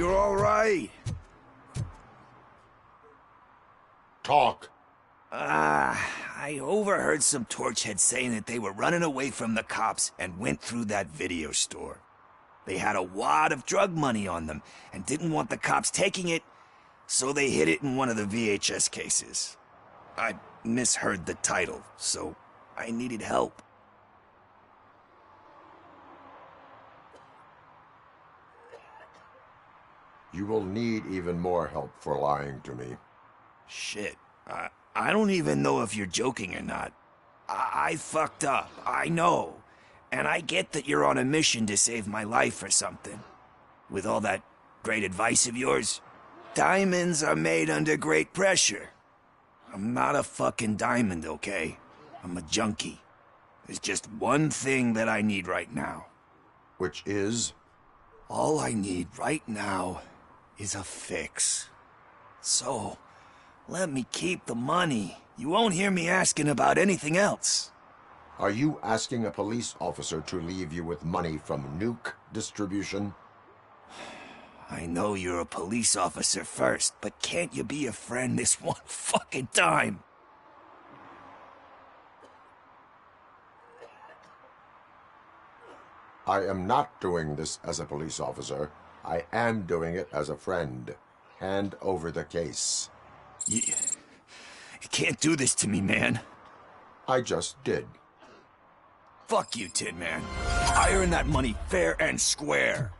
You're all right. Talk. I overheard some torchheads saying that they were running away from the cops and went through that video store. They had a wad of drug money on them and didn't want the cops taking it, so they hid it in one of the VHS cases. I misheard the title, so I needed help. You will need even more help for lying to me. Shit. I don't even know if you're joking or not. I fucked up, I know. And I get that you're on a mission to save my life or something. With all that great advice of yours, diamonds are made under great pressure. I'm not a fucking diamond, okay? I'm a junkie. There's just one thing that I need right now. Which is? All I need right now is a fix. So, let me keep the money. You won't hear me asking about anything else. Are you asking a police officer to leave you with money from nuke distribution? I know you're a police officer first, but can't you be a friend this one fucking time? I am not doing this as a police officer. I am doing it as a friend. Hand over the case. You can't do this to me, man. I just did. Fuck you, Tin Man. I earned that money fair and square.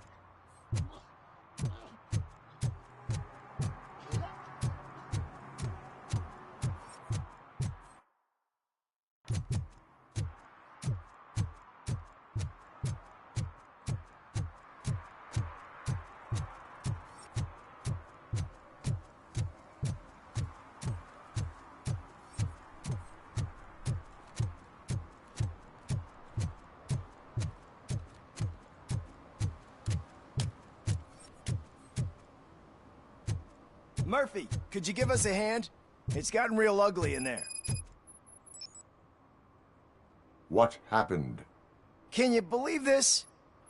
Murphy, could you give us a hand? It's gotten real ugly in there. What happened? Can you believe this?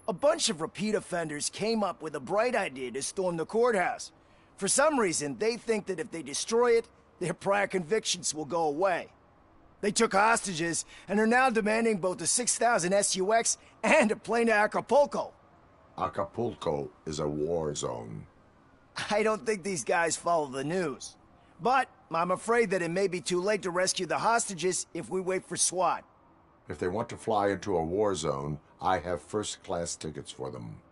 A bunch of repeat offenders came up with a bright idea to storm the courthouse. For some reason, they think that if they destroy it, their prior convictions will go away. They took hostages and are now demanding both a 6,000 SUX and a plane to Acapulco. Acapulco is a war zone. I don't think these guys follow the news. But I'm afraid that it may be too late to rescue the hostages if we wait for SWAT. If they want to fly into a war zone, I have first-class tickets for them.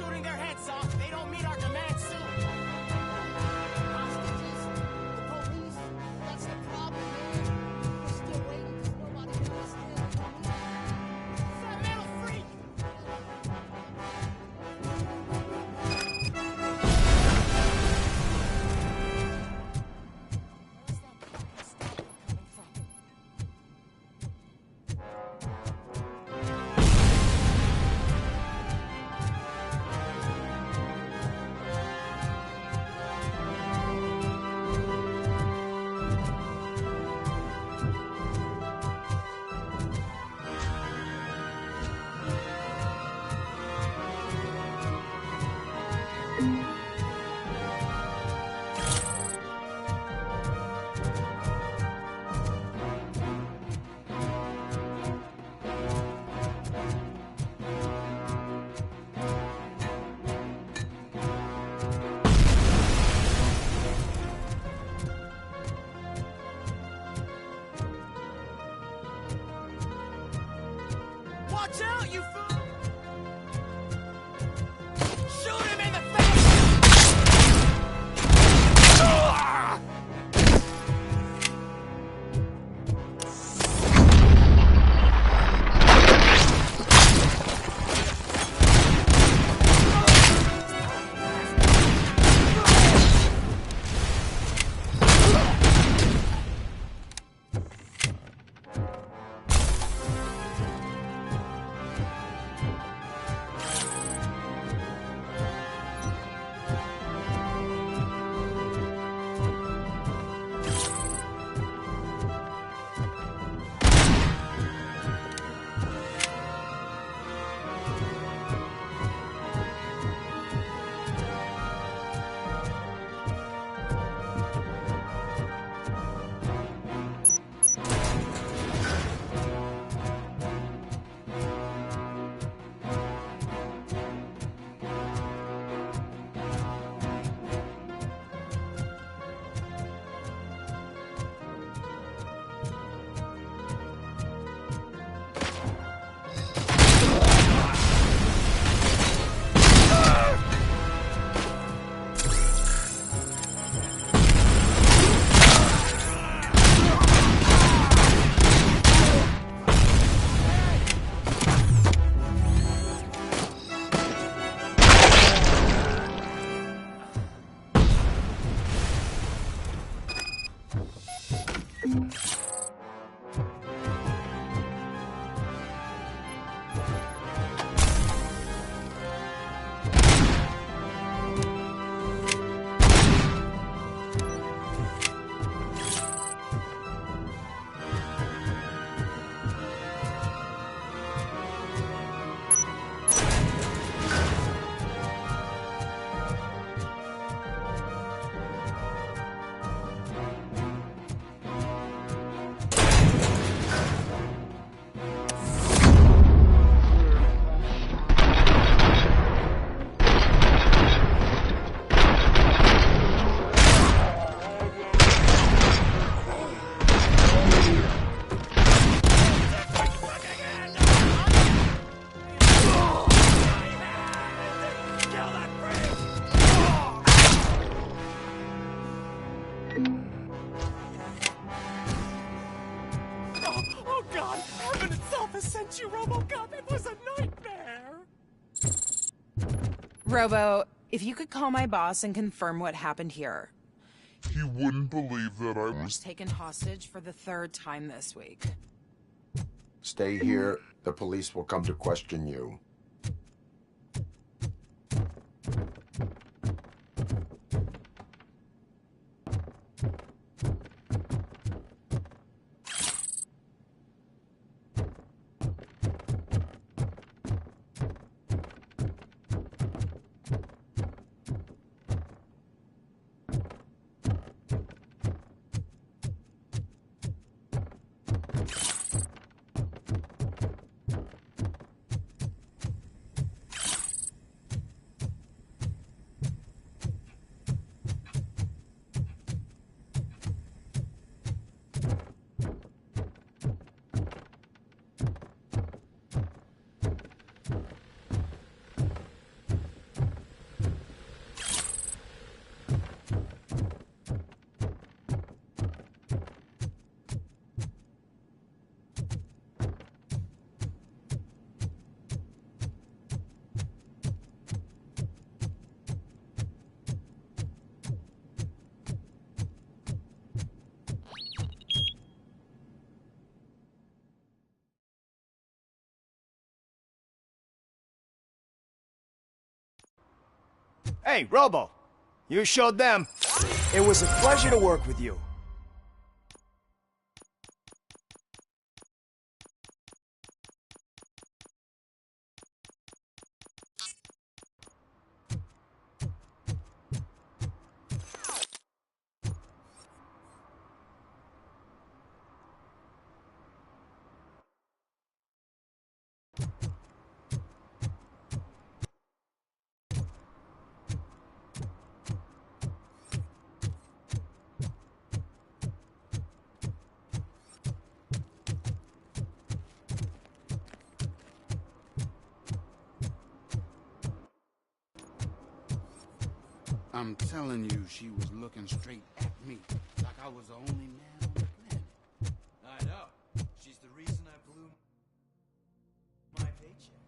shooting their heads off. They don't meet our demands soon. Hostages? The police? That's the problem, man. We're still waiting because nobody understands. Fat metal freak! Where's that fucking static coming from? Watch out, you fool! Shoot him in the face! Ah! Oh God! Heaven itself has sent you, RoboCop! It was a nightmare! Robo, if you could call my boss and confirm what happened here. He wouldn't believe that I was... Taken hostage for the 3rd time this week. Stay here. The police will come to question you. Hey, Robo! You showed them. It was a pleasure to work with you. I'm telling you, she was looking straight at me, like I was the only man on the planet. I know. She's the reason I blew my paycheck.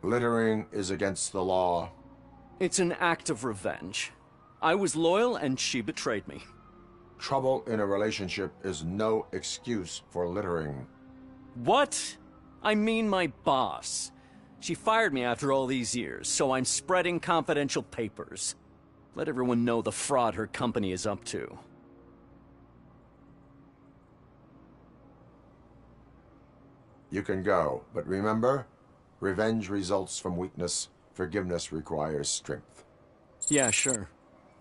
Littering is against the law. It's an act of revenge. I was loyal and she betrayed me. Trouble in a relationship is no excuse for littering. What? I mean my boss. She fired me after all these years, so I'm spreading confidential papers. Let everyone know the fraud her company is up to. You can go, but remember, revenge results from weakness. Forgiveness requires strength. Yeah, sure.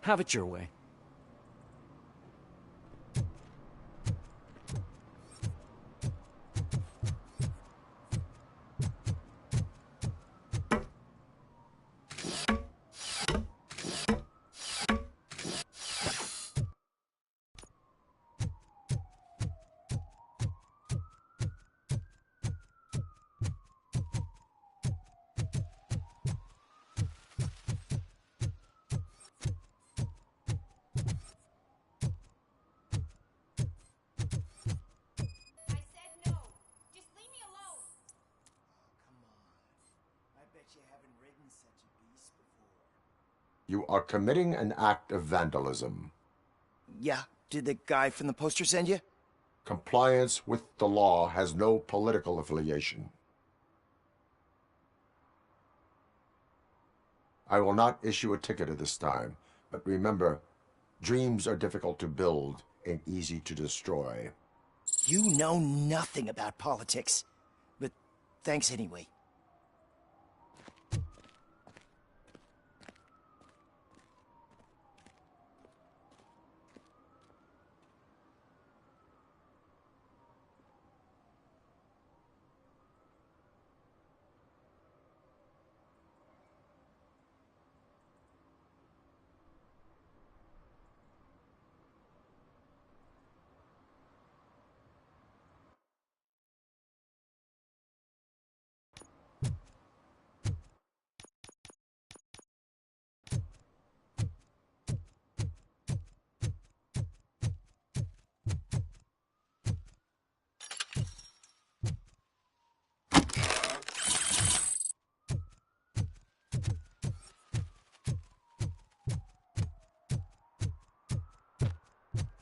Have it your way. I said no. Just leave me alone. Come on. I bet you haven't ridden such a beast before. You are committing an act of vandalism. Yeah, did the guy from the poster send you? Compliance with the law has no political affiliation. I will not issue a ticket at this time, but remember, dreams are difficult to build and easy to destroy. You know nothing about politics. But thanks anyway.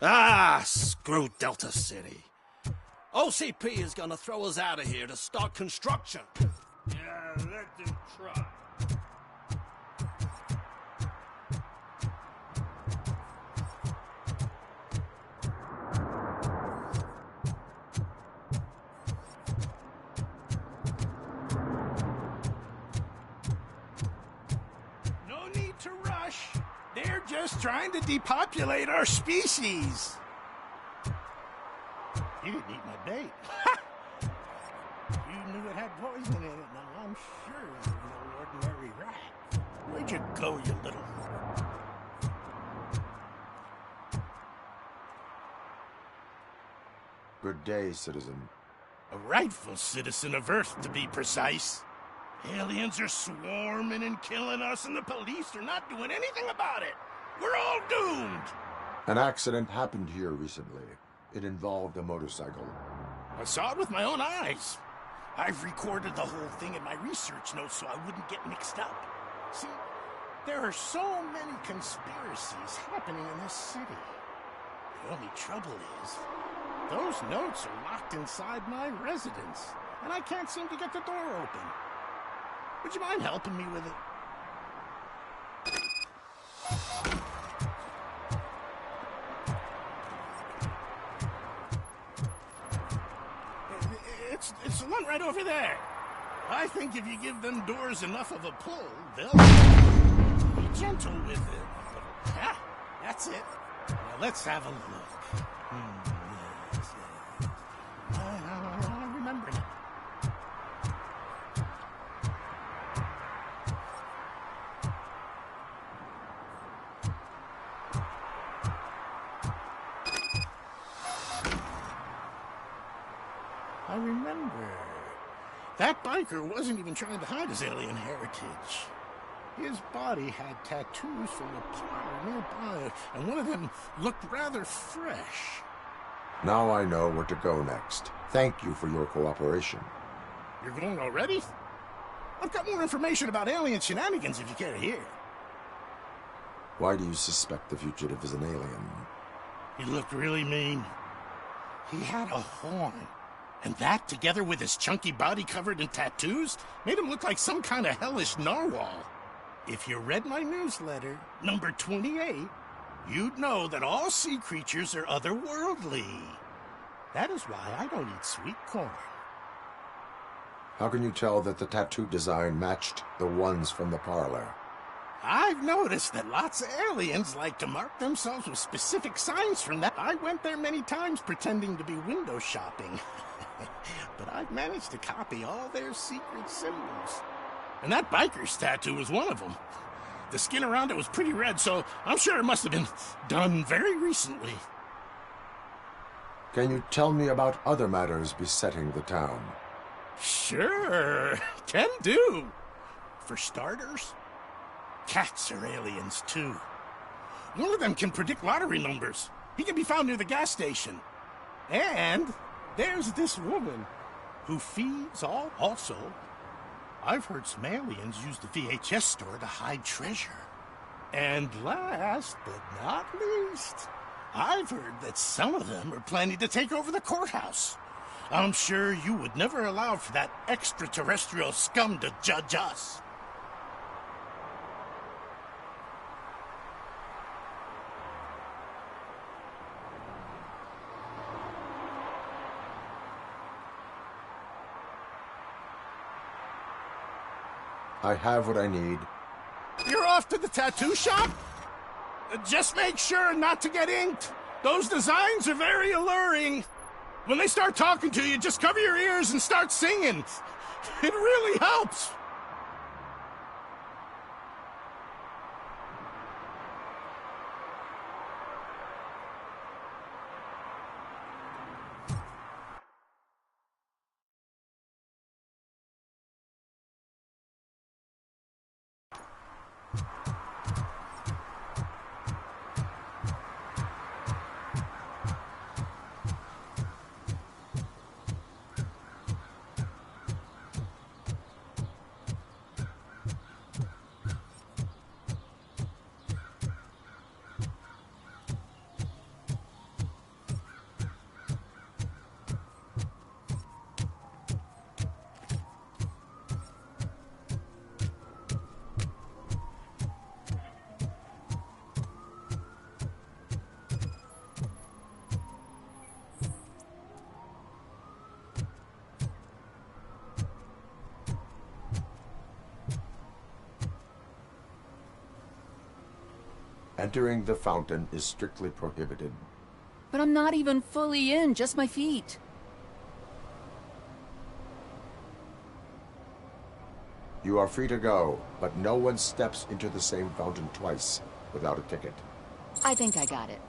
Ah, screw Delta City. OCP is gonna throw us out of here to start construction. Yeah, let them try. No need to rush. They're just trying to depopulate our species. You didn't eat my bait. You knew it had poison in it. Now I'm sure it was no ordinary rat. Where'd you go, you little... Good day, citizen. A rightful citizen of Earth, to be precise. Aliens are swarming and killing us, and the police are not doing anything about it. We're all doomed. An accident happened here recently. It involved a motorcycle. I saw it with my own eyes. I've recorded the whole thing in my research notes so I wouldn't get mixed up. See, there are so many conspiracies happening in this city. The only trouble is, those notes are locked inside my residence, and I can't seem to get the door open. Would you mind helping me with it? It's the one right over there. I think if you give them doors enough of a pull, they'll be gentle with it. Yeah, that's it. Now let's have a look. Yes, yes. I remember now. I remember. That biker wasn't even trying to hide his alien heritage. His body had tattoos from a parlor nearby, and one of them looked rather fresh. Now I know where to go next. Thank you for your cooperation. You're going already? I've got more information about alien shenanigans if you care to hear. Why do you suspect the fugitive is an alien? He looked really mean. He had a horn. And that, together with his chunky body covered in tattoos, made him look like some kind of hellish narwhal. If you read my newsletter, number 28, you'd know that all sea creatures are otherworldly. That is why I don't eat sweet corn. How can you tell that the tattoo design matched the ones from the parlor? I've noticed that lots of aliens like to mark themselves with specific signs from that. I went there many times pretending to be window shopping. But I've managed to copy all their secret symbols. And that biker's tattoo was one of them. The skin around it was pretty red, so I'm sure it must have been done very recently. Can you tell me about other matters besetting the town? Sure, can do. For starters, cats are aliens too. One of them can predict lottery numbers. He can be found near the gas station. And there's this woman who feeds all. Also, I've heard some aliens use the VHS store to hide treasure. And last but not least, I've heard that some of them are planning to take over the courthouse. I'm sure you would never allow for that extraterrestrial scum to judge us. I have what I need. You're off to the tattoo shop? Just make sure not to get inked. Those designs are very alluring. When they start talking to you, just cover your ears and start singing. It really helps. Entering the fountain is strictly prohibited. But I'm not even fully in, just my feet. You are free to go, but no one steps into the same fountain twice without a ticket. I think I got it.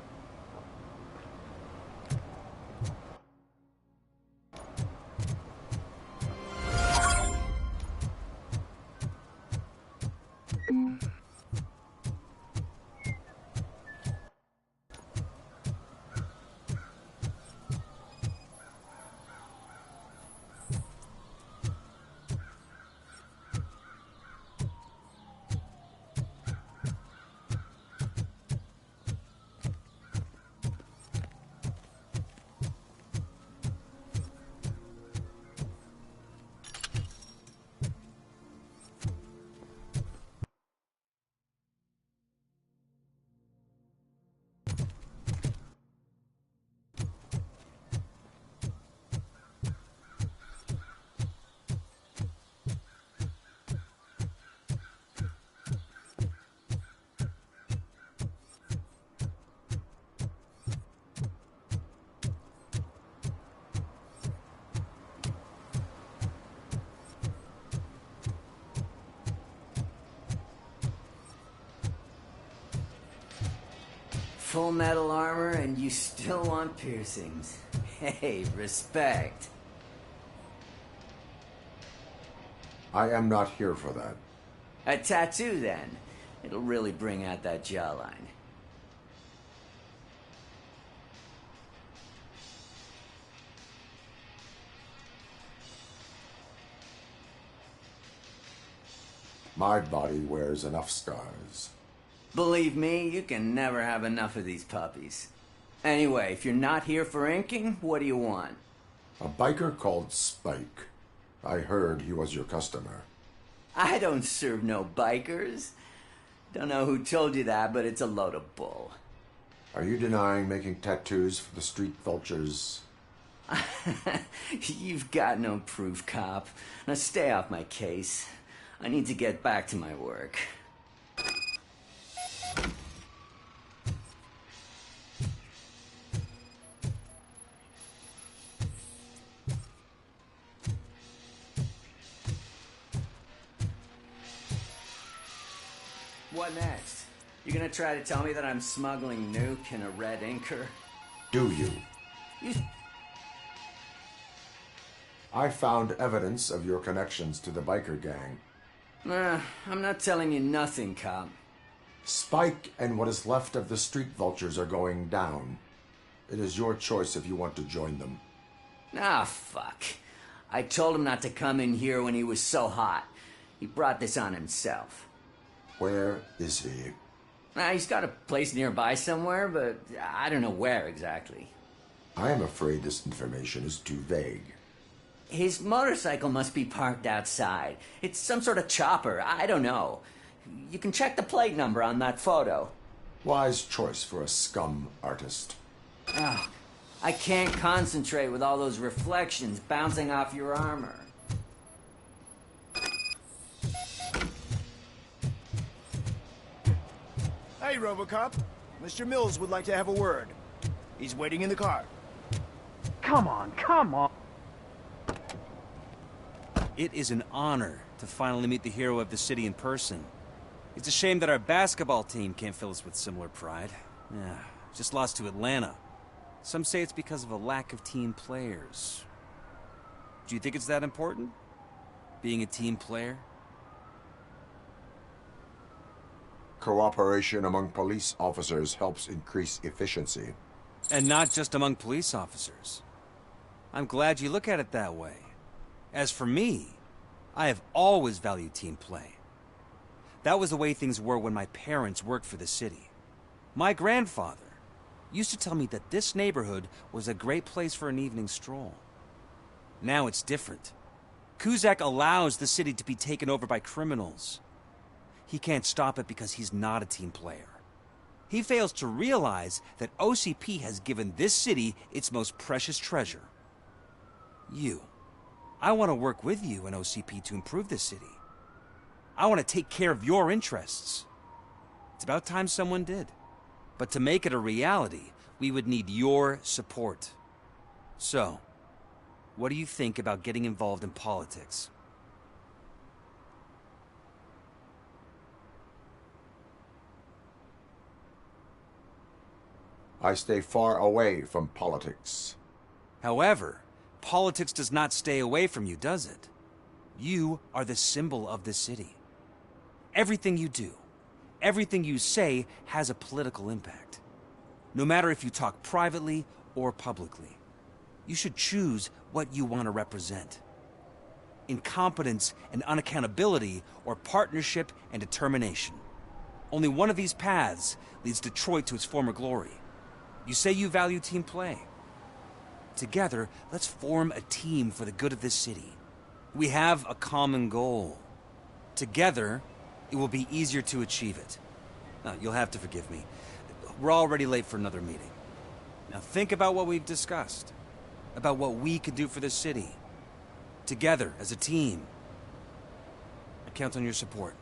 Full metal armor and you still want piercings. Hey, respect. I am not here for that. A tattoo, then. It'll really bring out that jawline. My body wears enough scars. Believe me, you can never have enough of these puppies. Anyway, if you're not here for inking, what do you want? A biker called Spike. I heard he was your customer. I don't serve no bikers. Don't know who told you that, but it's a load of bull. Are you denying making tattoos for the street vultures? You've got no proof, cop. Now stay off my case. I need to get back to my work. What next? You gonna try to tell me that I'm smuggling nuke in a red inker? Do you? You... I found evidence of your connections to the biker gang. I'm not telling you nothing, cop. Spike and what is left of the street vultures are going down. It is your choice if you want to join them. Ah, fuck. I told him not to come in here when he was so hot. He brought this on himself. Where is he? He's got a place nearby somewhere, but I don't know where exactly. I am afraid this information is too vague. His motorcycle must be parked outside. It's some sort of chopper. I don't know. You can check the plate number on that photo. Wise choice for a scum artist. Ah, I can't concentrate with all those reflections bouncing off your armor. Hey, RoboCop. Mr. Mills would like to have a word. He's waiting in the car. Come on, come on. It is an honor to finally meet the hero of the city in person. It's a shame that our basketball team can't fill us with similar pride. Yeah, just lost to Atlanta. Some say it's because of a lack of team players. Do you think it's that important? Being a team player? Cooperation among police officers helps increase efficiency. And not just among police officers. I'm glad you look at it that way. As for me, I have always valued team play. That was the way things were when my parents worked for the city. My grandfather used to tell me that this neighborhood was a great place for an evening stroll. Now it's different. Cusack allows the city to be taken over by criminals. He can't stop it because he's not a team player. He fails to realize that OCP has given this city its most precious treasure. You. I want to work with you and OCP to improve this city. I want to take care of your interests. It's about time someone did. But to make it a reality, we would need your support. So, what do you think about getting involved in politics? I stay far away from politics. However, politics does not stay away from you, does it? You are the symbol of the city. Everything you do, everything you say has a political impact. No matter if you talk privately or publicly. You should choose what you want to represent. Incompetence and unaccountability, or partnership and determination. Only one of these paths leads Detroit to its former glory. You say you value team play. Together, let's form a team for the good of this city. We have a common goal. Together, it will be easier to achieve it. Now, you'll have to forgive me. We're already late for another meeting. Now think about what we've discussed. About what we could do for this city. Together, as a team. I count on your support.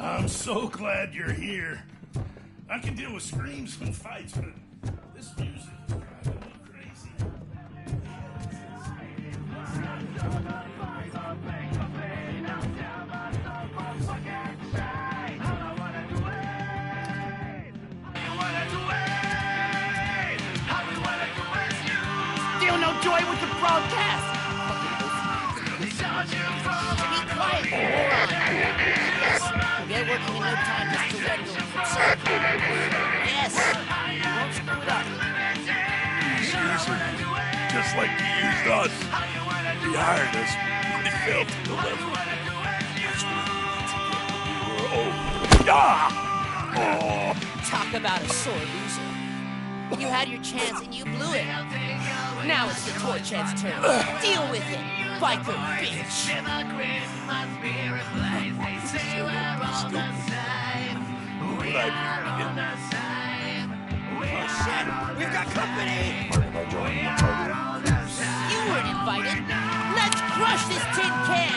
I'm so glad you're here. I can deal with screams and fights, but this music is driving me crazy. Still no joy with the broadcast. Be quiet, moron. Yes, we'll get working in no time, Mr. Wendell. Yes, you won't screw it up. He's using me, just like he used us. He hired us, but he failed to deliver. That's when we were over. Ah! Oh! Talk about a sore loser. You had your chance and you blew it. Now it's the toy chat's turn. Deal with it, biker bitch. Oh shit! We've got company! Mind if I join the party? You weren't invited. Let's crush this tin can.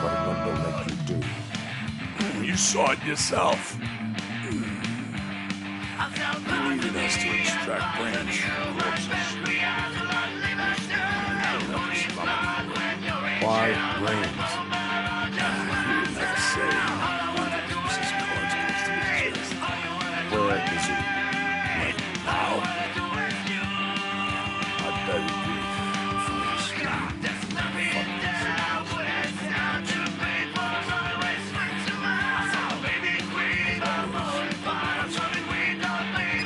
What did Wendell make you do? You saw it yourself. He needed us to extract brains from corpses. Why brains? He would never say. His cards close to his chest. Where is he? Right now, I buried you first.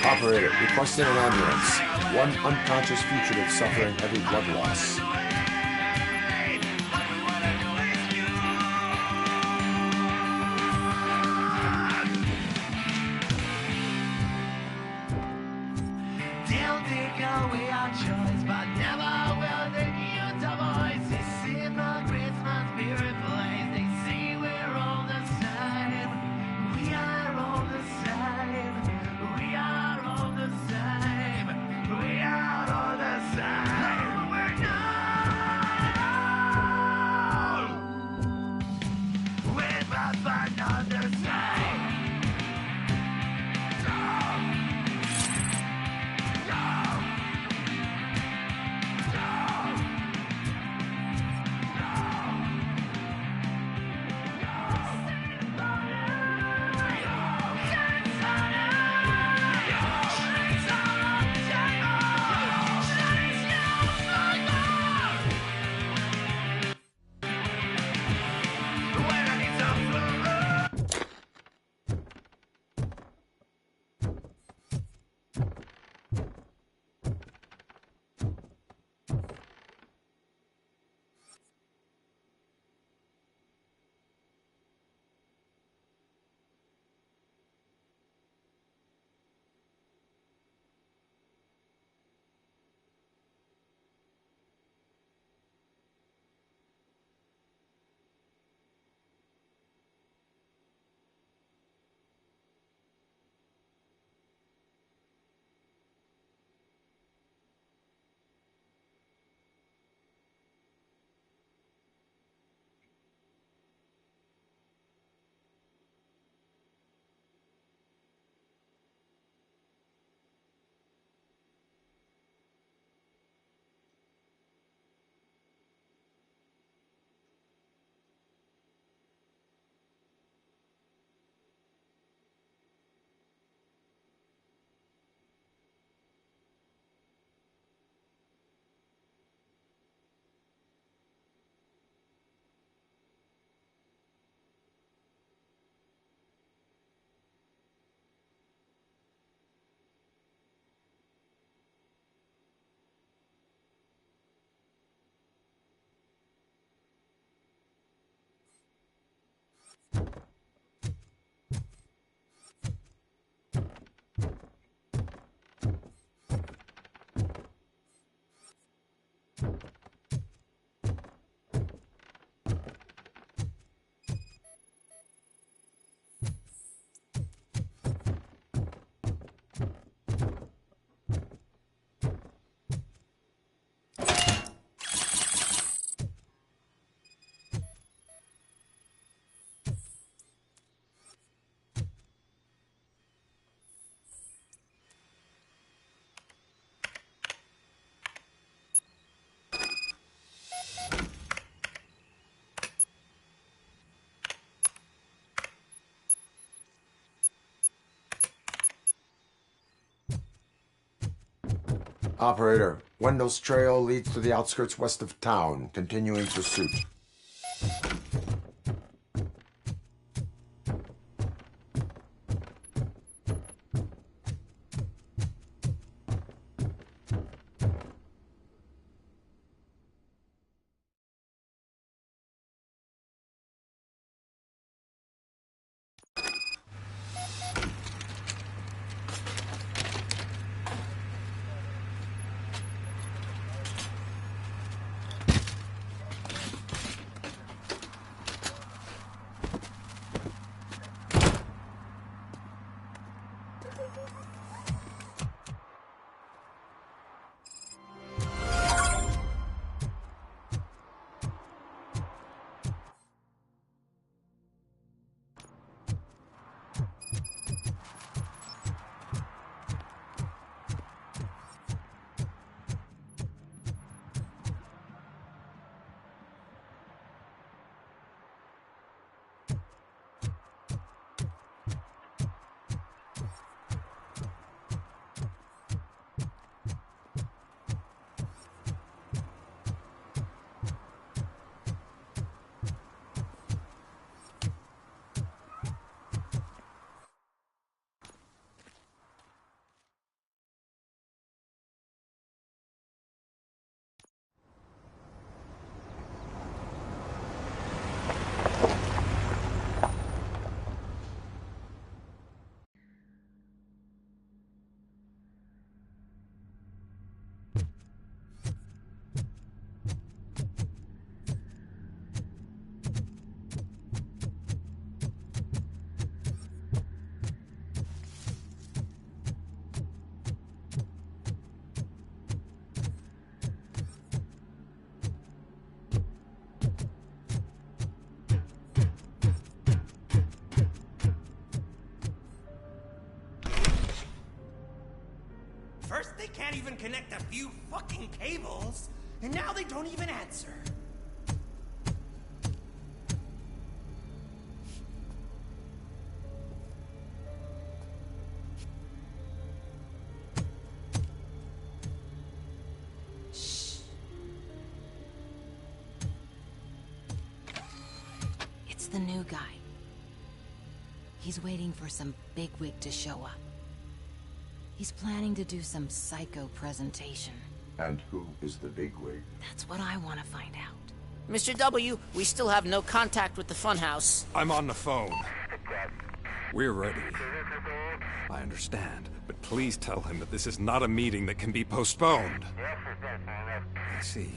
Operator, requesting an ambulance. One unconscious fugitive suffering heavy blood loss. They'll take away our choice, but never will they use our voice. They see the Christmas spirit place. They see we're all the same. We are all the same. We are all the same. We are all the same. We're not. We're but another same. Operator, Wendell's trail leads to the outskirts west of town. Continuing pursuit. First, they can't even connect a few fucking cables, and now they don't even answer. Shh. It's the new guy. He's waiting for some bigwig to show up. He's planning to do some psycho presentation. And who is the bigwig? That's what I want to find out. Mr. W, we still have no contact with the funhouse. I'm on the phone. We're ready. I understand, but please tell him that this is not a meeting that can be postponed. I see.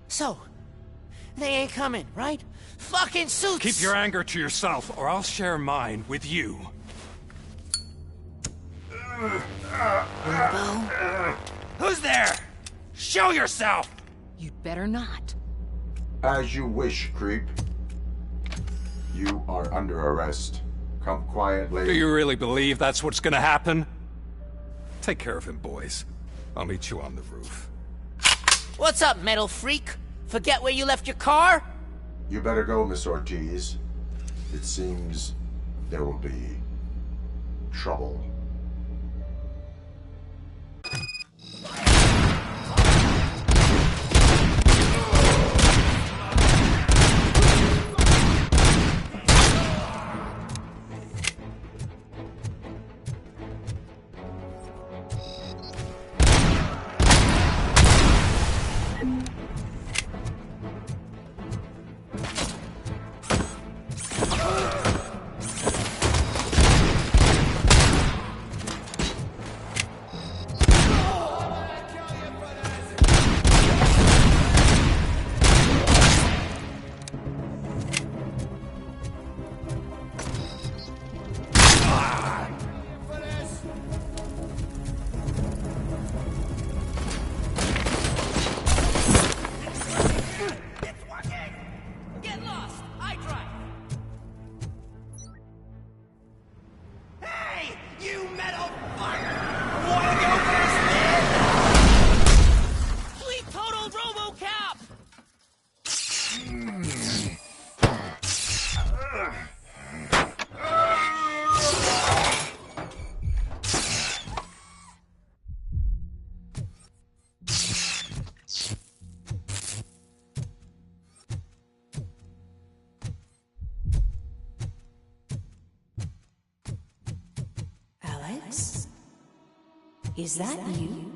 So, they ain't coming, right? Fucking suits! Keep your anger to yourself, or I'll share mine with you. Robo? Who's there? Show yourself! You'd better not. As you wish, creep. You are under arrest. Come quietly. Do you really believe that's what's gonna happen? Take care of him, boys. I'll meet you on the roof. What's up, metal freak? Forget where you left your car? You better go, Miss Ortiz. It seems there will be trouble. You metal fuck! Wanna go first, man? Fleet total RoboCop! Alex? Is that you?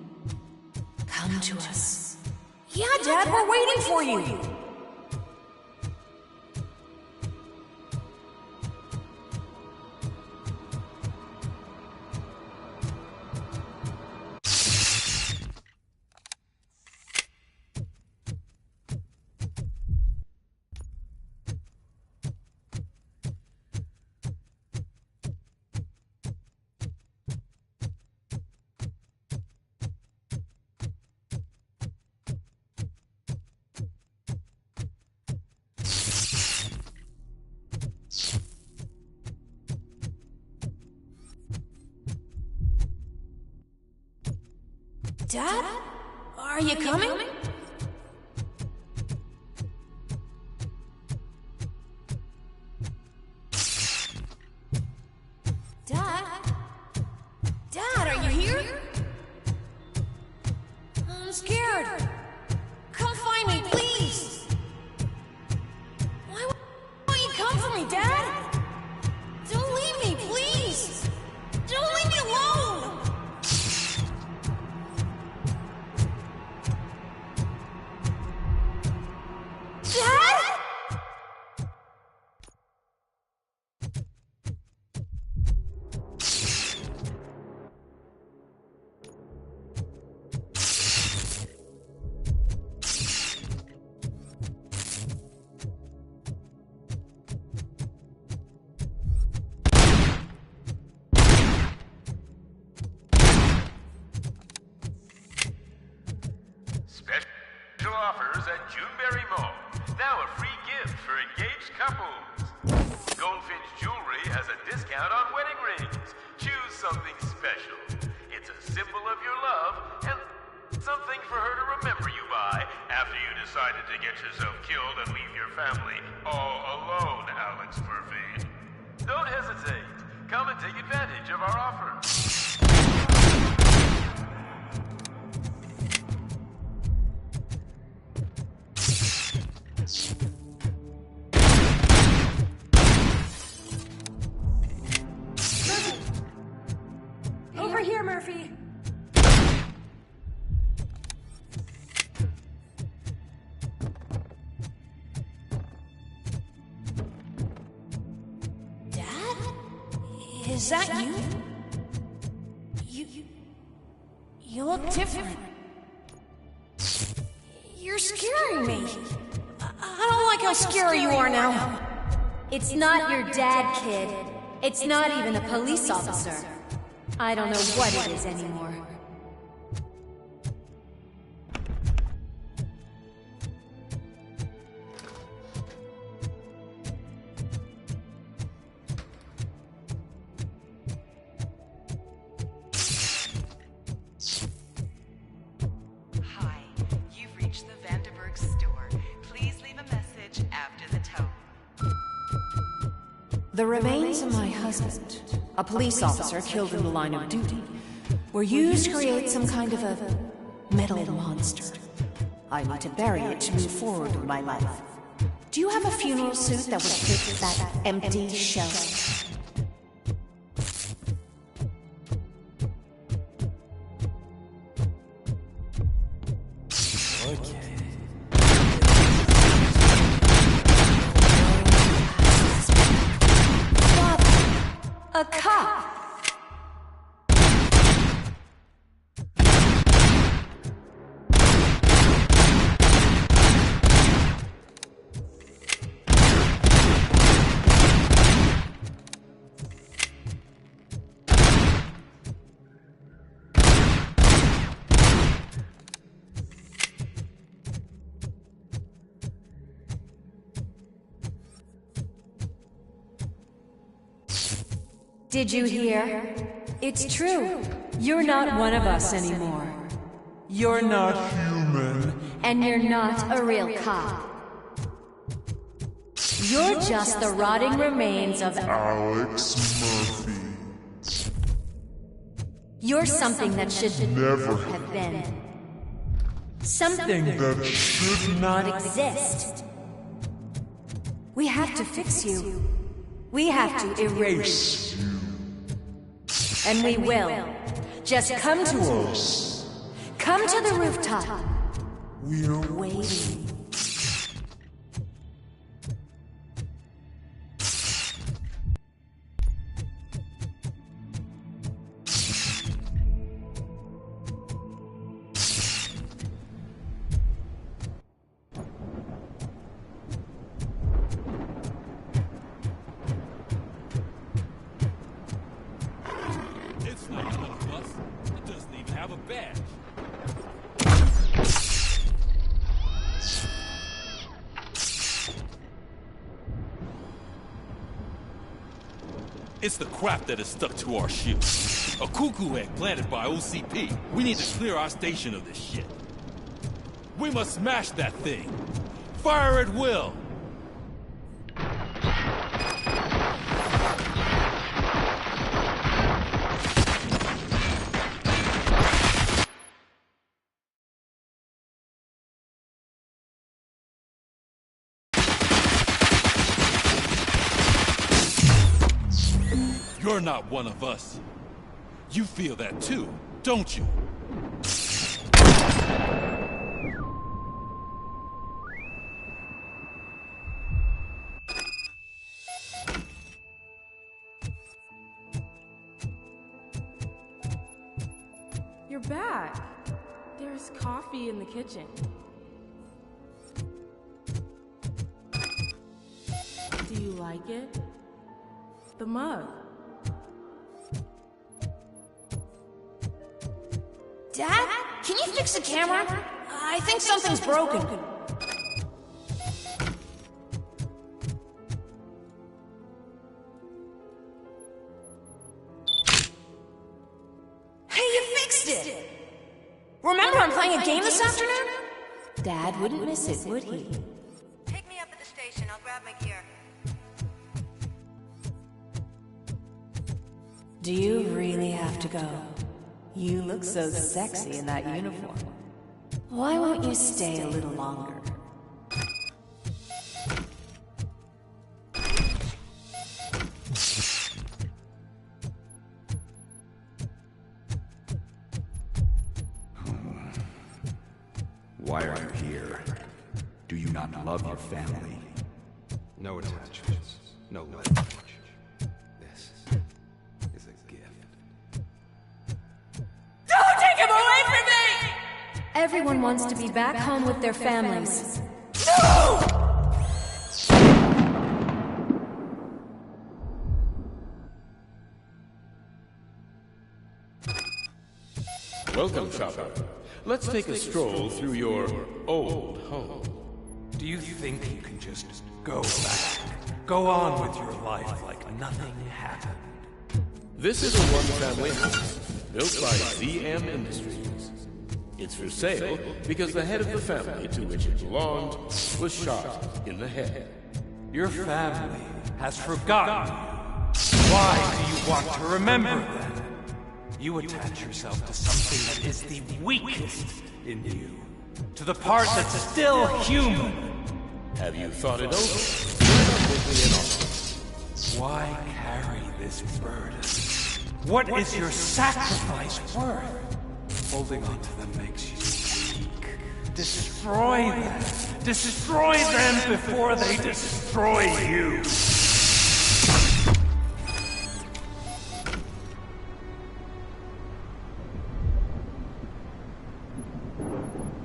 Come to us. Yeah, Dad, we're waiting for you! Dad? Are you coming? Dad? Dad, are you here? I'm scared. Come find me, please. Why won't you come for me, Dad? Don't leave me, please. Don't leave me alone. Dad? Special offers at Juneberry Mall. Now a free gift for engaged couples. Goldfinch Jewelry has a discount on wedding rings. Choose something special. It's a symbol of your love and something for her to remember you by after you decided to get yourself killed and leave your family all alone, Alex Murphy. Don't hesitate. Come and take advantage of our offer. Over here, Murphy. Dad? Is that you? You look different. You're scaring me. I don't like how scary you are now. It's not your dad, kid. It's not even a police officer. I don't know what it is anymore. Hi, you've reached the Vanderburg store. Please leave a message after the tone. The remains of my husband, a police officer killed in the line of duty, were used to create some kind of a metal monster. I need to bury it to move forward with my life. Do you have a funeral suit that would fit that empty shell? A cop! Did you hear? It's true. You're not one of us anymore. You're not human. And you're not a real cop. You're just the rotting remains of Alex Murphy. You're something that should Never have been. Something that should not exist. We have to fix you. We have to erase you. And we will. Just come to us. Come to the rooftop. We're waiting. It's not one of us. It doesn't even have a badge. It's the crap that is stuck to our ship. A cuckoo egg planted by OCP. We need to clear our station of this shit. We must smash that thing. Fire at will. You're not one of us. You feel that too, don't you? You're back. There's coffee in the kitchen. Do you like it? The mug. Dad? Can you fix the camera? I think something's broken. Hey, you fixed it! Remember I'm playing a game this afternoon? Dad wouldn't miss it, would he? Pick me up at the station. I'll grab my gear. Do you really have to go? You look so sexy in that uniform. Why won't you stay a little longer? Why are you here? Do you not love your family? No attachments. No leverage. This is a gift. Don't take him away from me! Everyone wants to be back home with their families. No! Welcome, shopper. Let's take a stroll through your old home. Do you think you can just go back? Go on with your life like nothing happened? This is a one-family house built by ZM Industries. It's for sale because the head of the family to which it belonged was shot in the head. Your family has forgotten you. Why do you want to remember them? You attach yourself to something that is the weakest in you. To the part that's still human. Have you thought it over? Why carry this burden? What is your sacrifice worth? Holding on to them makes you weak. Destroy them. Destroy them before they destroy you.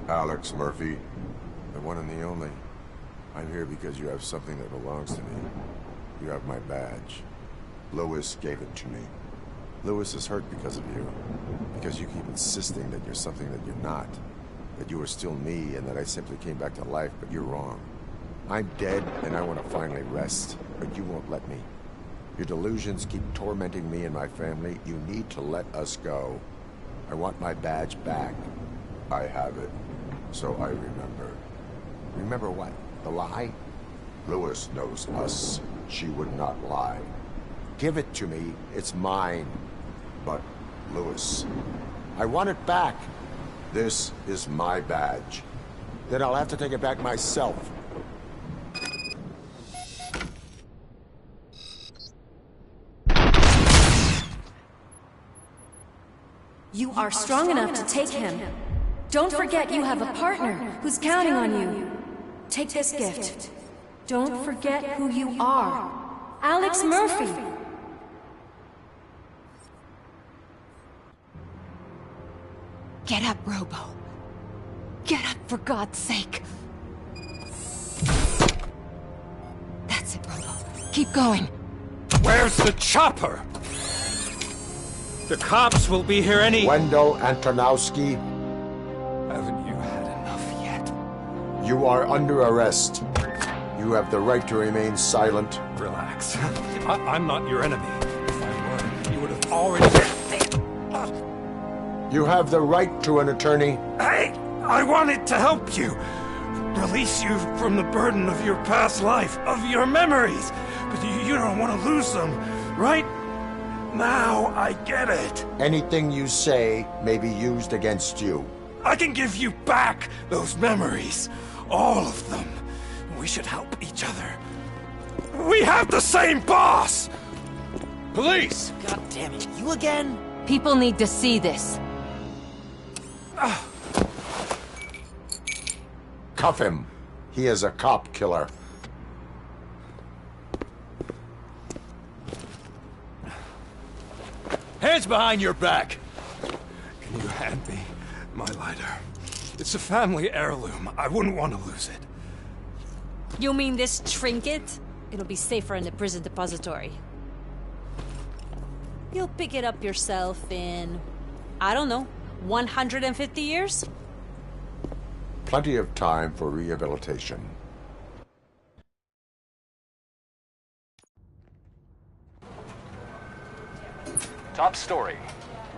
Alex Murphy, the one and the only. I'm here because you have something that belongs to me. You have my badge. Lewis gave it to me. Lewis is hurt because of you. Because you keep insisting that you're something that you're not. That you are still me and that I simply came back to life, but you're wrong. I'm dead and I want to finally rest, but you won't let me. Your delusions keep tormenting me and my family. You need to let us go. I want my badge back. I have it. So I remember. Remember what? The lie? Lewis knows us. She would not lie. Give it to me. It's mine. But, Lewis, I want it back. This is my badge. Then I'll have to take it back myself. You are strong enough to take him. Don't forget you have a partner who's counting on you. Take this gift. Don't forget who you are. Alex Murphy. Get up, Robo. Get up, for God's sake. That's it, Robo. Keep going. Where's the chopper? The cops will be here any... Wendell Antonowski. Haven't you had enough yet? You are under arrest. You have the right to remain silent. Relax. I'm not your enemy. If I were, you would have already... You have the right to an attorney. Hey! I wanted to help you. Release you from the burden of your past life, of your memories. But you don't want to lose them, right? Now I get it. Anything you say may be used against you. I can give you back those memories. All of them. We should help each other. We have the same boss! Police! God damn it, you again? People need to see this. Cuff him. He is a cop killer. Hands behind your back! Can you hand me my lighter? It's a family heirloom. I wouldn't want to lose it. You mean this trinket? It'll be safer in the prison depository. You'll pick it up yourself in, I don't know, 150 years? Plenty of time for rehabilitation. Top story.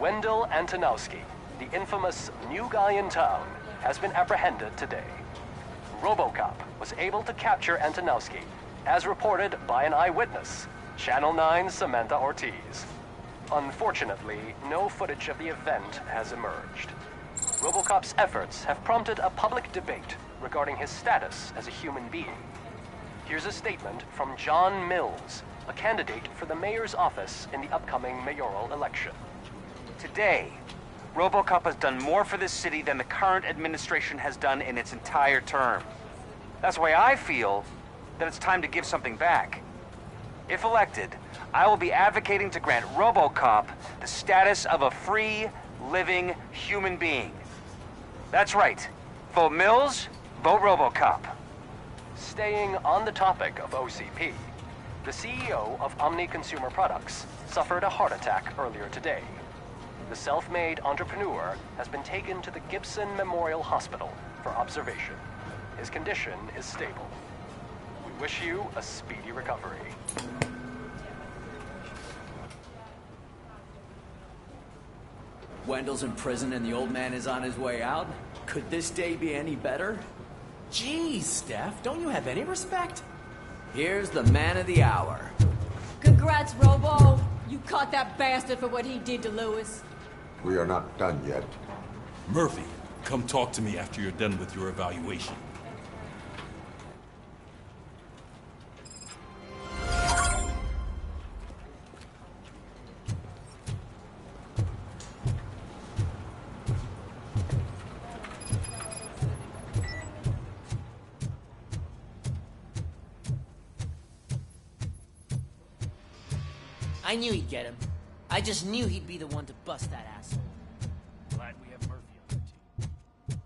Wendell Antonowski, the infamous new guy in town, has been apprehended today. RoboCop was able to capture Antonowski, as reported by an eyewitness, Channel 9's Samantha Ortiz. Unfortunately, no footage of the event has emerged. RoboCop's efforts have prompted a public debate regarding his status as a human being. Here's a statement from John Mills, a candidate for the mayor's office in the upcoming mayoral election. Today, RoboCop has done more for this city than the current administration has done in its entire term. That's why I feel that it's time to give something back. If elected, I will be advocating to grant RoboCop the status of a free, living human being. That's right. Vote Mills, vote RoboCop. Staying on the topic of OCP, the CEO of Omni Consumer Products suffered a heart attack earlier today. The self-made entrepreneur has been taken to the Gibson Memorial Hospital for observation. His condition is stable. We wish you a speedy recovery. Wendell's in prison and the old man is on his way out? Could this day be any better? Jeez, Steph, don't you have any respect? Here's the man of the hour. Congrats, Robo. You caught that bastard for what he did to Lewis. We are not done yet. Murphy, come talk to me after you're done with your evaluation. I knew he'd get him. I just knew he'd be the one to bust that asshole. Glad we have Murphy on the team.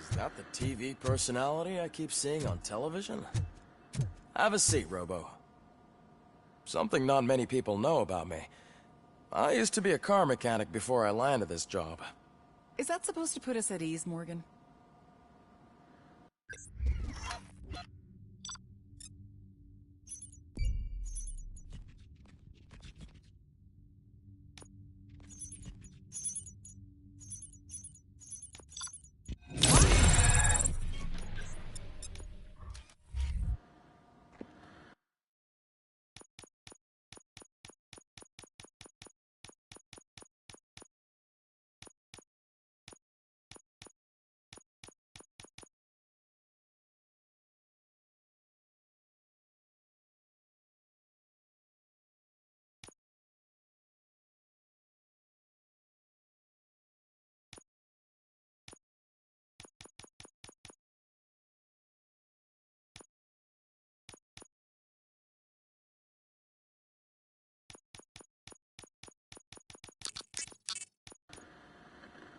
Is that the TV personality I keep seeing on television? Have a seat, Robo. Something not many people know about me. I used to be a car mechanic before I landed this job. Is that supposed to put us at ease, Morgan?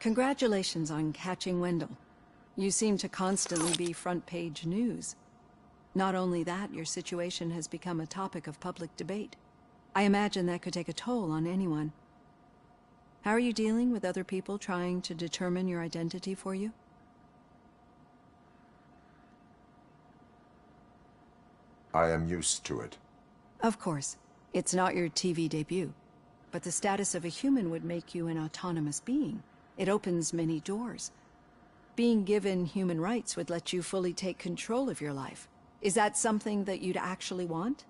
Congratulations on catching Wendell. You seem to constantly be front-page news. Not only that, your situation has become a topic of public debate. I imagine that could take a toll on anyone. How are you dealing with other people trying to determine your identity for you? I am used to it. Of course. It's not your TV debut. But the status of a human would make you an autonomous being. It opens many doors. Being given human rights would let you fully take control of your life. Is that something that you'd actually want?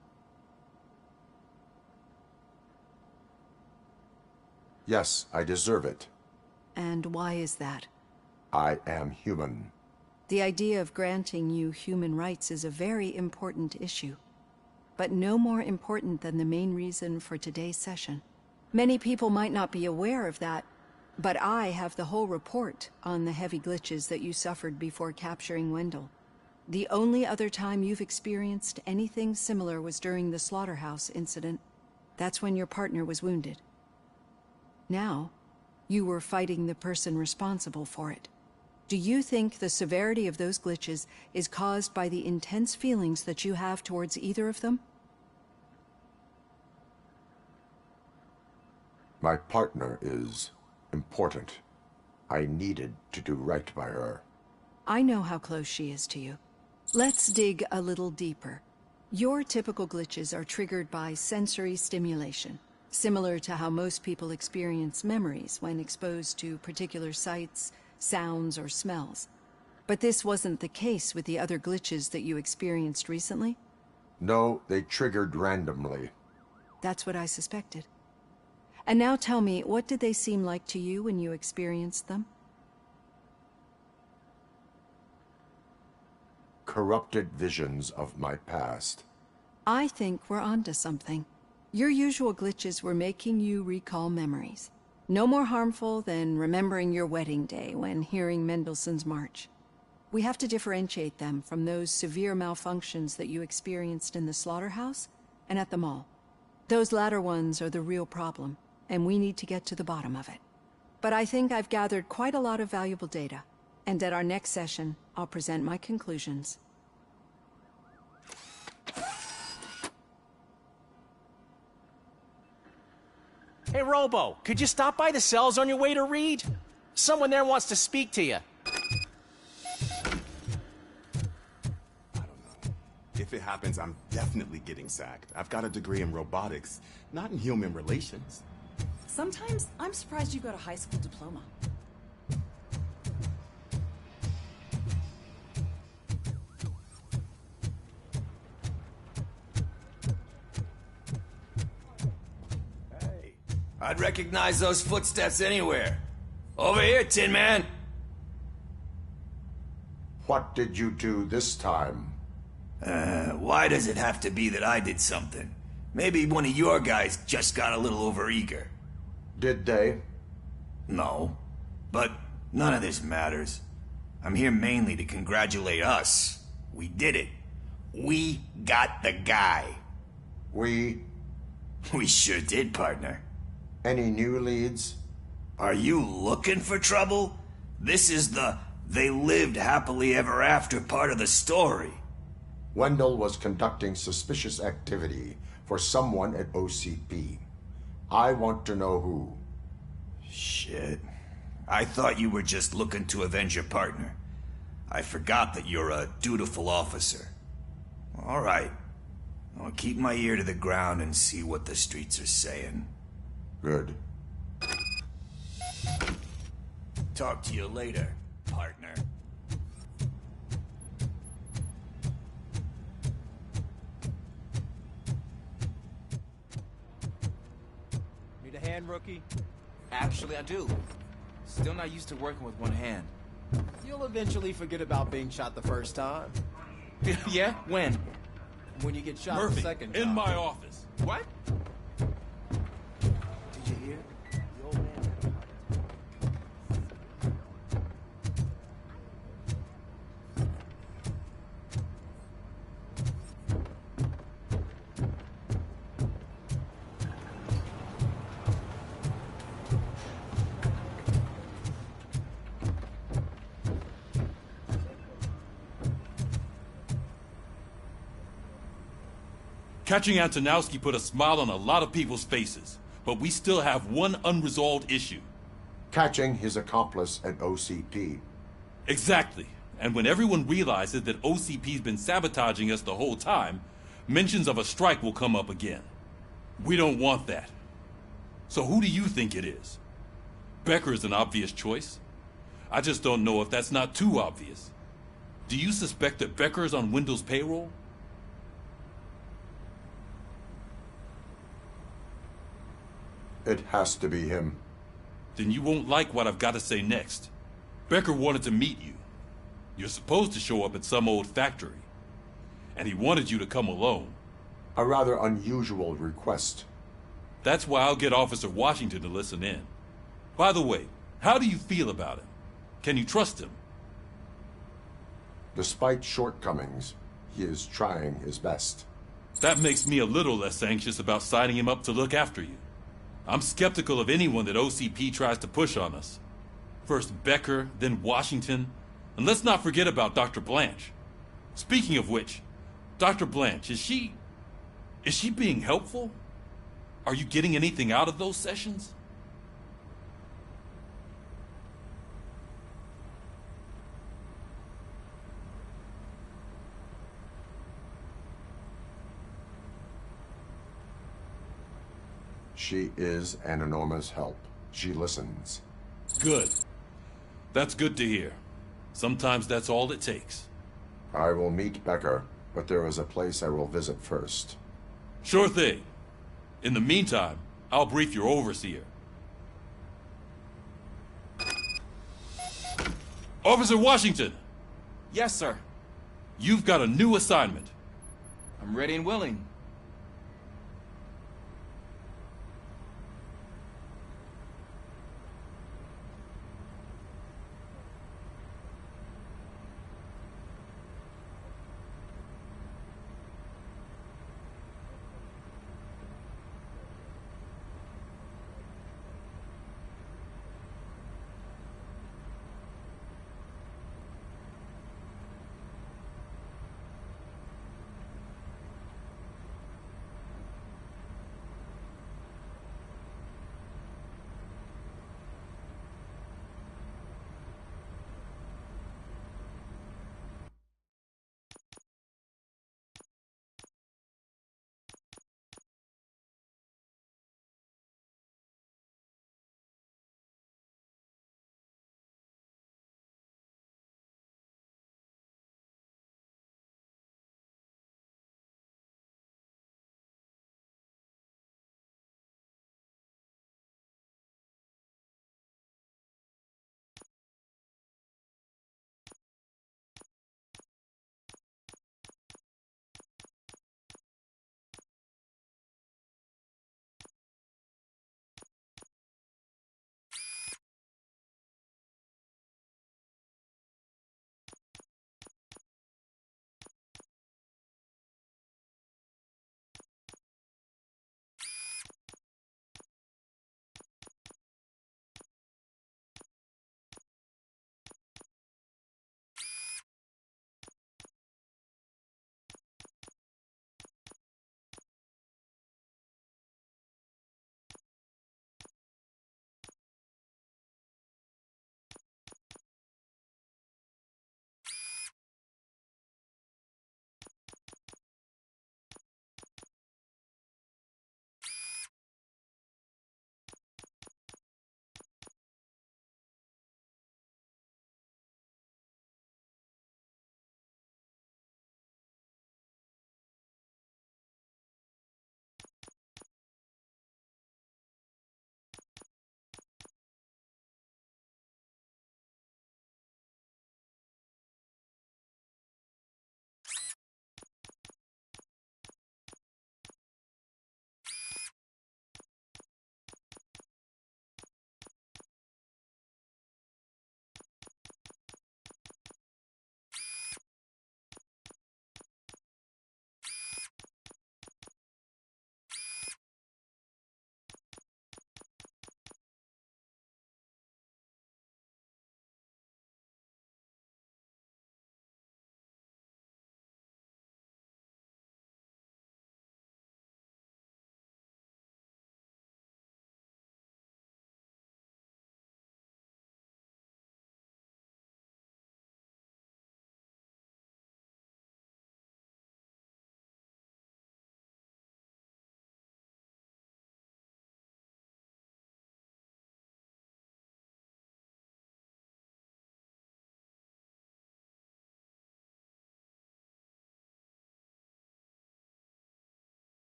Yes, I deserve it. And why is that? I am human. The idea of granting you human rights is a very important issue, but no more important than the main reason for today's session. Many people might not be aware of that, but I have the whole report on the heavy glitches that you suffered before capturing Wendell. The only other time you've experienced anything similar was during the slaughterhouse incident. That's when your partner was wounded. Now, you were fighting the person responsible for it. Do you think the severity of those glitches is caused by the intense feelings that you have towards either of them? My partner is important. I needed to do right by her. I know how close she is to you. Let's dig a little deeper. Your typical glitches are triggered by sensory stimulation, similar to how most people experience memories when exposed to particular sights, sounds, or smells. But this wasn't the case with the other glitches that you experienced recently? No, they triggered randomly. That's what I suspected. And now tell me, what did they seem like to you when you experienced them? Corrupted visions of my past. I think we're onto something. Your usual glitches were making you recall memories. No more harmful than remembering your wedding day when hearing Mendelssohn's March. We have to differentiate them from those severe malfunctions that you experienced in the slaughterhouse and at the mall. Those latter ones are the real problem, and we need to get to the bottom of it. But I think I've gathered quite a lot of valuable data, and at our next session, I'll present my conclusions. Hey, Robo, could you stop by the cells on your way to read? Someone there wants to speak to you. If it happens, I'm definitely getting sacked. I've got a degree in robotics, not in human relations. Sometimes I'm surprised you got a high school diploma. I'd recognize those footsteps anywhere. Over here, Tin Man! What did you do this time? Why does it have to be that I did something? Maybe one of your guys just got a little overeager. Did they? No. But none of this matters. I'm here mainly to congratulate us. We did it. We got the guy. We sure did, partner. Any new leads? Are you looking for trouble? This is the "they lived happily ever after" part of the story. Wendell was conducting suspicious activity for someone at OCP. I want to know who. Shit. I thought you were just looking to avenge your partner. I forgot that you're a dutiful officer. All right. I'll keep my ear to the ground and see what the streets are saying. Good. Talk to you later, partner. Need a hand, rookie? Actually, I do. Still not used to working with one hand. You'll eventually forget about being shot the first time. Yeah? When? When you get shot Murphy, the second time. in my office. What? Did you hear? The old man had a heart attack. Catching Antonowski put a smile on a lot of people's faces, but we still have one unresolved issue. Catching his accomplice at OCP. Exactly. And when everyone realizes that OCP's been sabotaging us the whole time, mentions of a strike will come up again. We don't want that. So who do you think it is? Becker is an obvious choice. I just don't know if that's not too obvious. Do you suspect that Becker is on Wendell's payroll? It has to be him. Then you won't like what I've got to say next. Becker wanted to meet you. You're supposed to show up at some old factory. And he wanted you to come alone. A rather unusual request. That's why I'll get Officer Washington to listen in. By the way, how do you feel about him? Can you trust him? Despite shortcomings, he is trying his best. That makes me a little less anxious about signing him up to look after you. I'm skeptical of anyone that OCP tries to push on us. First Becker, then Washington, and let's not forget about Dr. Blanche. Speaking of which, Dr. Blanche, is she being helpful? Are you getting anything out of those sessions? She is an enormous help. She listens. Good. That's good to hear. Sometimes that's all it takes. I will meet Becker, but there is a place I will visit first. Sure thing. In the meantime, I'll brief your overseer. Officer Washington! Yes, sir. You've got a new assignment. I'm ready and willing.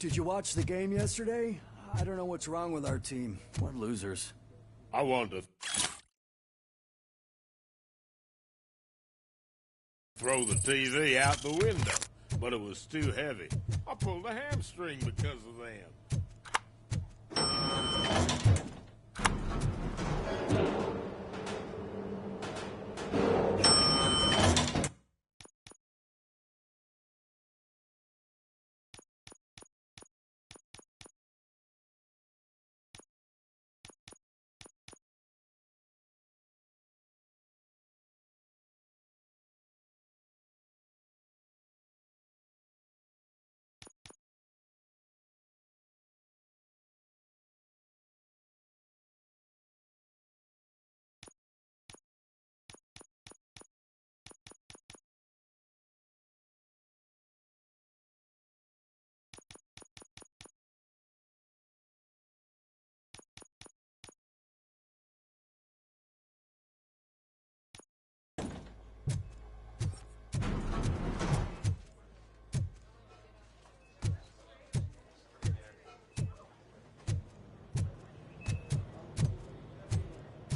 Did you watch the game yesterday? I don't know what's wrong with our team. We're losers. I wanted to throw the TV out the window, but it was too heavy. I pulled a hamstring because of them.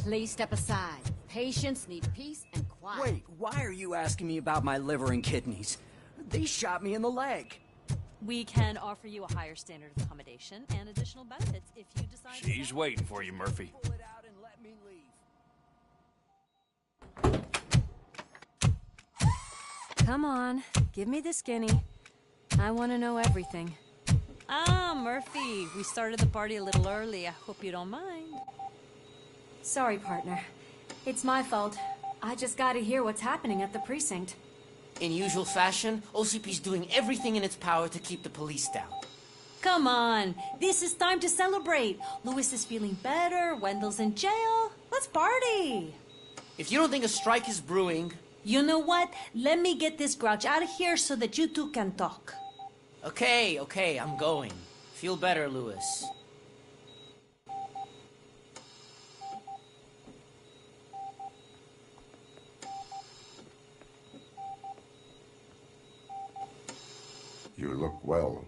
Please step aside. Patients need peace and quiet. Wait, why are you asking me about my liver and kidneys? They shot me in the leg. We can offer you a higher standard of accommodation and additional benefits if you decide to... She's waiting for you, Murphy. Pull it out and let me leave. Come on, give me the skinny. I want to know everything. Ah, Murphy, we started the party a little early. I hope you don't mind. Sorry, partner. It's my fault. I just gotta hear what's happening at the precinct. In usual fashion, OCP's doing everything in its power to keep the police down. Come on, this is time to celebrate. Louis is feeling better, Wendell's in jail. Let's party. If you don't think a strike is brewing... You know what? Let me get this grouch out of here so that you two can talk. Okay, I'm going. Feel better, Louis. You look well.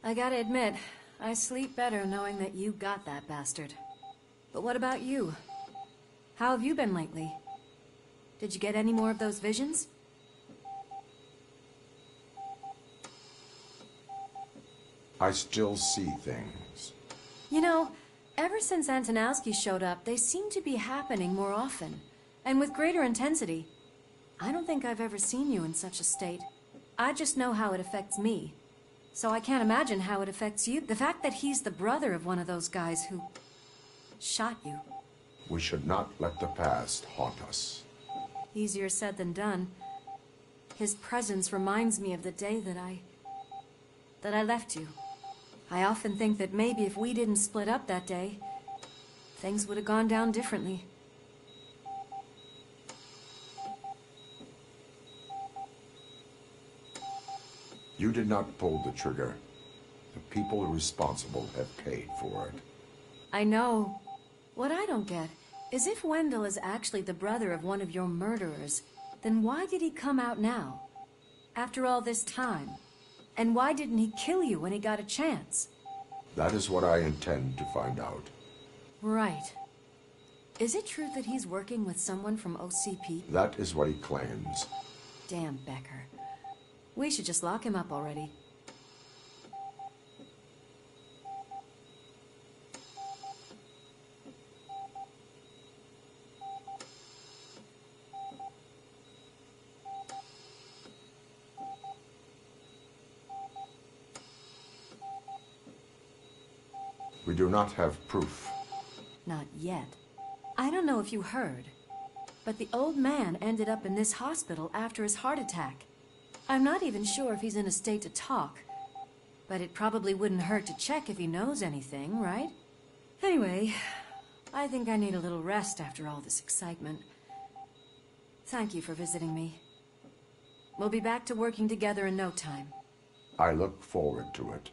I gotta admit, I sleep better knowing that you got that bastard. But what about you? How have you been lately? Did you get any more of those visions? I still see things. You know, ever since Antonowski showed up, they seem to be happening more often, and with greater intensity. I don't think I've ever seen you in such a state. I just know how it affects me. So I can't imagine how it affects you. The fact that he's the brother of one of those guys who shot you. We should not let the past haunt us. Easier said than done. His presence reminds me of the day that I left you. I often think that maybe if we didn't split up that day, things would have gone down differently. You did not pull the trigger. The people responsible have paid for it. I know. What I don't get is if Wendell is actually the brother of one of your murderers, then why did he come out now? After all this time? And why didn't he kill you when he got a chance? That is what I intend to find out. Right. Is it true that he's working with someone from OCP? That is what he claims. Damn Becker. We should just lock him up already. We do not have proof. Not yet. I don't know if you heard, but the old man ended up in this hospital after his heart attack. I'm not even sure if he's in a state to talk, but it probably wouldn't hurt to check if he knows anything, right? Anyway, I think I need a little rest after all this excitement. Thank you for visiting me. We'll be back to working together in no time. I look forward to it.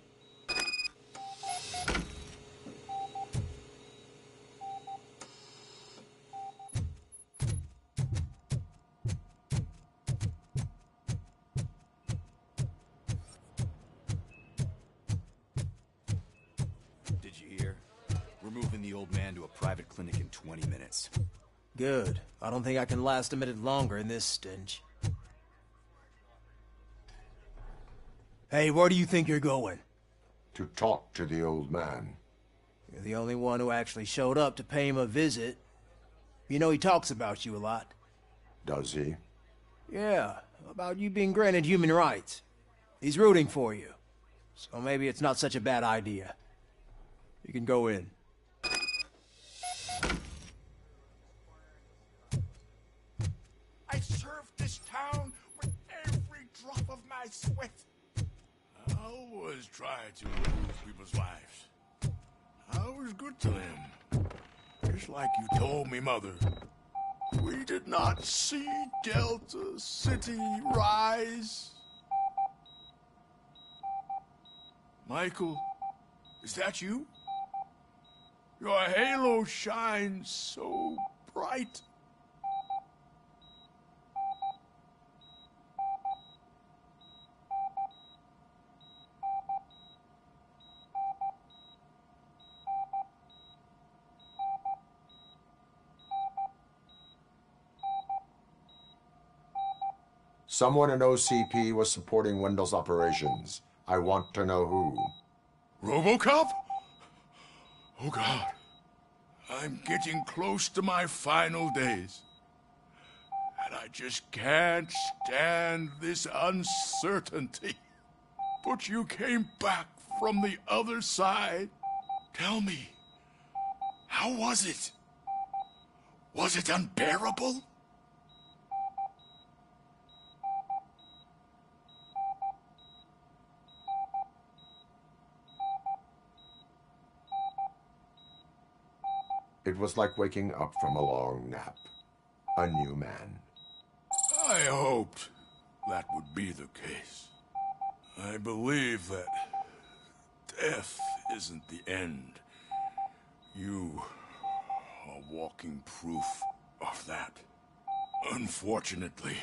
the old man to a private clinic in 20 minutes. Good. I don't think I can last a minute longer in this stench. Hey, where do you think you're going? To talk to the old man. You're the only one who actually showed up to pay him a visit. You know he talks about you a lot. Does he? Yeah, about you being granted human rights. He's rooting for you. So maybe it's not such a bad idea. You can go in. I served this town with every drop of my sweat. I always tried to improve people's lives. I was good to them. Just like you told me, Mother. We did not see Delta City rise. Michael, is that you? Your halo shines so bright. Someone in OCP was supporting Wendell's operations. I want to know who. RoboCop? Oh God. I'm getting close to my final days. And I just can't stand this uncertainty. But you came back from the other side. Tell me, how was it? Was it unbearable? It was like waking up from a long nap. A new man. I hoped that would be the case. I believe that death isn't the end. You are walking proof of that. Unfortunately,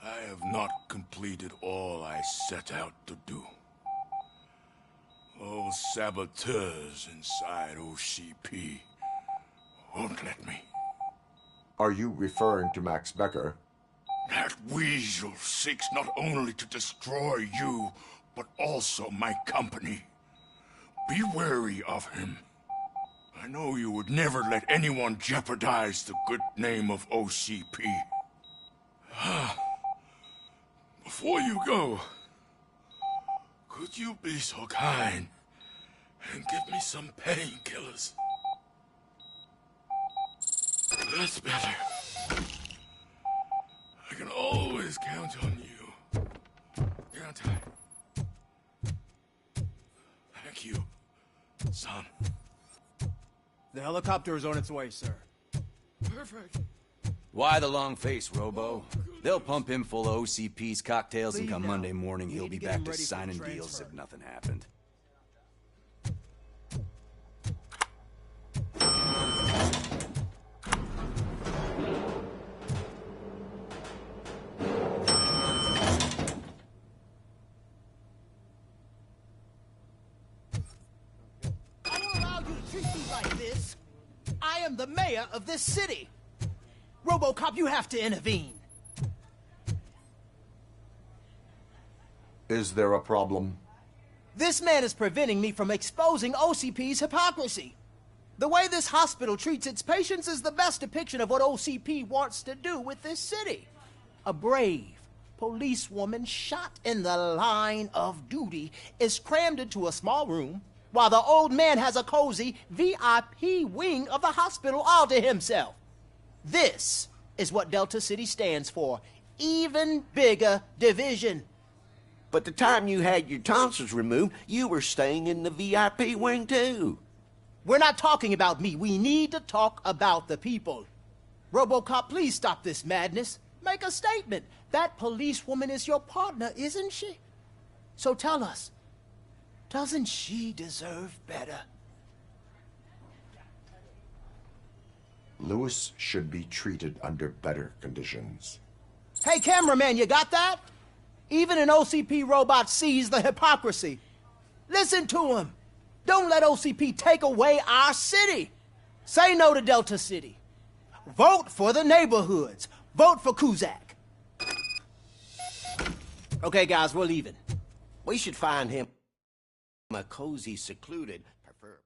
I have not completed all I set out to do. Those saboteurs inside OCP won't let me. Are you referring to Max Becker? That weasel seeks not only to destroy you, but also my company. Be wary of him. I know you would never let anyone jeopardize the good name of OCP. Before you go, could you be so kind and give me some painkillers? That's better. I can always count on you. Can't I? Thank you, son. The helicopter is on its way, sir. Perfect. Why the long face, Robo? They'll pump him full of OCP's cocktails, and come Monday morning, he'll be back to signing deals as if nothing happened. I don't allow you to treat me like this. I am the mayor of this city. RoboCop, you have to intervene. Is there a problem? This man is preventing me from exposing OCP's hypocrisy. The way this hospital treats its patients is the best depiction of what OCP wants to do with this city. A brave policewoman shot in the line of duty is crammed into a small room, while the old man has a cozy VIP wing of the hospital all to himself. This is what Delta City stands for. Even bigger division. But the time you had your tonsils removed, you were staying in the VIP wing too. We're not talking about me. We need to talk about the people. RoboCop, please stop this madness. Make a statement. That policewoman is your partner, isn't she? So tell us, doesn't she deserve better? Lewis should be treated under better conditions. Hey, cameraman, you got that? Even an OCP robot sees the hypocrisy. Listen to him. Don't let OCP take away our city. Say no to Delta City. Vote for the neighborhoods. Vote for Kuzak. Okay, guys, we're leaving. We should find him a cozy, secluded, prefer.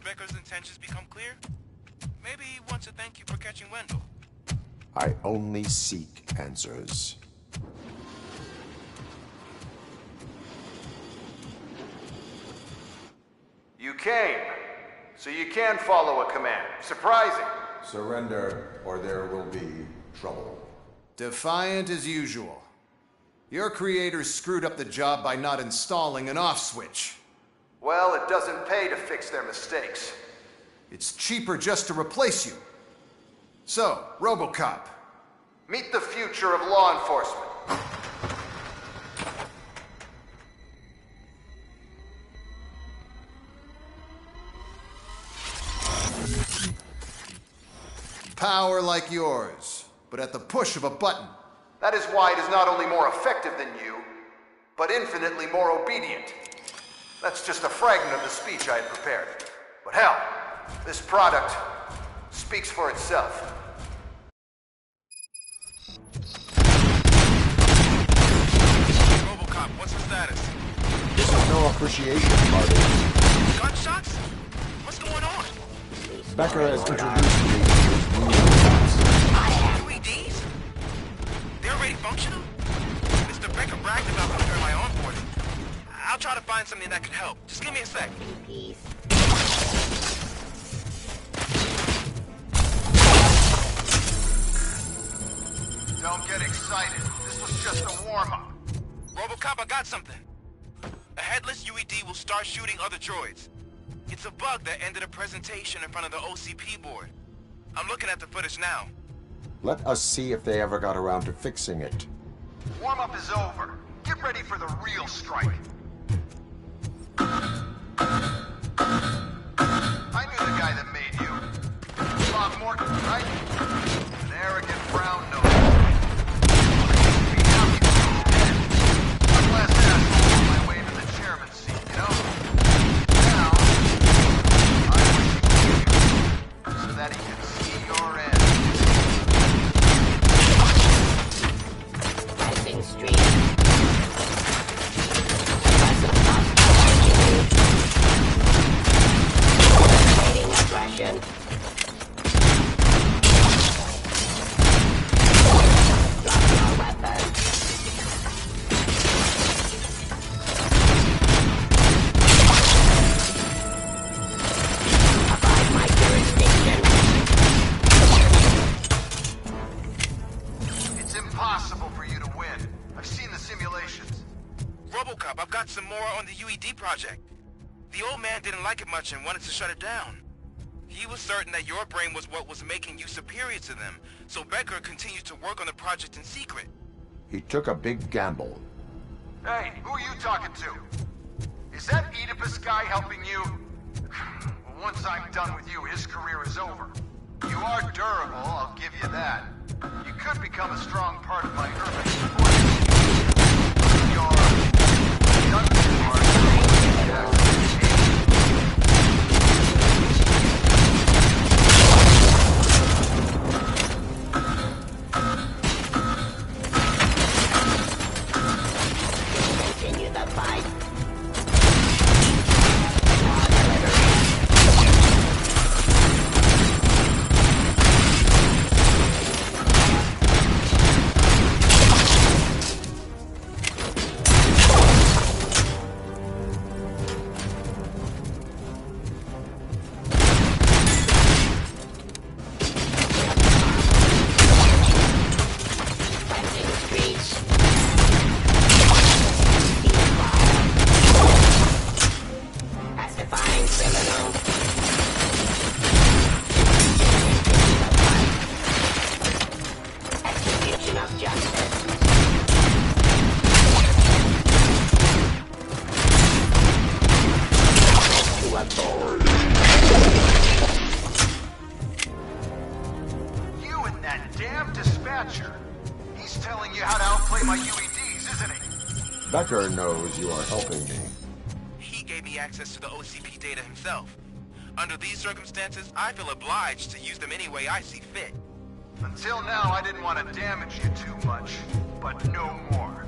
Becker's intentions become clear? Maybe he wants to thank you for catching Wendell. I only seek answers. You came, so you can follow a command. Surprising. Surrender, or there will be trouble. Defiant as usual. Your creators screwed up the job by not installing an off switch. Well, it doesn't pay to fix their mistakes. It's cheaper just to replace you. So, RoboCop, meet the future of law enforcement. Power like yours, but at the push of a button. That is why it is not only more effective than you, but infinitely more obedient. That's just a fragment of the speech I had prepared. But hell, this product speaks for itself. RoboCop, what's the status? This is no appreciation party. Gunshots? What's going on? Becker has introduced me to his new weapons. UEDs? They're already functional? Mr. Becker bragged about them during my onboarding. I'll try to find something that could help. Just give me a sec. Don't get excited. This was just a warm-up. RoboCop, I got something. A headless UED will start shooting other droids. It's a bug that ended a presentation in front of the OCP board. I'm looking at the footage now. Let us see if they ever got around to fixing it. Warm-up is over. Get ready for the real strike. I knew the guy that made you. Bob Morton, right? An arrogant brown nose. Be happy to be dead. One last asshole on my way to the chairman's seat, you know? Now, I wish he would you, so that he can see your end. Rising street. Aggression. Drop your weapon. Abide my jurisdiction. It's impossible for you to win. I've seen the simulations. RoboCop, I've got some more on the UED project. The old man didn't like it much and wanted to shut it down. He was certain that your brain was what was making you superior to them, so Becker continued to work on the project in secret. He took a big gamble. Hey, who are you talking to? Is that Oedipus guy helping you? Well, once I'm done with you, his career is over. You are durable, I'll give you that. You could become a strong part of my urban support team. Your dungeon part. Continue the fight. Becker knows you are helping me. He gave me access to the OCP data himself. Under these circumstances, I feel obliged to use them any way I see fit. Until now, I didn't want to damage you too much, but no more.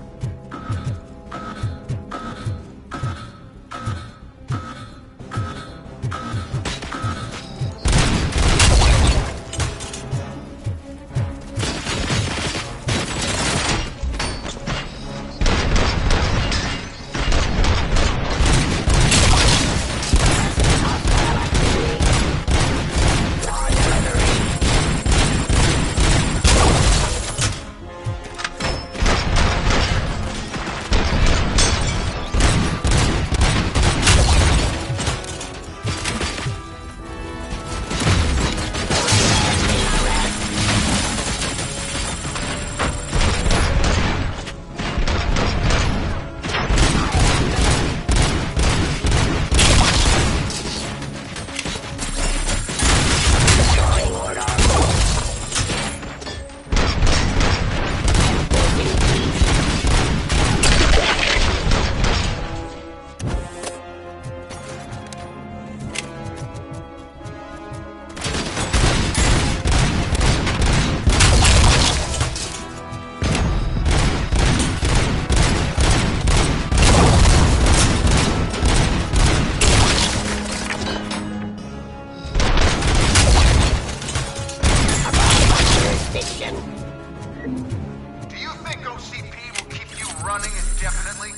Do you think OCP will keep you running indefinitely?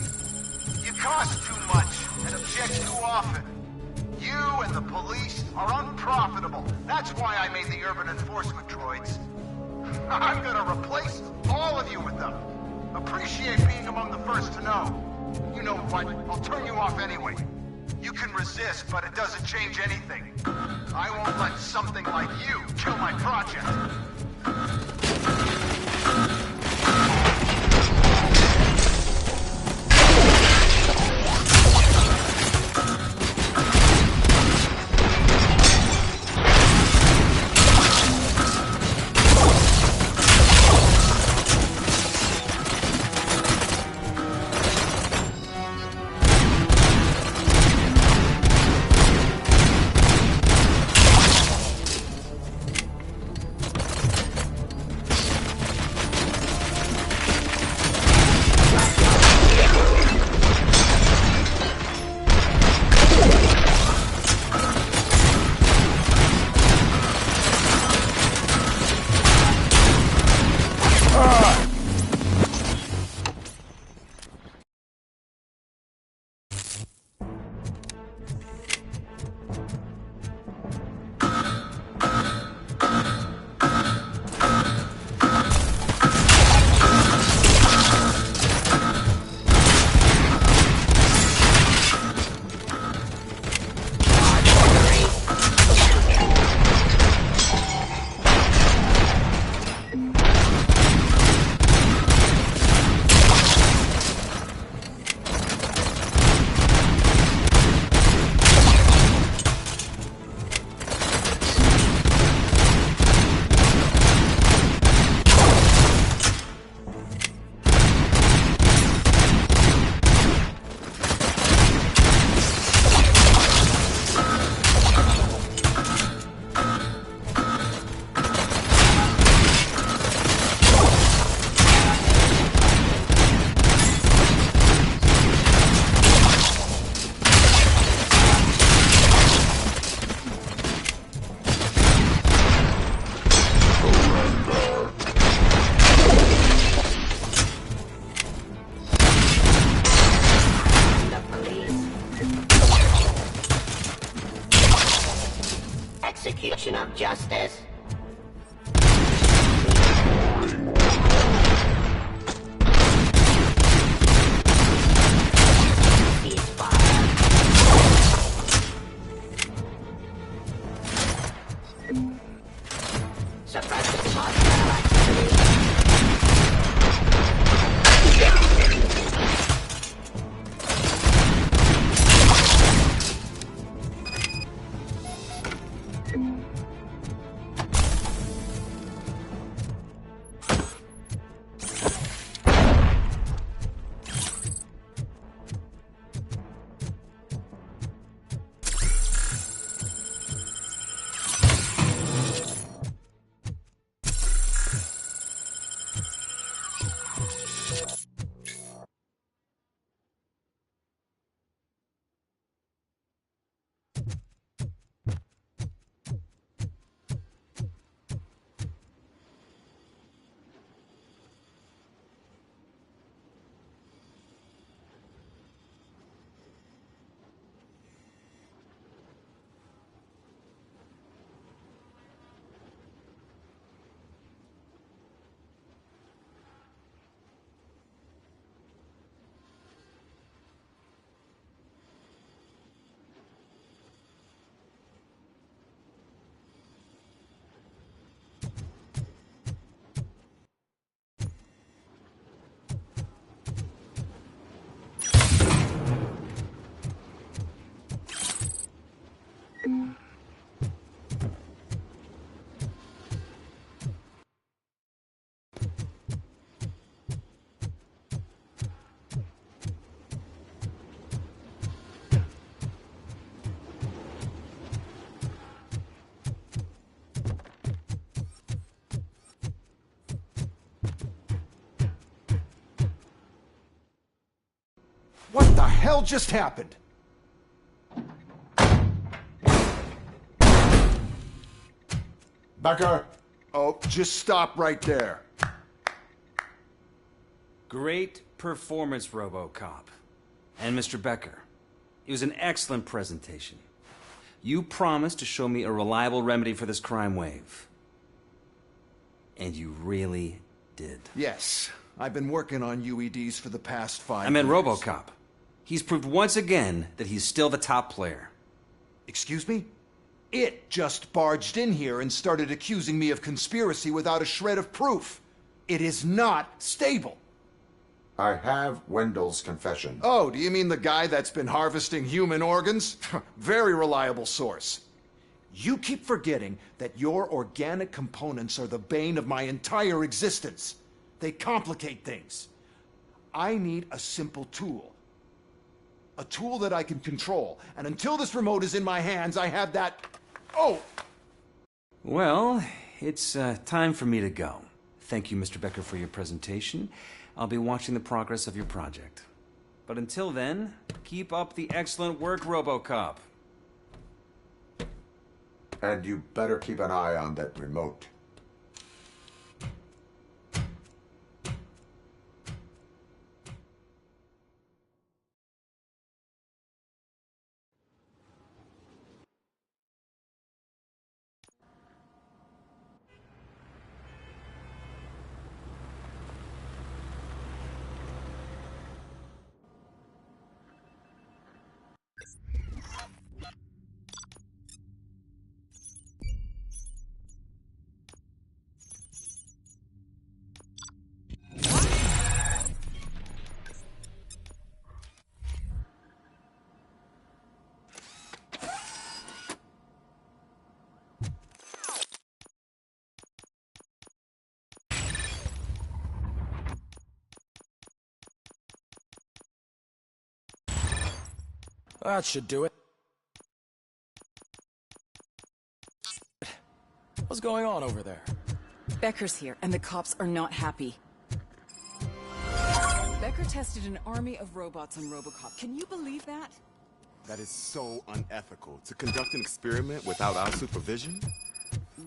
You cost too much and object too often. You and the police are unprofitable. That's why I made the urban enforcement droids. I'm gonna replace all of you with them. Appreciate being among the first to know. You know what? I'll turn you off anyway. You can resist, but it doesn't change anything. I won't let something like you kill my project. Execution of justice. Suppressive hostile activity. hell just happened? Becker! Oh, just stop right there. Great performance, RoboCop. And Mr. Becker, it was an excellent presentation. You promised to show me a reliable remedy for this crime wave. And you really did. Yes, I've been working on UEDs for the past 5 years. I meant RoboCop. He's proved once again that he's still the top player. Excuse me? It just barged in here and started accusing me of conspiracy without a shred of proof. It is not stable. I have Wendell's confession. Oh, do you mean the guy that's been harvesting human organs? Very reliable source. You keep forgetting that your organic components are the bane of my entire existence. They complicate things. I need a simple tool. A tool that I can control. And until this remote is in my hands, I have that... Oh! Well, it's time for me to go. Thank you, Mr. Becker, for your presentation. I'll be watching the progress of your project. But until then, keep up the excellent work, RoboCop. And you better keep an eye on that remote. That should do it. What's going on over there? Becker's here, and the cops are not happy. Becker tested an army of robots on RoboCop. Can you believe that? That is so unethical. To conduct an experiment without our supervision?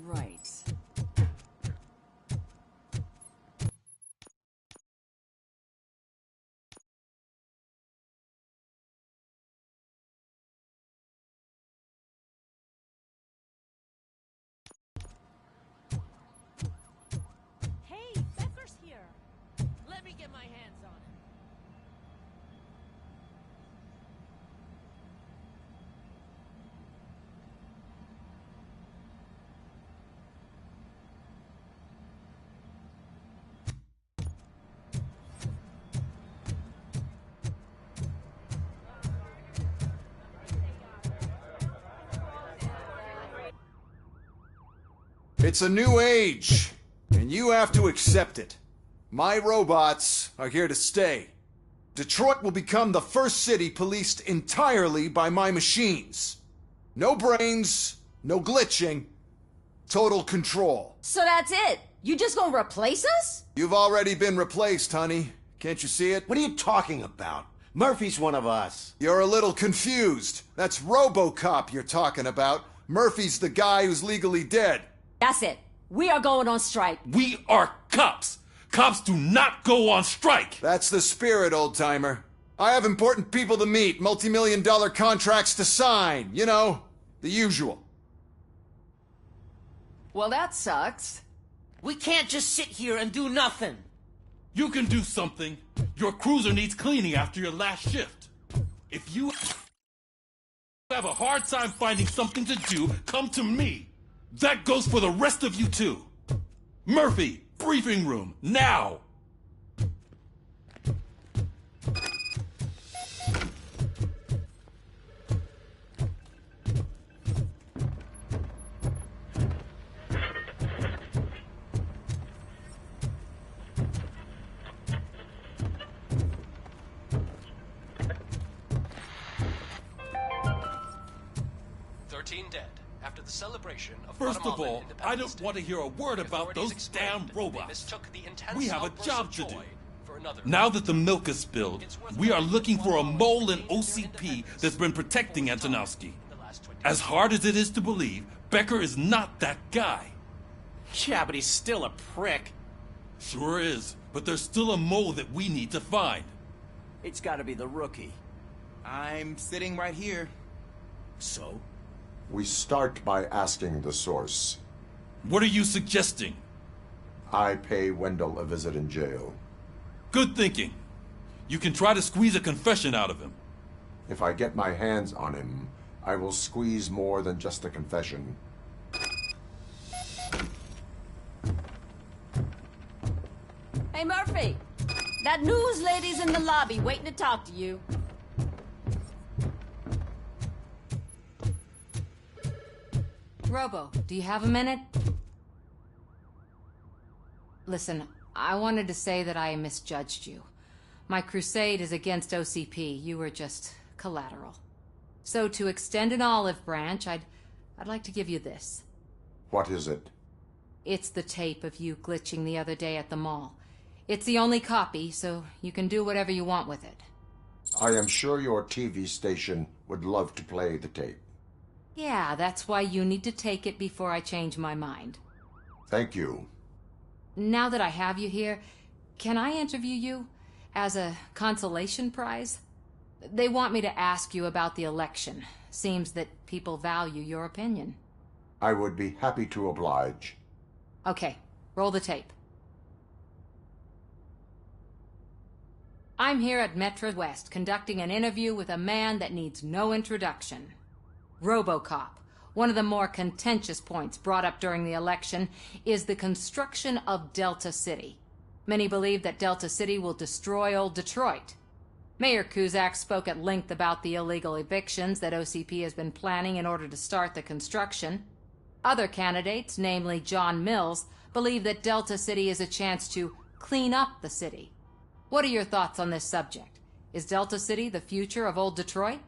Right. It's a new age, and you have to accept it. My robots are here to stay. Detroit will become the first city policed entirely by my machines. No brains, no glitching, total control. So that's it? You just gonna replace us? You've already been replaced, honey. Can't you see it? What are you talking about? Murphy's one of us. You're a little confused. That's RoboCop you're talking about. Murphy's the guy who's legally dead. That's it. We are going on strike. We are cops. Cops do not go on strike. That's the spirit, old-timer. I have important people to meet, multi-million-dollar contracts to sign. You know, the usual. Well, that sucks. We can't just sit here and do nothing. You can do something. Your cruiser needs cleaning after your last shift. If you have a hard time finding something to do, come to me. That goes for the rest of you too. Murphy, briefing room, now! Dead after the celebration of First of Guatemalan all, Independence I don't Day. want to hear a word about those damn robots. We have a job to do. another. Now that the milk is spilled, we are looking for a mole in OCP that's been protecting Antonowski. As hard as it is to believe, Becker is not that guy. Yeah, but he's still a prick. Sure is, but there's still a mole that we need to find. It's gotta be the rookie. I'm sitting right here. So? We start by asking the source. What are you suggesting? I pay Wendell a visit in jail. Good thinking. You can try to squeeze a confession out of him. If I get my hands on him, I will squeeze more than just a confession. Hey, Murphy! That news lady's in the lobby waiting to talk to you. Robo, do you have a minute? Listen, I wanted to say that I misjudged you. My crusade is against OCP. You were just collateral. So to extend an olive branch, I'd like to give you this. What is it? It's the tape of you glitching the other day at the mall. It's the only copy, so you can do whatever you want with it. I am sure your TV station would love to play the tape. Yeah, that's why you need to take it before I change my mind. Thank you. Now that I have you here, can I interview you as a consolation prize? They want me to ask you about the election. Seems that people value your opinion. I would be happy to oblige. Okay, roll the tape. I'm here at Metro West conducting an interview with a man that needs no introduction. RoboCop. One of the more contentious points brought up during the election is the construction of Delta City. Many believe that Delta City will destroy old Detroit. Mayor Cusack spoke at length about the illegal evictions that OCP has been planning in order to start the construction. Other candidates, namely John Mills, believe that Delta City is a chance to clean up the city. What are your thoughts on this subject? Is Delta City the future of old Detroit?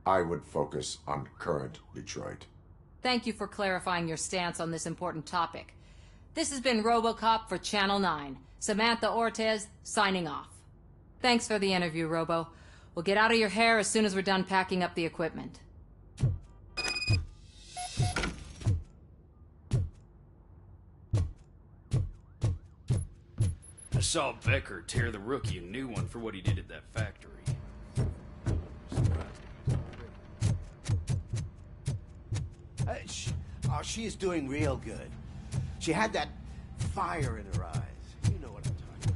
I would focus on current Detroit. Thank you for clarifying your stance on this important topic. This has been RoboCop for Channel 9. Samantha Ortez, signing off. Thanks for the interview, Robo. We'll get out of your hair as soon as we're done packing up the equipment. I saw Becker tear the rookie a new one for what he did at that factory. She is doing real good. She had that fire in her eyes. You know what I'm talking about.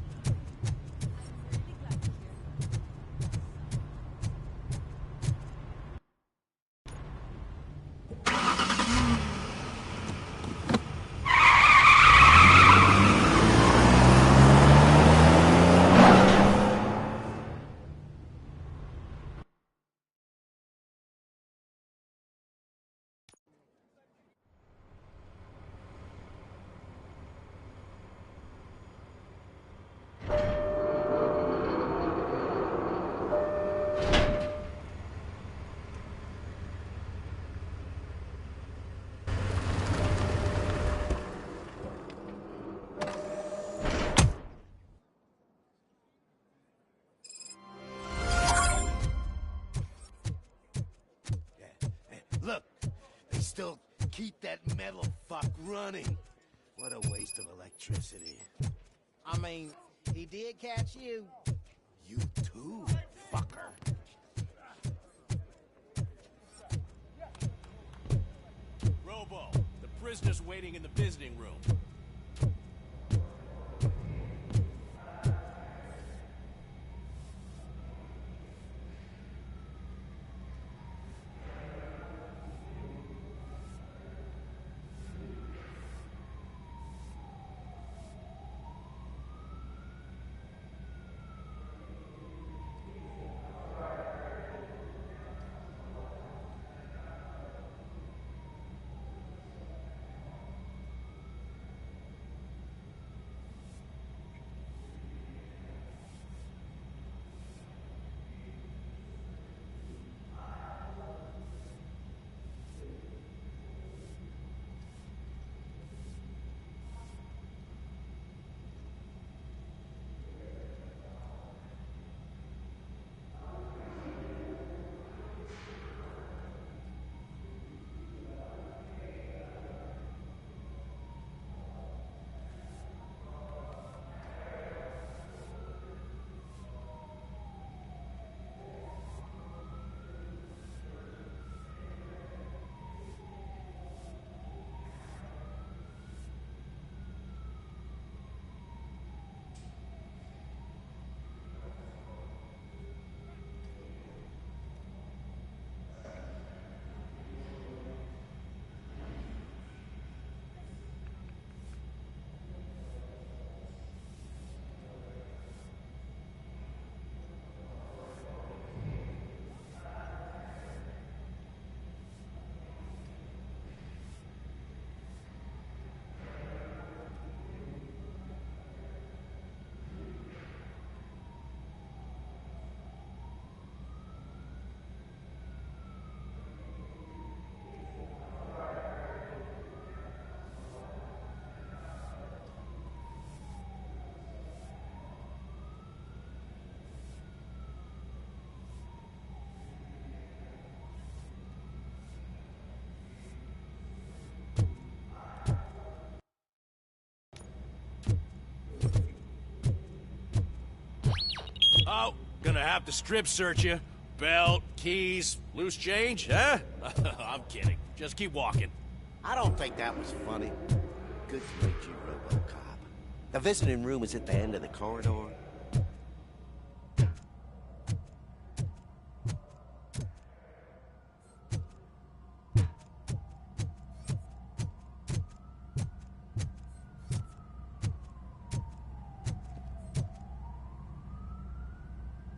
Look, they still keep that metal fuck running. What a waste of electricity. I mean, he did catch you. You too, fucker. Robo, the prisoner's waiting in the visiting room. Oh, gonna have to strip search you. Belt, keys, loose change, huh? I'm kidding. Just keep walking. I don't think that was funny. Good to meet you, RoboCop. The visiting room is at the end of the corridor.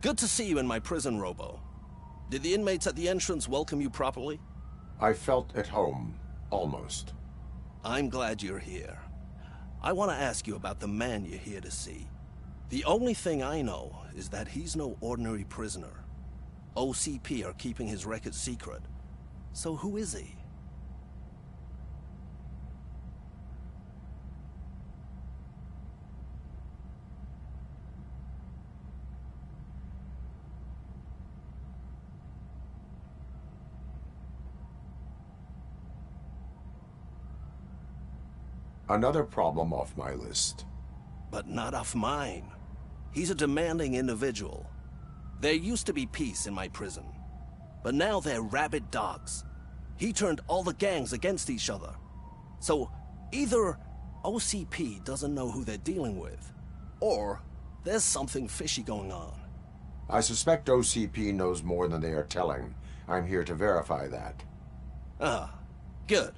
Good to see you in my prison, Robo. Did the inmates at the entrance welcome you properly? I felt at home, almost. I'm glad you're here. I want to ask you about the man you're here to see. The only thing I know is that he's no ordinary prisoner. OCP are keeping his record secret. So who is he? Another problem off my list. But not off mine. He's a demanding individual. There used to be peace in my prison, but now they're rabid dogs. He turned all the gangs against each other. So either OCP doesn't know who they're dealing with, or there's something fishy going on. I suspect OCP knows more than they are telling. I'm here to verify that. Ah, good.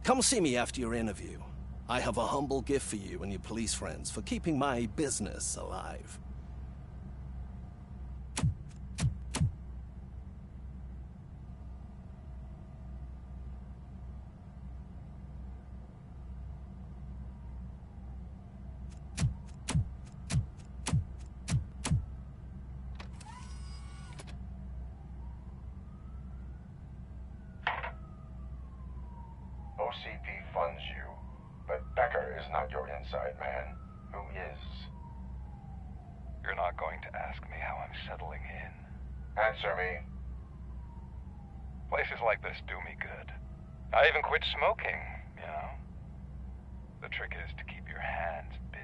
Come see me after your interview. I have a humble gift for you and your police friends for keeping my business alive. OCP funds you, but Becker is not your inside man. Who is? You're not going to ask me how I'm settling in. Answer me. Places like this do me good. I even quit smoking, you know. The trick is to keep your hands busy.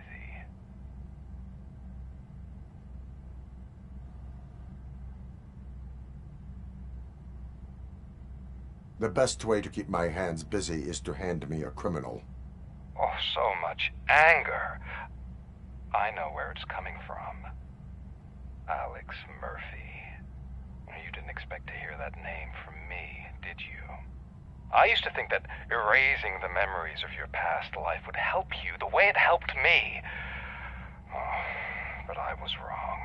The best way to keep my hands busy is to hand me a criminal. Oh, so much anger. I know where it's coming from. Alex Murphy. You didn't expect to hear that name from me, did you? I used to think that erasing the memories of your past life would help you the way it helped me. Oh, but I was wrong.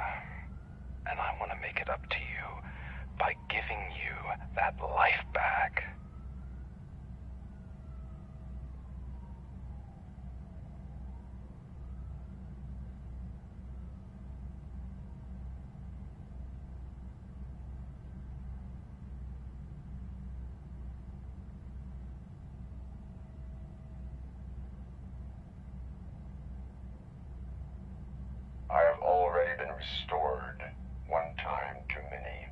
And I want to make it up to you by giving you that life back. I have already been restored. One time too many.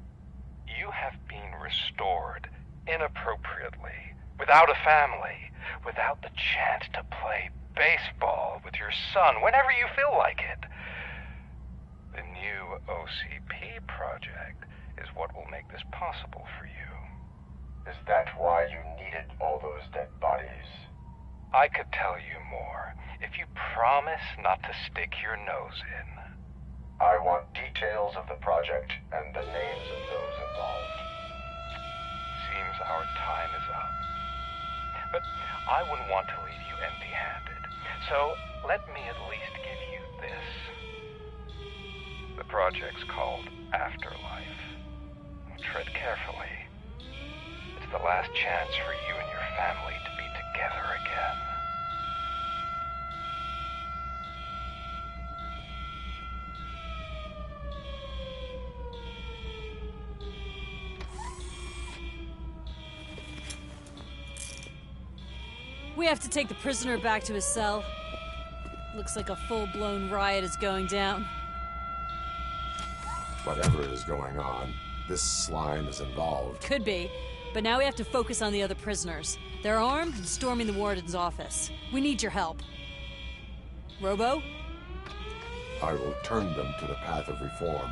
You have been restored inappropriately, without a family, without the chance to play baseball with your son whenever you feel like it. The new OCP project is what will make this possible for you. Is that why you needed all those dead bodies? I could tell you more if you promise not to stick your nose in. I want details of the project and the names of those involved. Seems our time is up. But I wouldn't want to leave you empty-handed. So let me at least give you this. The project's called Afterlife. Tread carefully. It's the last chance for you and your family to be together again. We have to take the prisoner back to his cell. Looks like a full-blown riot is going down. Whatever is going on, this slime is involved. Could be, but now we have to focus on the other prisoners. They're armed and storming the warden's office. We need your help. Robo? I will turn them to the path of reform.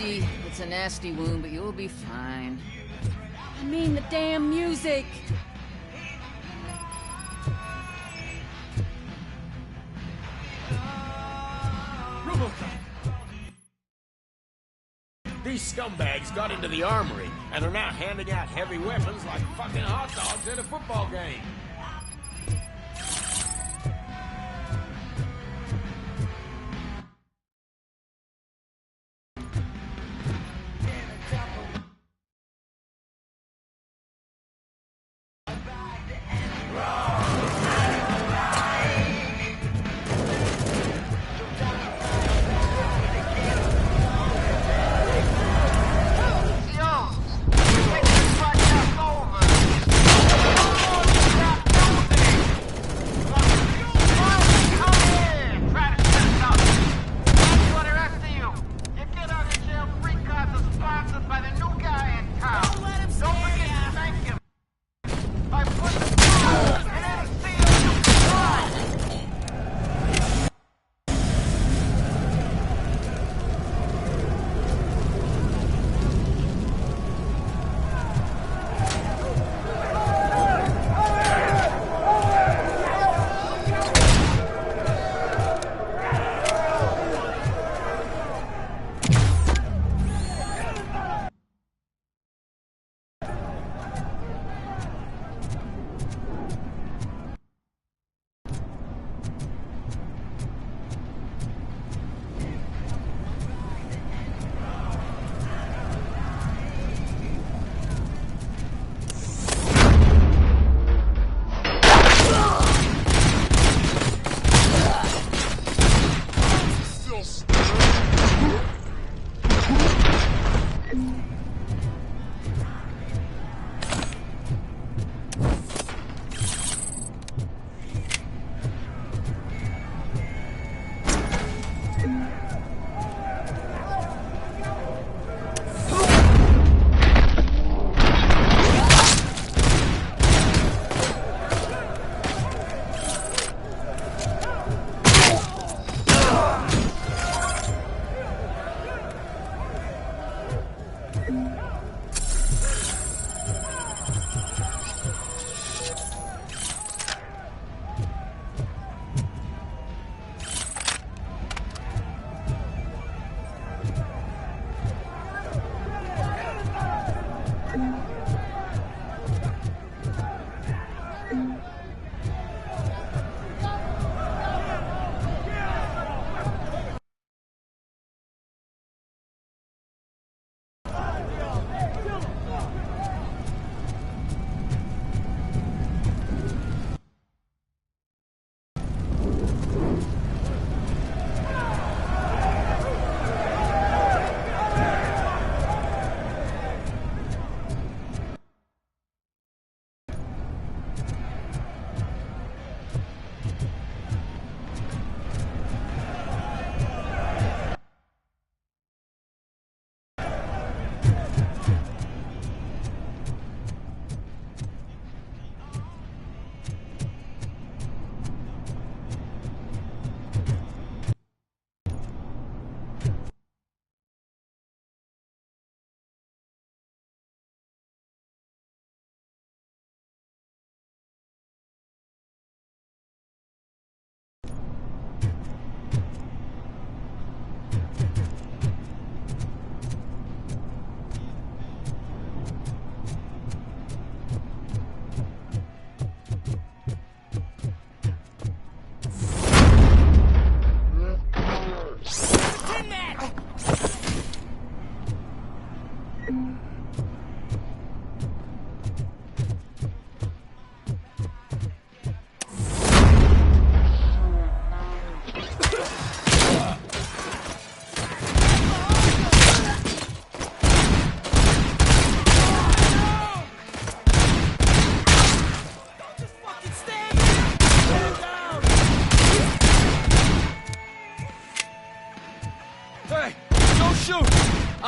easy. It's a nasty wound, but you'll be fine. I mean the damn music. RoboCop! These scumbags got into the armory, and are now handing out heavy weapons like fucking hot dogs at a football game.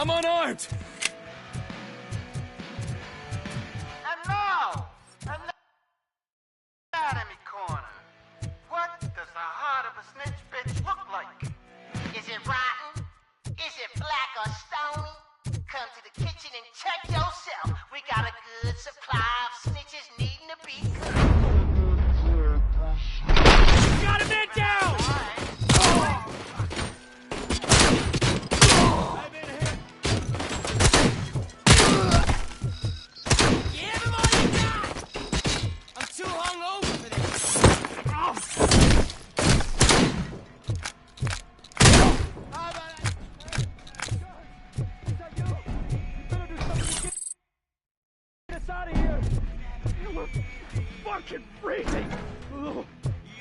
I'm unarmed! And now, anatomy corner. What does the heart of a snitch bitch look like? Is it rotten? Is it black or stony?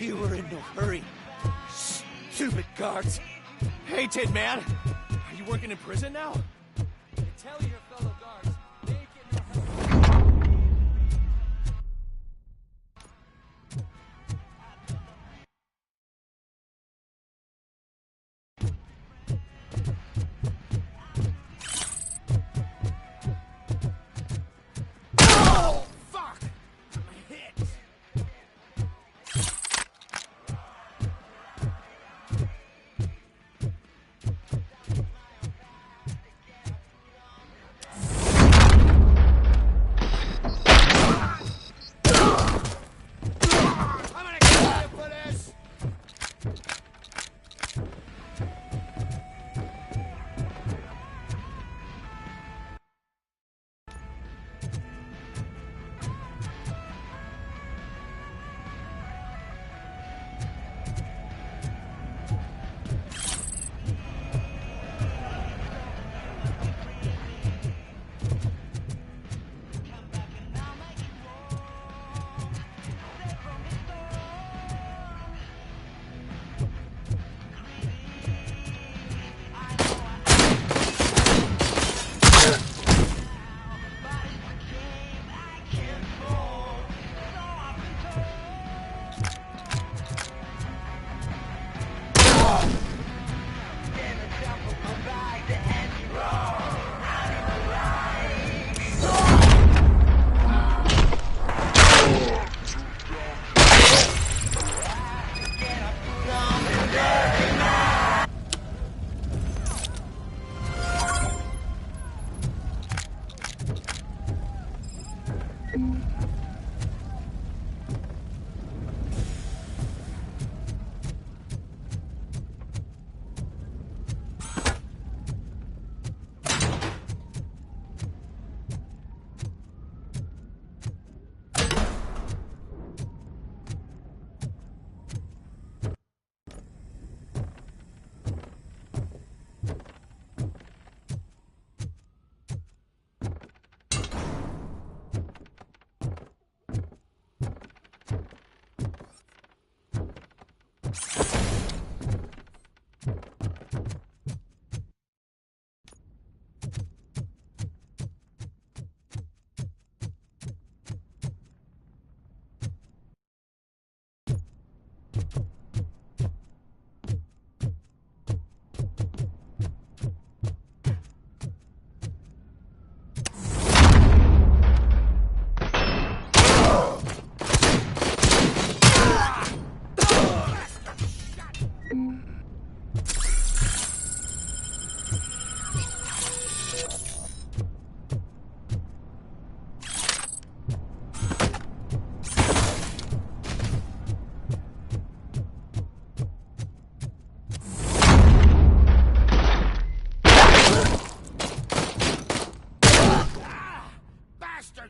You were in no hurry. Stupid guards. Hey, Tin Man. Are you working in prison now? Tell your fellow guards they ain't getting no help. Oh, fuck! I'm hit.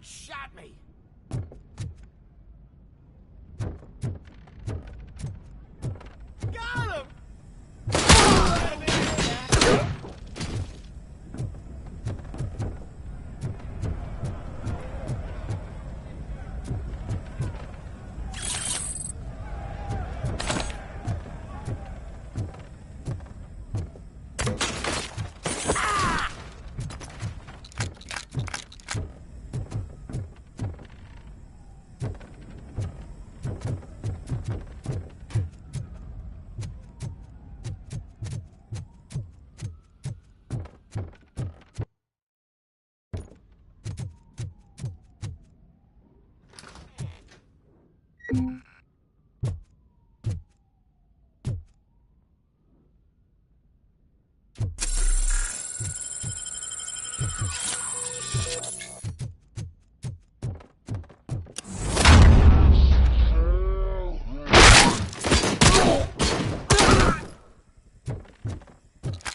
Shot me! Got him!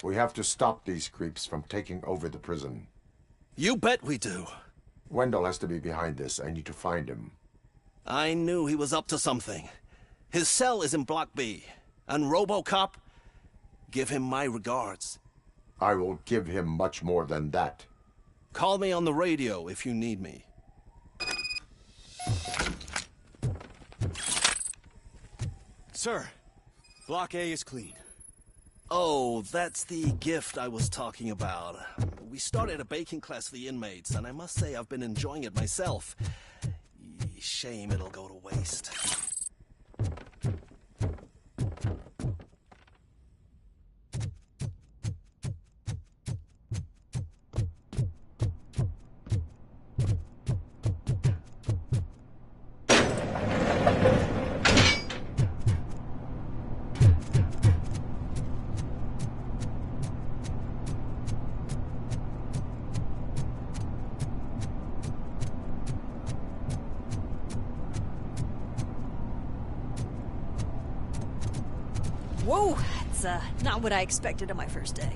We have to stop these creeps from taking over the prison. You bet we do. Wendell has to be behind this. I need to find him. I knew he was up to something. His cell is in Block B. And RoboCop, give him my regards. I will give him much more than that. Call me on the radio if you need me. Sir, Block A is clean. Oh, that's the gift I was talking about. We started a baking class for the inmates, and I must say I've been enjoying it myself. Shame it'll go to waste. Whoa, it's not what I expected on my first day.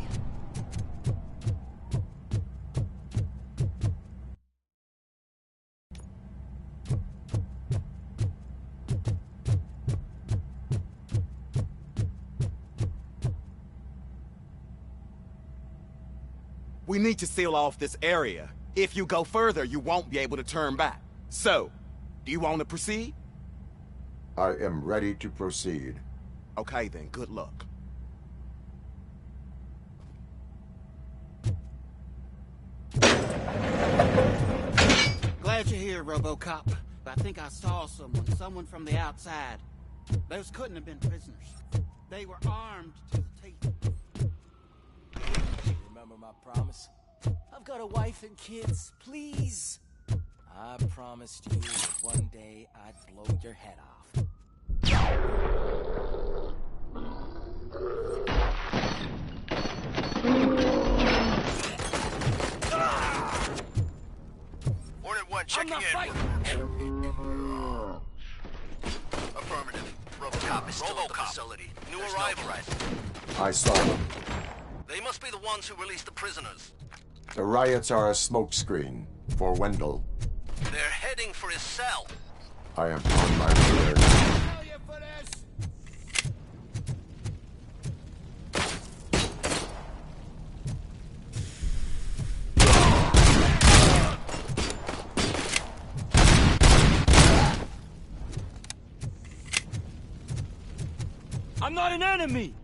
We need to seal off this area. If you go further, you won't be able to turn back. So, do you want to proceed? I am ready to proceed. Okay then, good luck. Glad you're here, RoboCop. But I think I saw someone from the outside. Those couldn't have been prisoners. They were armed to the teeth. Remember my promise? I've got a wife and kids, please. I promised you that one day I'd blow your head off. Order 1 checking in. Affirmative. RoboCop is still at the facility. New arrival. I saw them. They must be the ones who released the prisoners. The riots are a smokescreen for Wendell. They're heading for his cell. I am on my way there. I'm not an enemy!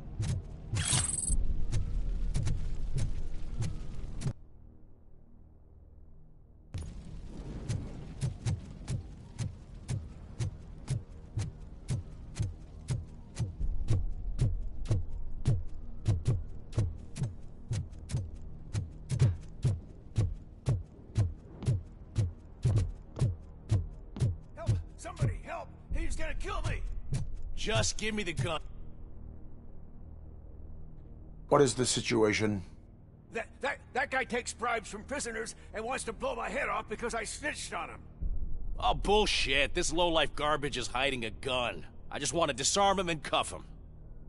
Help! Somebody help! He's gonna kill me! Just give me the gun. What is the situation? That guy takes bribes from prisoners and wants to blow my head off because I snitched on him. Oh, bullshit. This lowlife garbage is hiding a gun. I just want to disarm him and cuff him.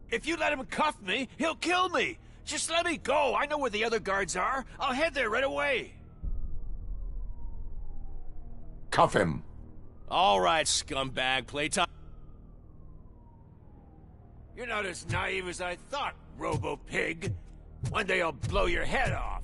If you let him cuff me, he'll kill me. Just let me go. I know where the other guards are. I'll head there right away. Cuff him. All right, scumbag. Playtime. You're not as naive as I thought, Robo-Pig. One day I'll blow your head off.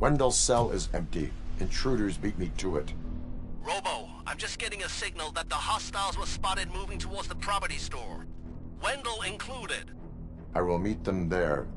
Wendell's cell is empty. Intruders beat me to it. Robo, I'm just getting a signal that the hostiles were spotted moving towards the property store. Wendell included. I will meet them there.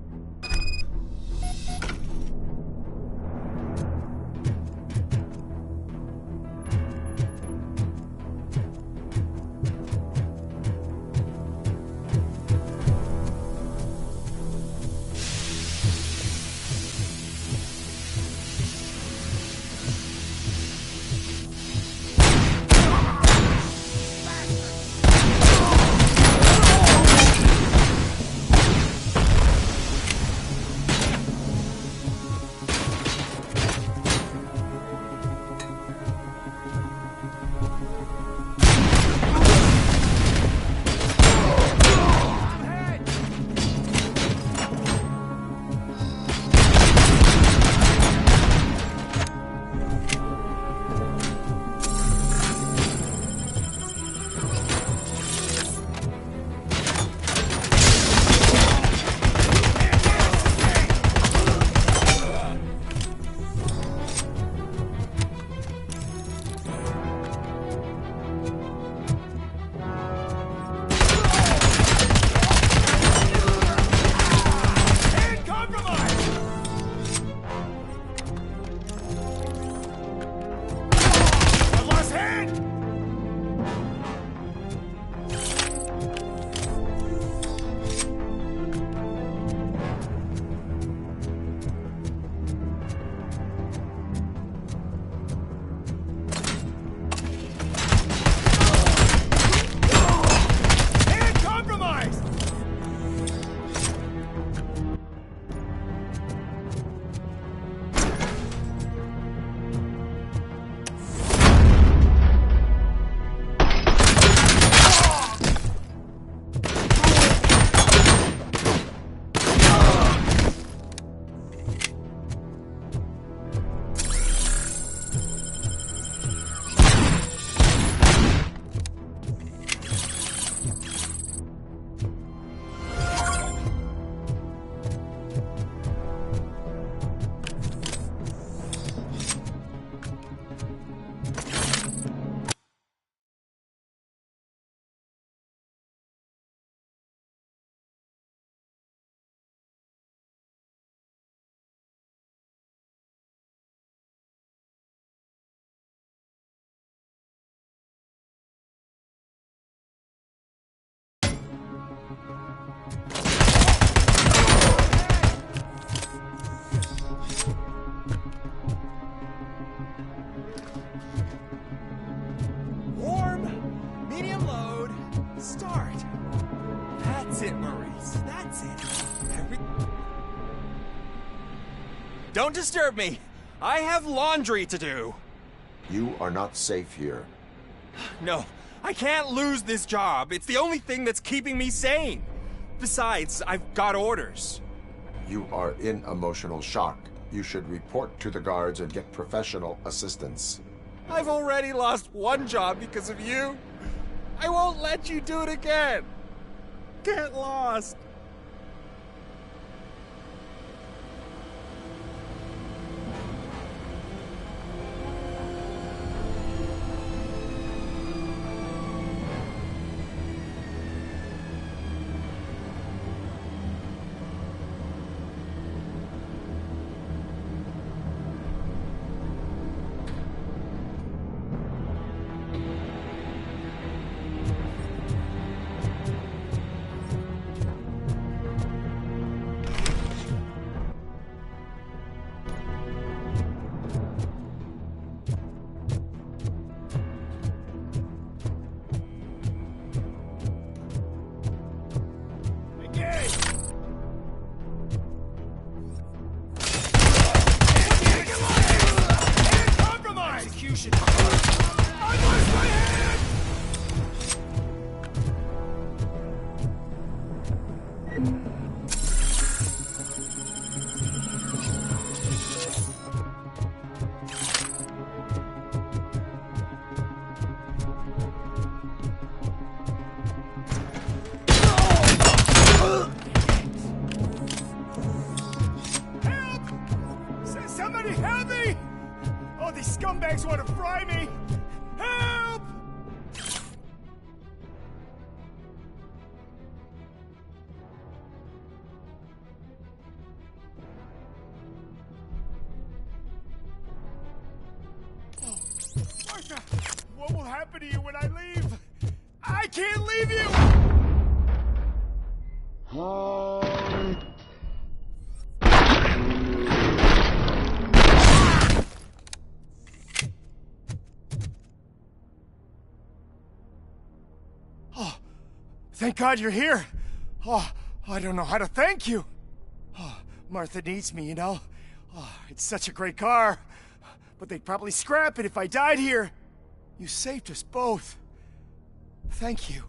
Don't disturb me. I have laundry to do. You are not safe here. No, I can't lose this job. It's the only thing that's keeping me sane. Besides, I've got orders. You are in emotional shock. You should report to the guards and get professional assistance. I've already lost one job because of you. I won't let you do it again. Get lost. Somebody help me! Oh, these scumbags want to fry me! Help! Oh, Martha, what will happen to you when I leave? I can't leave you! Oh, thank God you're here. Oh, I don't know how to thank you. Oh, Martha needs me, you know. Oh, it's such a great car. But they'd probably scrap it if I died here. You saved us both. Thank you.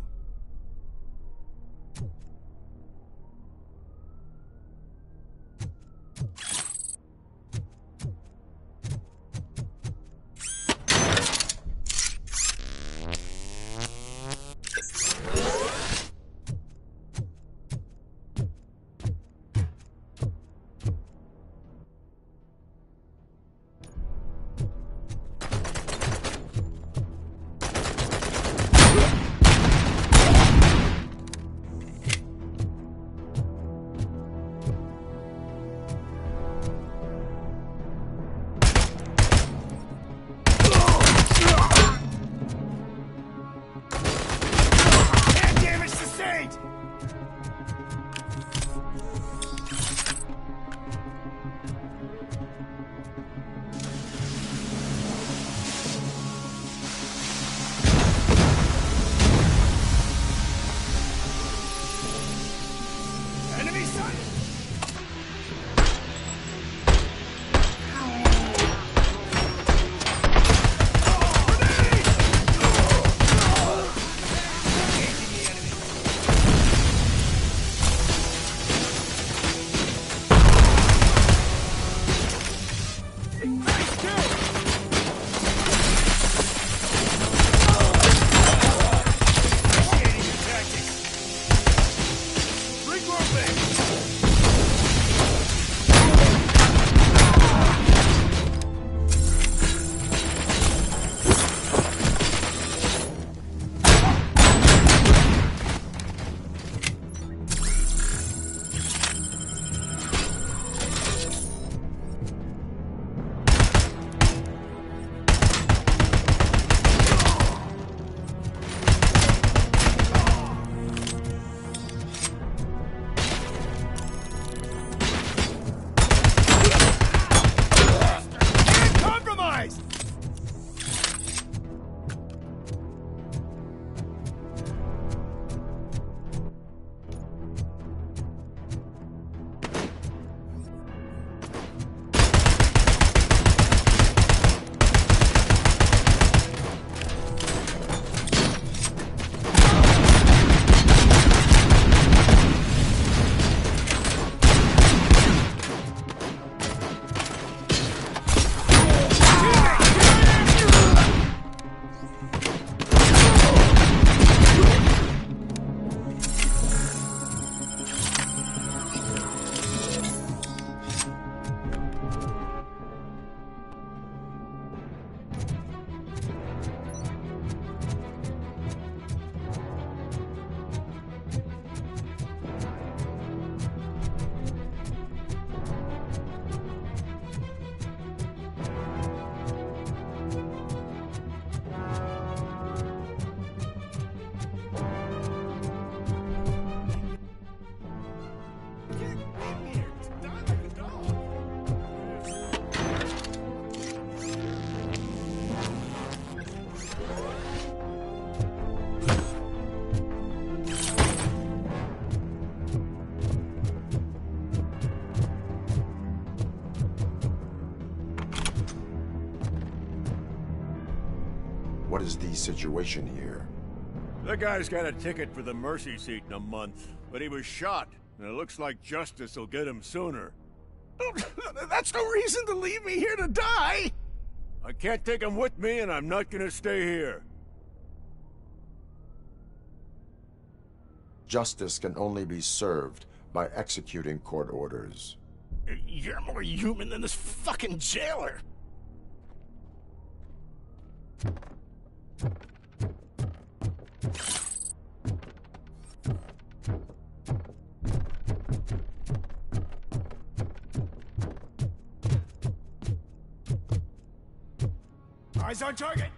What is the situation here? That guy's got a ticket for the mercy seat in a month, but he was shot, and it looks like justice will get him sooner. That's no reason to leave me here to die! I can't take him with me, and I'm not gonna stay here. Justice can only be served by executing court orders. You're more human than this fucking jailer! Eyes on target!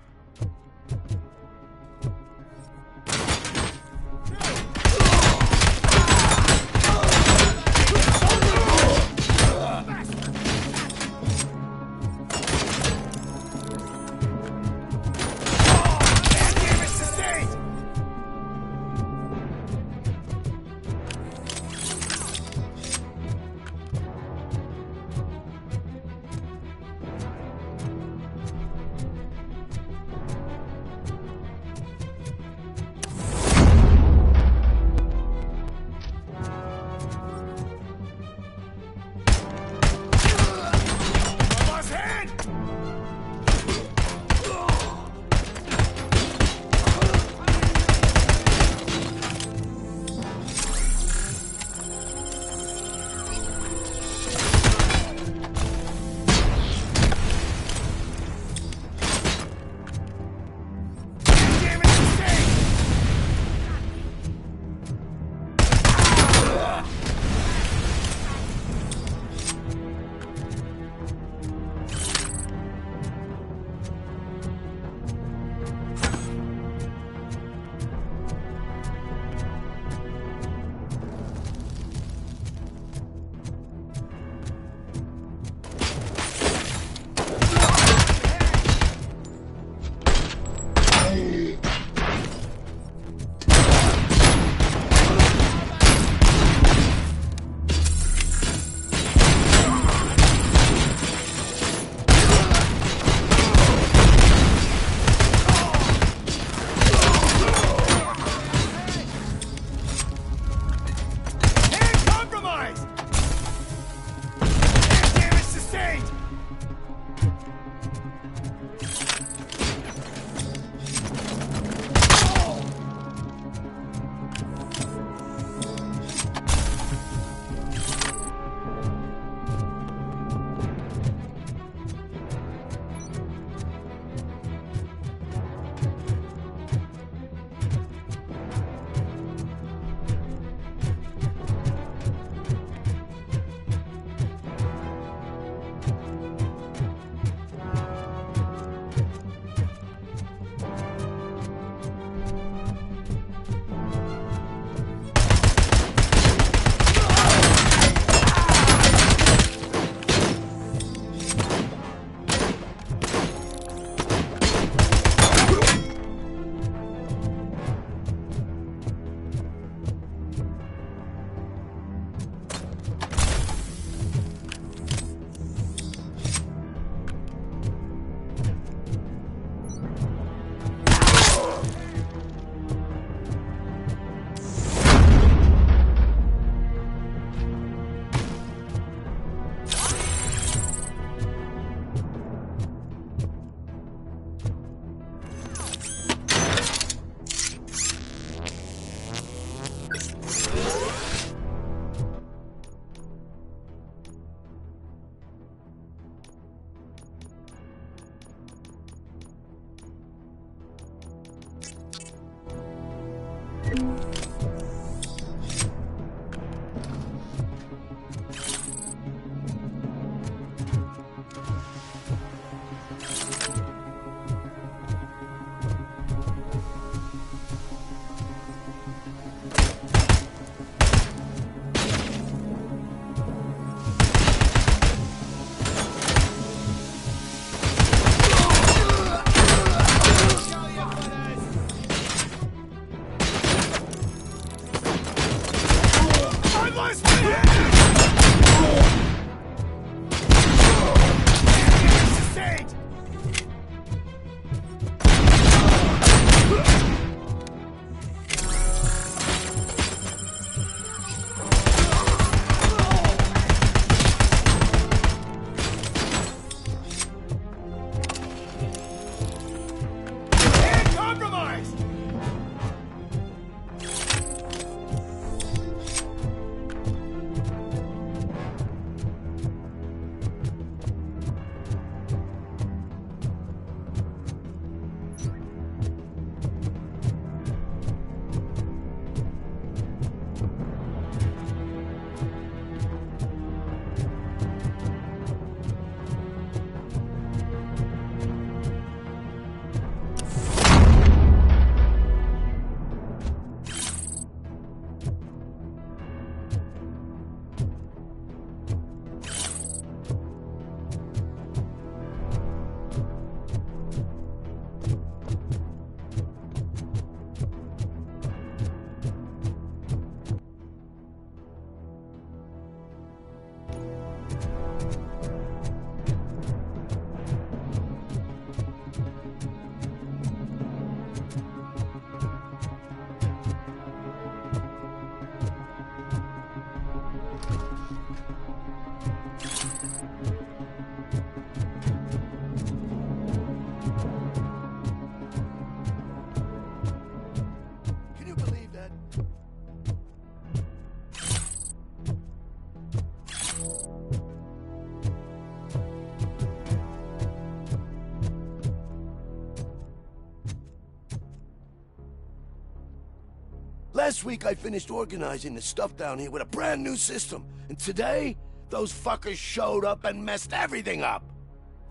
Last week I finished organizing the stuff down here with a brand new system. And today, those fuckers showed up and messed everything up.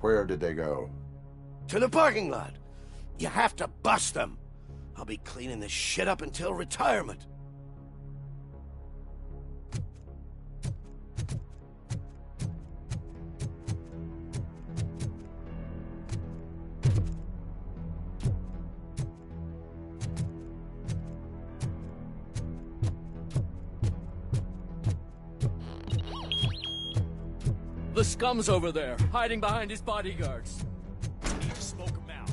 Where did they go? To the parking lot. You have to bust them. I'll be cleaning this shit up until retirement. The scum's over there, hiding behind his bodyguards. Need to smoke him out.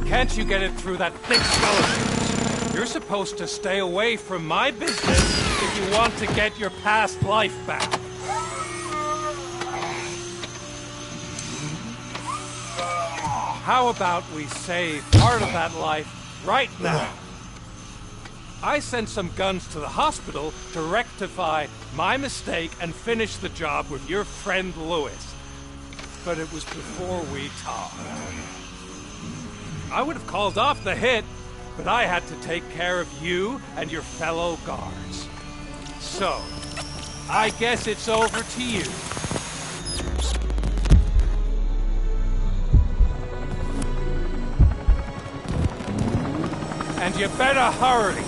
Can't you get it through that thick skeleton? You're supposed to stay away from my business if you want to get your past life back. How about we save part of that life right now? I sent some guns to the hospital to rectify my mistake and finish the job with your friend Lewis. But it was before we talked. I would have called off the hit, but I had to take care of you and your fellow guards. So, I guess it's over to you. And you better hurry.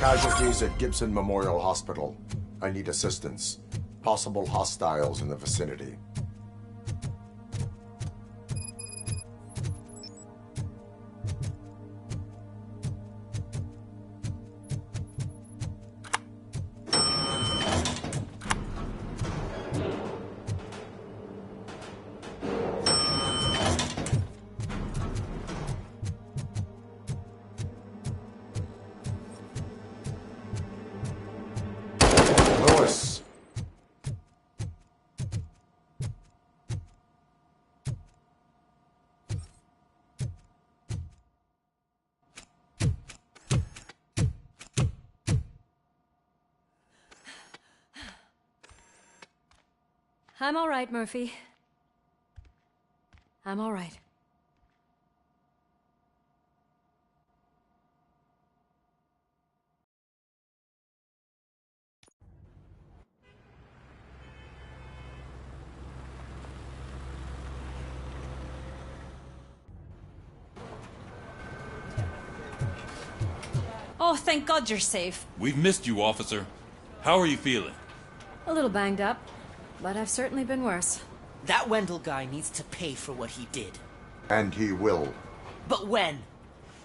Casualties at Gibson Memorial Hospital. I need assistance. Possible hostiles in the vicinity. I'm all right, Murphy. I'm all right. Oh, thank God you're safe. We've missed you, officer. How are you feeling? A little banged up, but I've certainly been worse. That Wendell guy needs to pay for what he did. And he will. But when?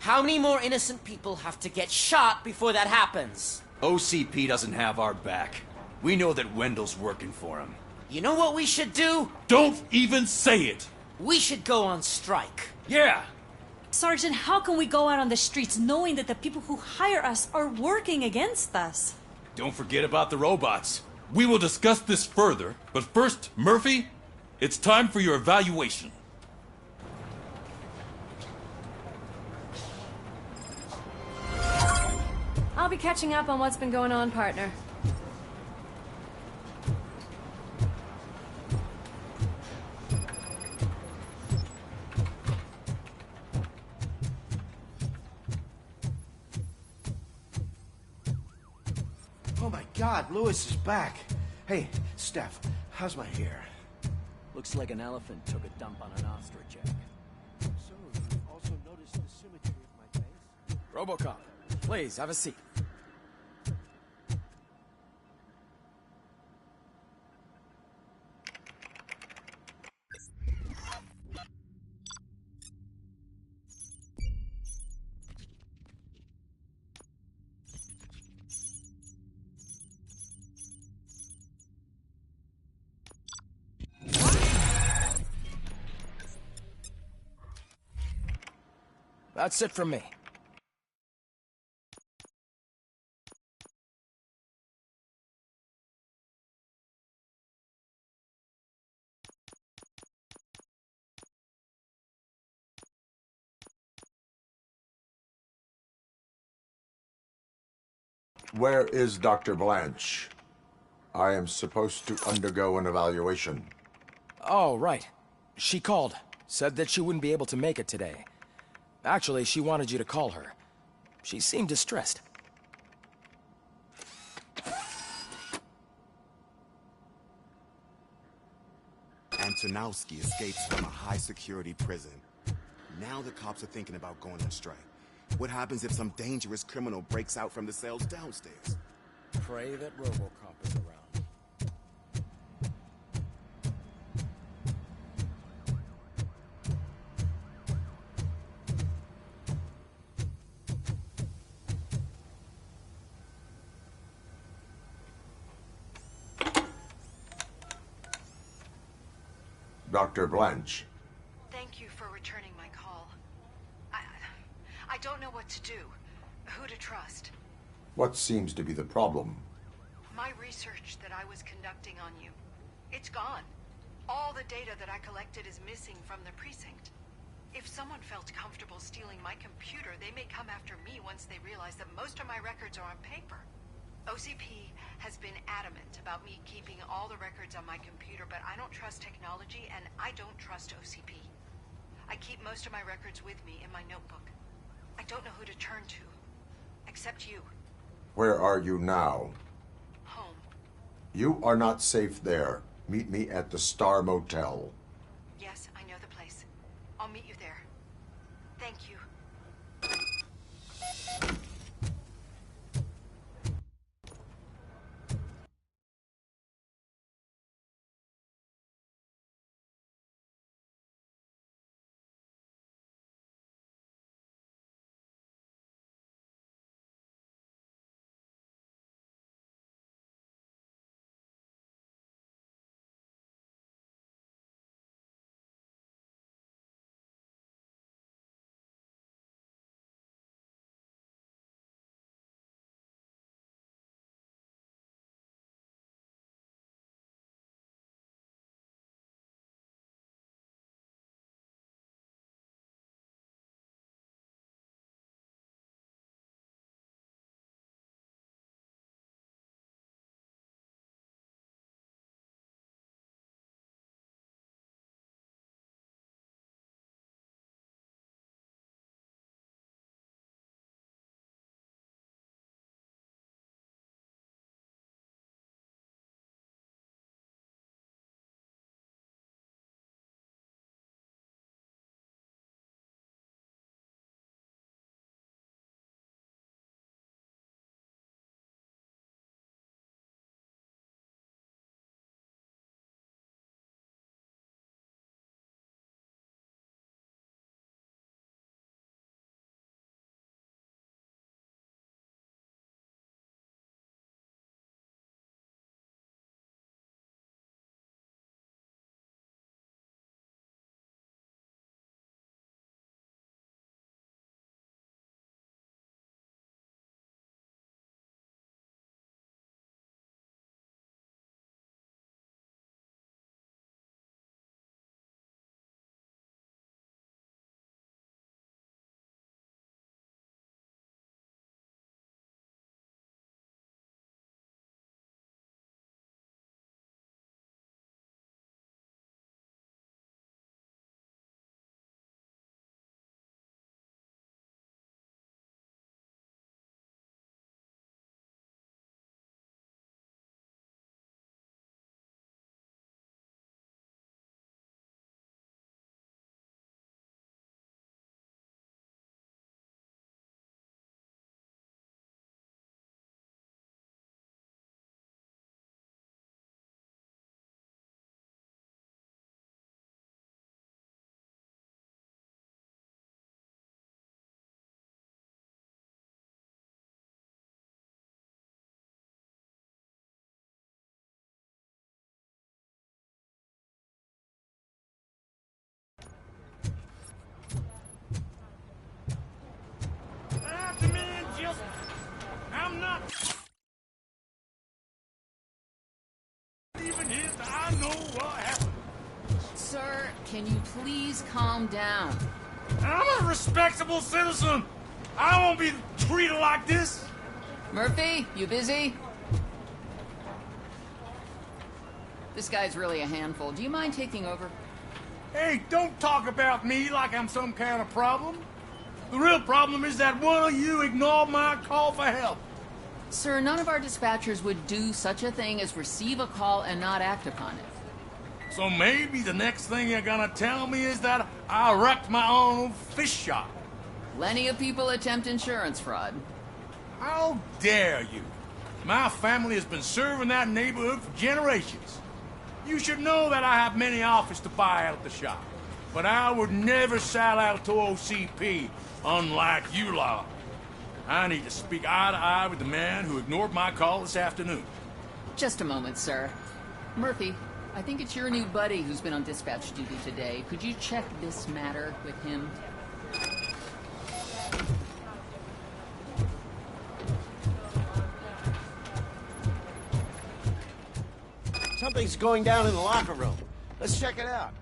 How many more innocent people have to get shot before that happens? OCP doesn't have our back. We know that Wendell's working for him. You know what we should do? Don't even say it! We should go on strike. Yeah! Sergeant, how can we go out on the streets knowing that the people who hire us are working against us? Don't forget about the robots. We will discuss this further, but first, Murphy, it's time for your evaluation. I'll be catching up on what's been going on, partner. Oh my God, Lewis is back. Hey, Steph, how's my hair? Looks like an elephant took a dump on an ostrich egg. So, you also noticed the symmetry of my face? RoboCop, please, have a seat. That's it from me. Where is Dr. Blanche? I am supposed to undergo an evaluation. Oh, right. She called. Said that she wouldn't be able to make it today. Actually, she wanted you to call her. She seemed distressed. Antonowski escapes from a high-security prison. Now the cops are thinking about going on strike. What happens if some dangerous criminal breaks out from the cells downstairs? Pray that RoboCop is around. Dr. Blanche. Thank you for returning my call. I don't know what to do. Who to trust. What seems to be the problem? My research that I was conducting on you, it's gone. All the data that I collected is missing from the precinct. If someone felt comfortable stealing my computer, they may come after me once they realize that most of my records are on paper. OCP has been adamant about me keeping all the records on my computer, but I don't trust technology and I don't trust OCP. I keep most of my records with me in my notebook. I don't know who to turn to, except you. Where are you now? Home. You are not safe there. Meet me at the Star Motel. Yes, I know the place. I'll meet you there. Thank you. Even here, I know what happened. Sir, can you please calm down? I'm a respectable citizen. I won't be treated like this. Murphy, you busy? This guy's really a handful. Do you mind taking over? Hey, don't talk about me like I'm some kind of problem. The real problem is that one of you ignored my call for help. Sir, none of our dispatchers would do such a thing as receive a call and not act upon it. So maybe the next thing you're gonna tell me is that I wrecked my own fish shop. Plenty of people attempt insurance fraud. How dare you? My family has been serving that neighborhood for generations. You should know that I have many offers to buy out the shop. But I would never sell out to OCP, unlike you lot. I need to speak eye to eye with the man who ignored my call this afternoon. Just a moment, sir. Murphy, I think it's your new buddy who's been on dispatch duty today. Could you check this matter with him? Something's going down in the locker room. Let's check it out.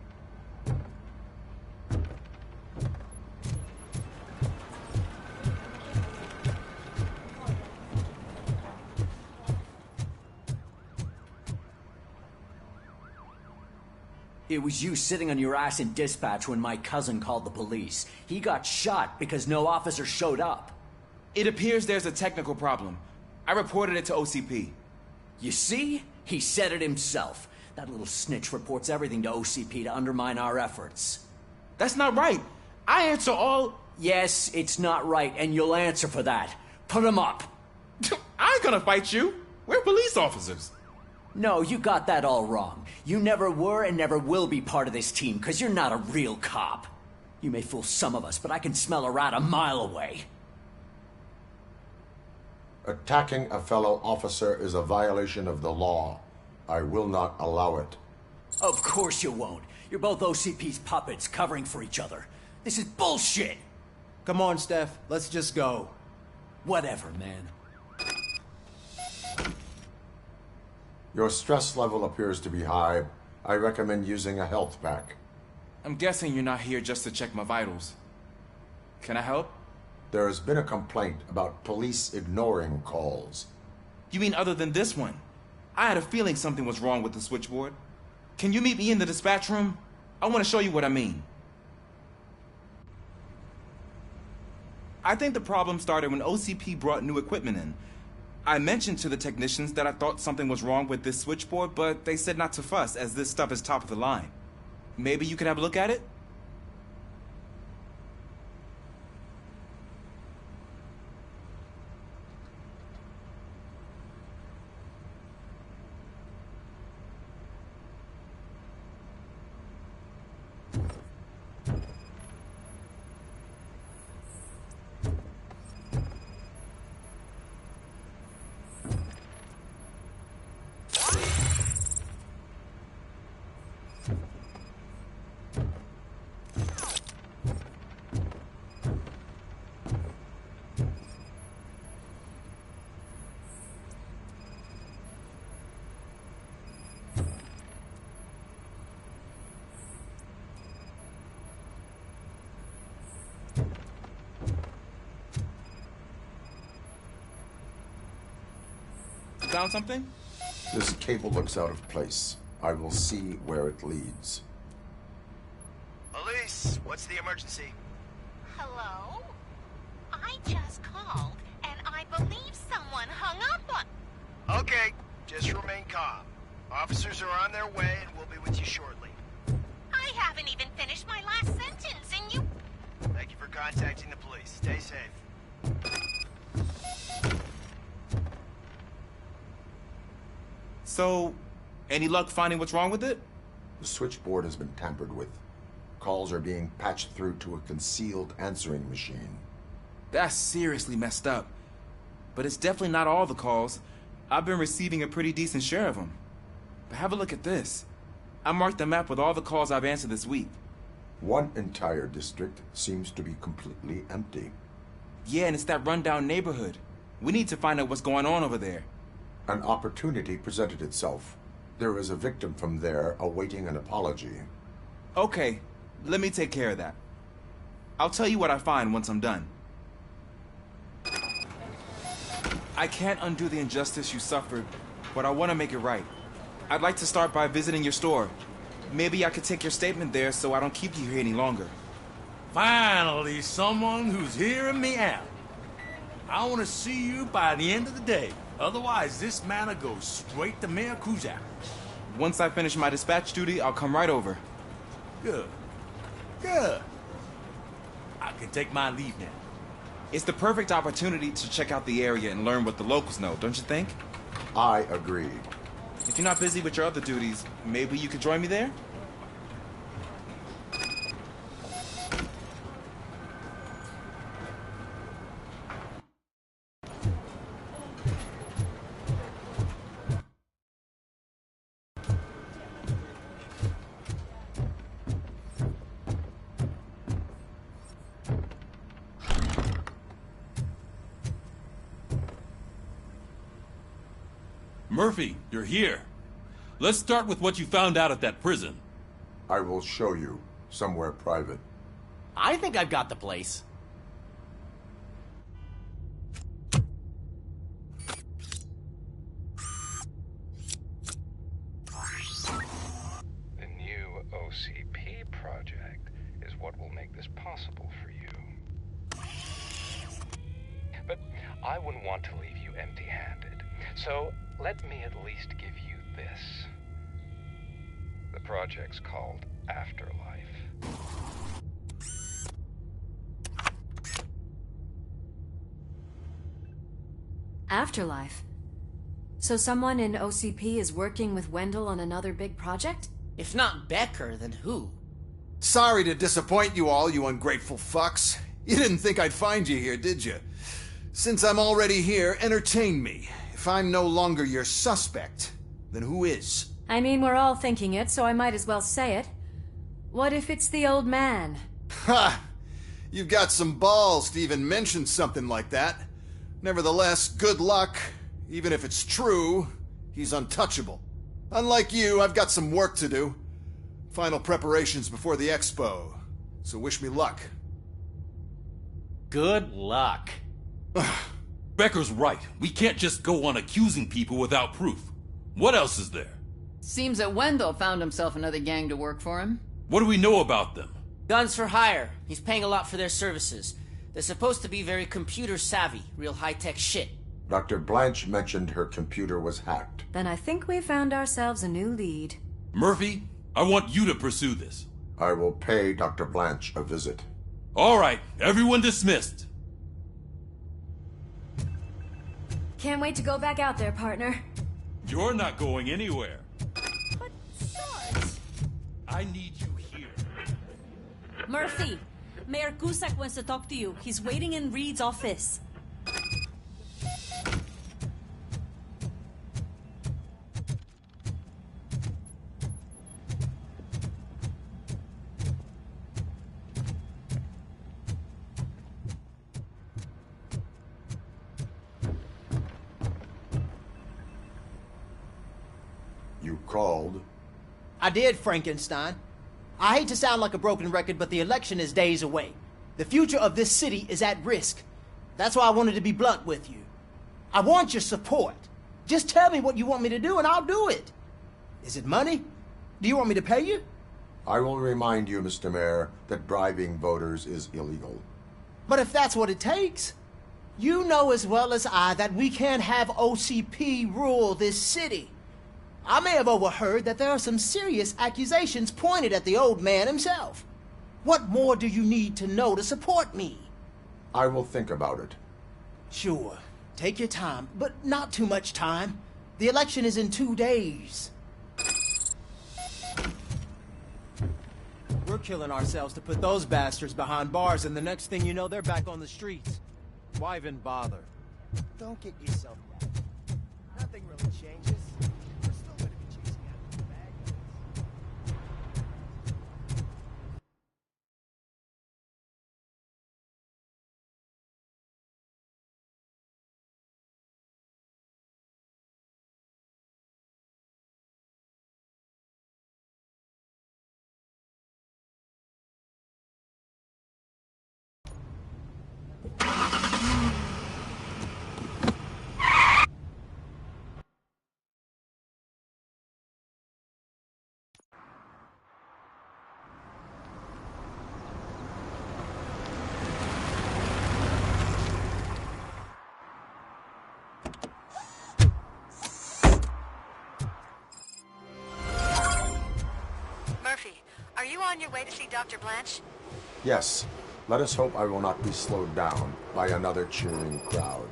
It was you sitting on your ass in dispatch when my cousin called the police. He got shot because no officer showed up. It appears there's a technical problem. I reported it to OCP. You see? He said it himself. That little snitch reports everything to OCP to undermine our efforts. That's not right. I answer all... Yes, it's not right, and you'll answer for that. Put him up. I ain't gonna fight you. We're police officers. No, you got that all wrong. You never were and never will be part of this team, because you're not a real cop. You may fool some of us, but I can smell a rat a mile away. Attacking a fellow officer is a violation of the law. I will not allow it. Of course you won't. You're both OCP's puppets covering for each other. This is bullshit! Come on, Steph. Let's just go. Whatever, man. Your stress level appears to be high. I recommend using a health pack. I'm guessing you're not here just to check my vitals. Can I help? There has been a complaint about police ignoring calls. You mean other than this one? I had a feeling something was wrong with the switchboard. Can you meet me in the dispatch room? I want to show you what I mean. I think the problem started when OCP brought new equipment in. I mentioned to the technicians that I thought something was wrong with this switchboard, but they said not to fuss, as this stuff is top of the line. Maybe you could have a look at it? Found something? This cable looks out of place. I will see where it leads. Elise, what's the emergency? Hello? I just called, and I believe someone hung up on... Okay, just remain calm. Officers are on their way, and we'll be with you shortly. I haven't even finished my last sentence, and you... Thank you for contacting the police. Stay safe. So, any luck finding what's wrong with it? The switchboard has been tampered with. Calls are being patched through to a concealed answering machine. That's seriously messed up. But it's definitely not all the calls. I've been receiving a pretty decent share of them. But have a look at this. I marked the map with all the calls I've answered this week. One entire district seems to be completely empty. Yeah, and it's that rundown neighborhood. We need to find out what's going on over there. An opportunity presented itself. There is a victim from there awaiting an apology. Okay, let me take care of that. I'll tell you what I find once I'm done. I can't undo the injustice you suffered, but I want to make it right. I'd like to start by visiting your store. Maybe I could take your statement there so I don't keep you here any longer. Finally, someone who's hearing me out. I want to see you by the end of the day. Otherwise, this manor goes straight to Mayor Kuzak. Once I finish my dispatch duty, I'll come right over. Good. Good. I can take my leave now. It's the perfect opportunity to check out the area and learn what the locals know, don't you think? I agree. If you're not busy with your other duties, maybe you could join me there? Murphy, you're here. Let's start with what you found out at that prison. I will show you, somewhere private. I think I've got the place. The new OCP project is what will make this possible for you. But I wouldn't want to leave you empty-handed. So let me at least give you this. The project's called Afterlife. Afterlife? So someone in OCP is working with Wendell on another big project? If not Becker, then who? Sorry to disappoint you all, you ungrateful fucks. You didn't think I'd find you here, did you? Since I'm already here, entertain me. If I'm no longer your suspect, then who is? I mean, we're all thinking it, so I might as well say it. What if it's the old man? Ha! You've got some balls to even mention something like that. Nevertheless, good luck. Even if it's true, he's untouchable. Unlike you, I've got some work to do. Final preparations before the expo. So wish me luck. Good luck. Becker's right. We can't just go on accusing people without proof. What else is there? Seems that Wendell found himself another gang to work for him. What do we know about them? Guns for hire. He's paying a lot for their services. They're supposed to be very computer savvy, real high-tech shit. Dr. Blanche mentioned her computer was hacked. Then I think we found ourselves a new lead. Murphy, I want you to pursue this. I will pay Dr. Blanche a visit. All right, everyone dismissed. Can't wait to go back out there, partner. You're not going anywhere. But, Sarge... I need you here. Murphy, Mayor Cusack wants to talk to you. He's waiting in Reed's office. You called? I did, Frankenstein. I hate to sound like a broken record, but the election is days away. The future of this city is at risk. That's why I wanted to be blunt with you. I want your support. Just tell me what you want me to do and I'll do it. Is it money? Do you want me to pay you? I will remind you, Mr. Mayor, that bribing voters is illegal. But if that's what it takes, you know as well as I that we can't have OCP rule this city. I may have overheard that there are some serious accusations pointed at the old man himself. What more do you need to know to support me? I will think about it. Sure. Take your time, but not too much time. The election is in 2 days. We're killing ourselves to put those bastards behind bars, and the next thing you know, they're back on the streets. Why even bother? Don't get yourself down. Nothing really changes. on your way to see Dr. Blanche? Yes. Let us hope I will not be slowed down by another cheering crowd.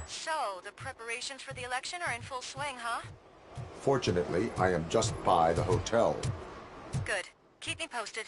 So, the preparations for the election are in full swing, huh? Fortunately, I am just by the hotel. Good. Keep me posted.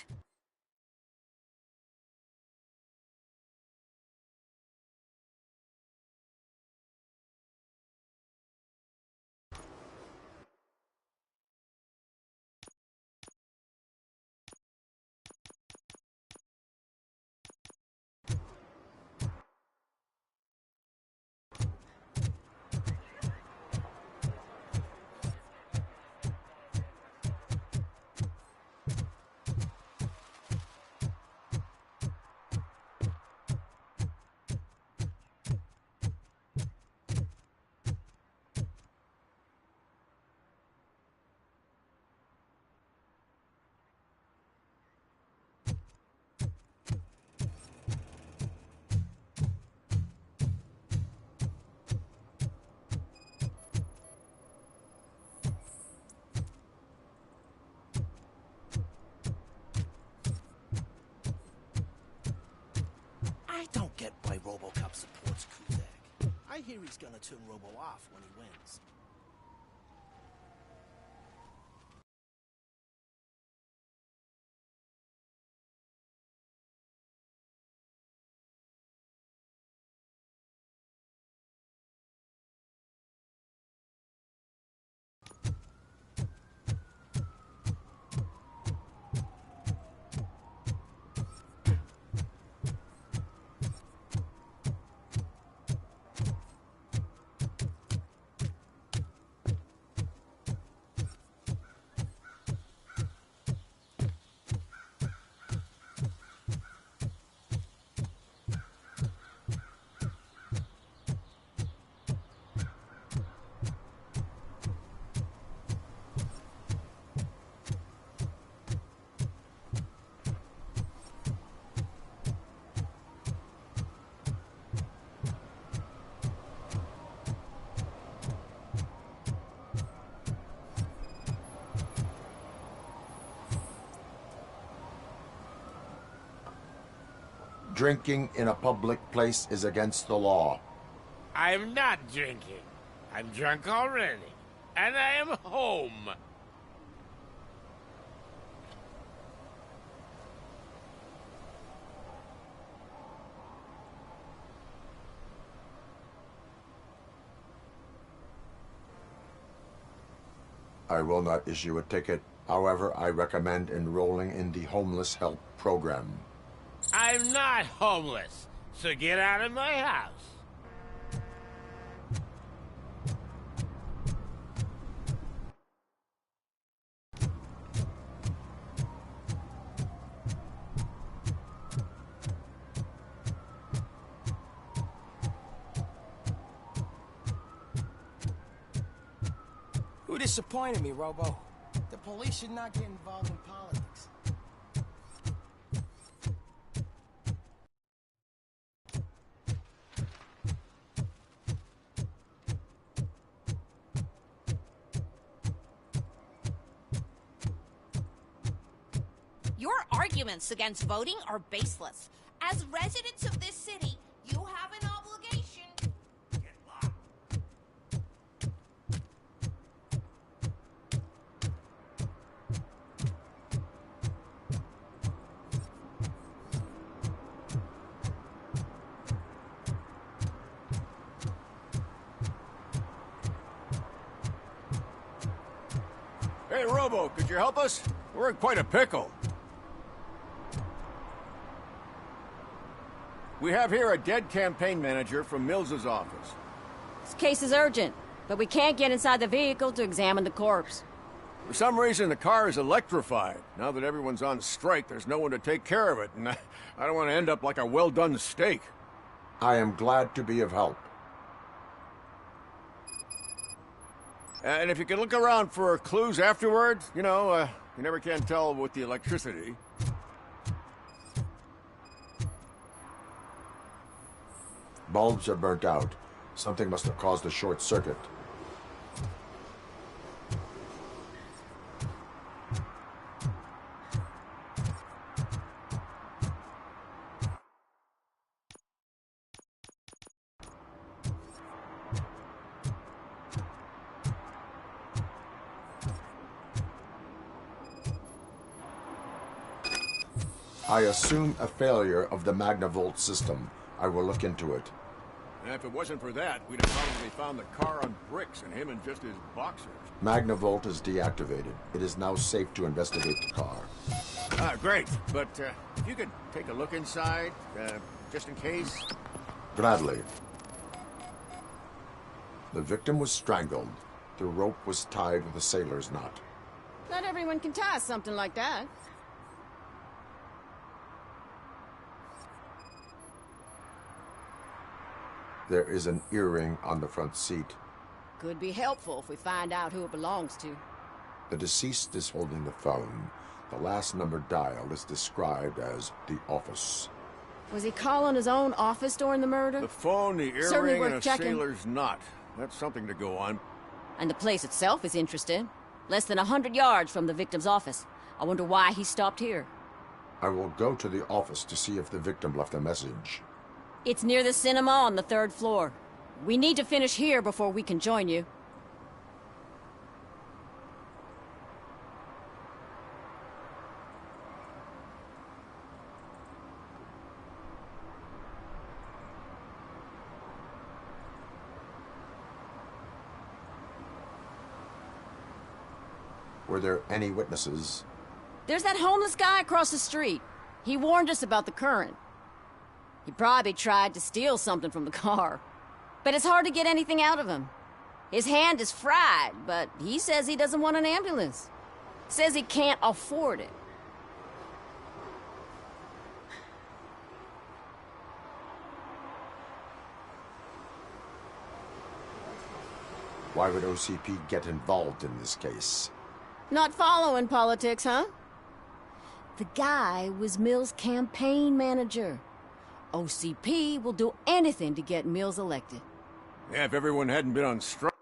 I don't get why RoboCop supports Kuzak. I hear he's gonna turn Robo off when he wins. Drinking in a public place is against the law. I'm not drinking. I'm drunk already. And I am home. I will not issue a ticket. However, I recommend enrolling in the homeless help program. I'm not homeless, so get out of my house. Who disappointed me, Robo? The police should not get involved in politics. Your arguments against voting are baseless. As residents of this city, you have an obligation. Get locked. Hey, Robo, could you help us? We're in quite a pickle. We have here a dead campaign manager from Mills's office. This case is urgent, but we can't get inside the vehicle to examine the corpse. For some reason, the car is electrified. Now that everyone's on strike, there's no one to take care of it, and I don't want to end up like a well-done steak. I am glad to be of help. And if you could look around for clues afterwards, you know, you never can tell with the electricity. Bulbs are burnt out. Something must have caused a short circuit. I assume a failure of the Magnavolt system. I will look into it. And if it wasn't for that, we'd have probably found the car on bricks and him in just his boxers. Magnavolt is deactivated. It is now safe to investigate the car. Great. But if you could take a look inside, just in case. Gladly. The victim was strangled. The rope was tied with a sailor's knot. Not everyone can tie something like that. There is an earring on the front seat. Could be helpful if we find out who it belongs to. The deceased is holding the phone. The last number dialed is described as the office. Was he calling his own office during the murder? The phone, the earring, and a sailor's knot. That's something to go on. And the place itself is interesting. Less than 100 yards from the victim's office. I wonder why he stopped here. I will go to the office to see if the victim left a message. It's near the cinema on the 3rd floor. We need to finish here before we can join you. Were there any witnesses? There's that homeless guy across the street. He warned us about the current. He probably tried to steal something from the car. But it's hard to get anything out of him. His hand is fried, but he says he doesn't want an ambulance. Says he can't afford it. Why would OCP get involved in this case? Not following politics, huh? The guy was Mills' campaign manager. OCP will do anything to get Mills elected. Yeah, if everyone hadn't been on strike.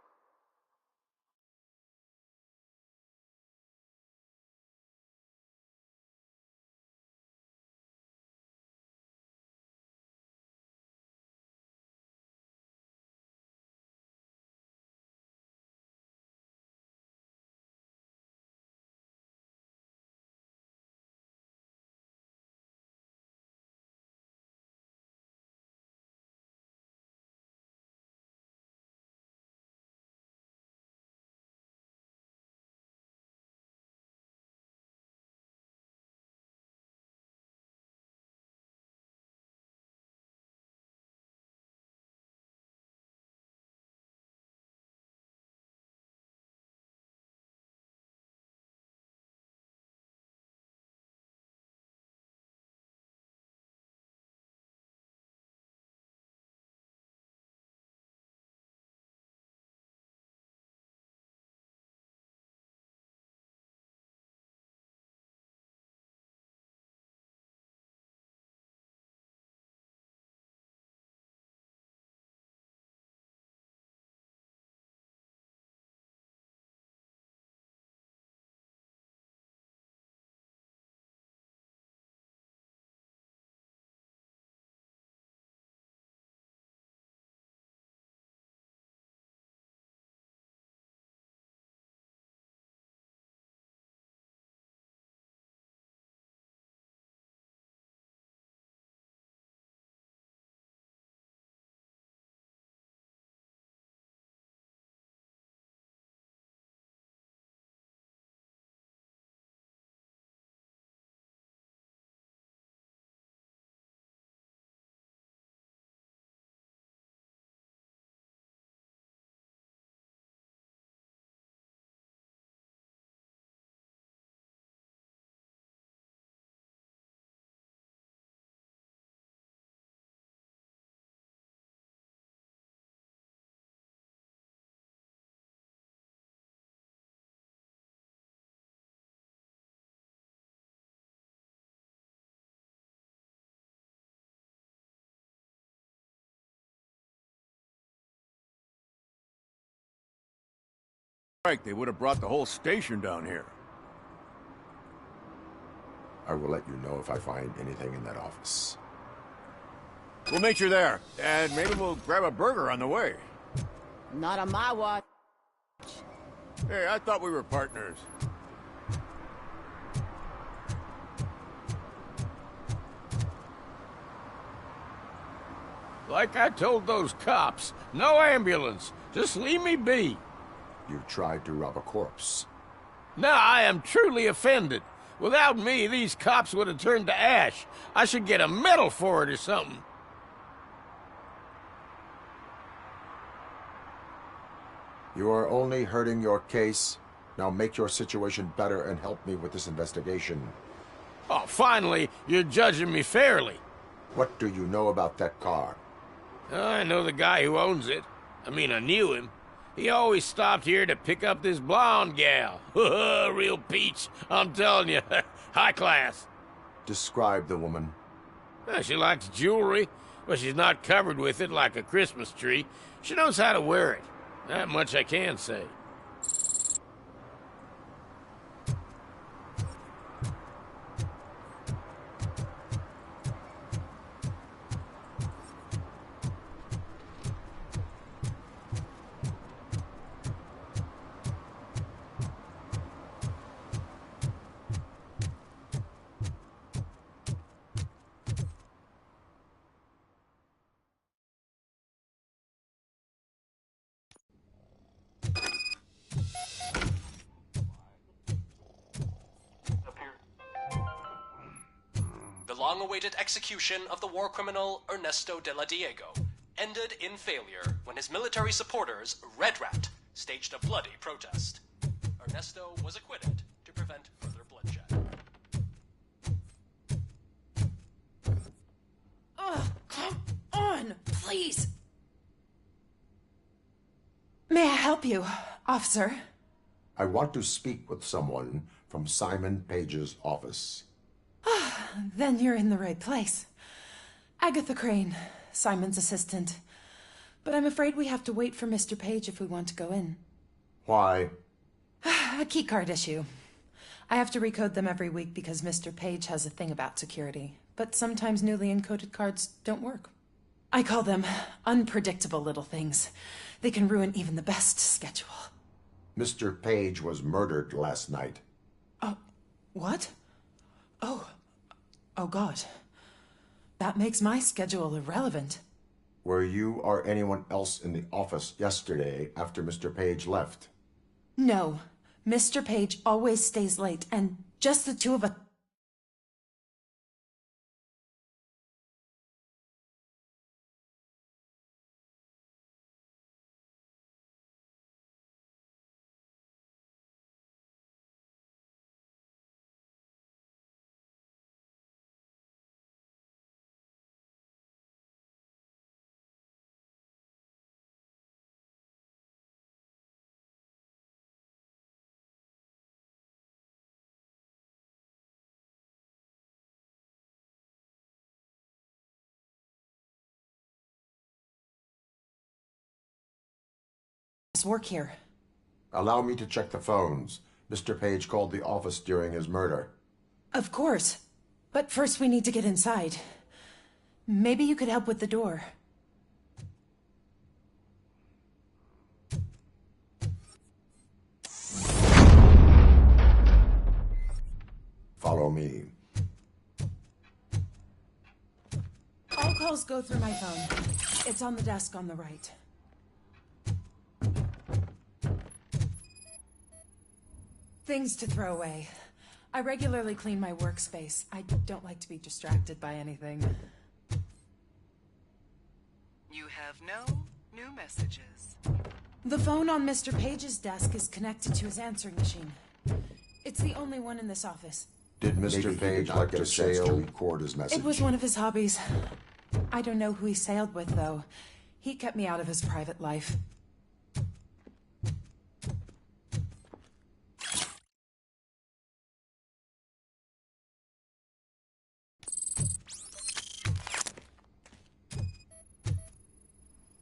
They would have brought the whole station down here. I will let you know if I find anything in that office. We'll meet you there, and maybe we'll grab a burger on the way. Not on my watch. Hey, I thought we were partners. Like I told those cops, no ambulance. Just leave me be. You tried to rob a corpse. Now I am truly offended. Without me, these cops would have turned to ash. I should get a medal for it or something. You are only hurting your case. Now make your situation better and help me with this investigation. Oh, finally, you're judging me fairly. What do you know about that car? I know the guy who owns it. I mean, I knew him. He always stopped here to pick up this blonde gal. Real peach, I'm telling you. High class. Describe the woman. Well, she likes jewelry, but she's not covered with it like a Christmas tree. She knows how to wear it. That much I can say. The long-awaited execution of the war criminal Ernesto de la Diego ended in failure when his military supporters, Red Rat, staged a bloody protest. Ernesto was acquitted to prevent further bloodshed. Oh, come on, please. May I help you, officer? I want to speak with someone from Simon Page's office. Then you're in the right place. Agatha Crane, Simon's assistant. But I'm afraid we have to wait for Mr. Page if we want to go in. Why? A keycard issue. I have to recode them every week because Mr. Page has a thing about security. But sometimes newly encoded cards don't work. I call them unpredictable little things. They can ruin even the best schedule. Mr. Page was murdered last night. What? Oh God. That makes my schedule irrelevant. Were you or anyone else in the office yesterday after Mr. Page left? No. Mr. Page always stays late, and just the two of us. Work here. Allow me to check the phones. Mr. Page called the office during his murder. Of course. But first we need to get inside. Maybe you could help with the door. Follow me. All calls go through my phone. It's on the desk on the right. Things to throw away. I regularly clean my workspace. I don't like to be distracted by anything. You have no new messages. The phone on Mr. Page's desk is connected to his answering machine. It's the only one in this office. Did Mr. Page like to sail to record his message? It was one of his hobbies. I don't know who he sailed with, though. He kept me out of his private life.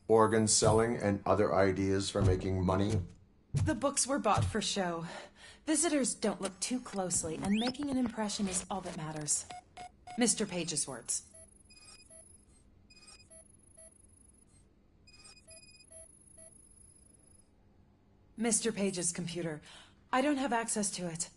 Organ selling and other ideas for making money? The books were bought for show. Visitors don't look too closely, and making an impression is all that matters. Mr. Page's words. Mr. Page's computer. I don't have access to it.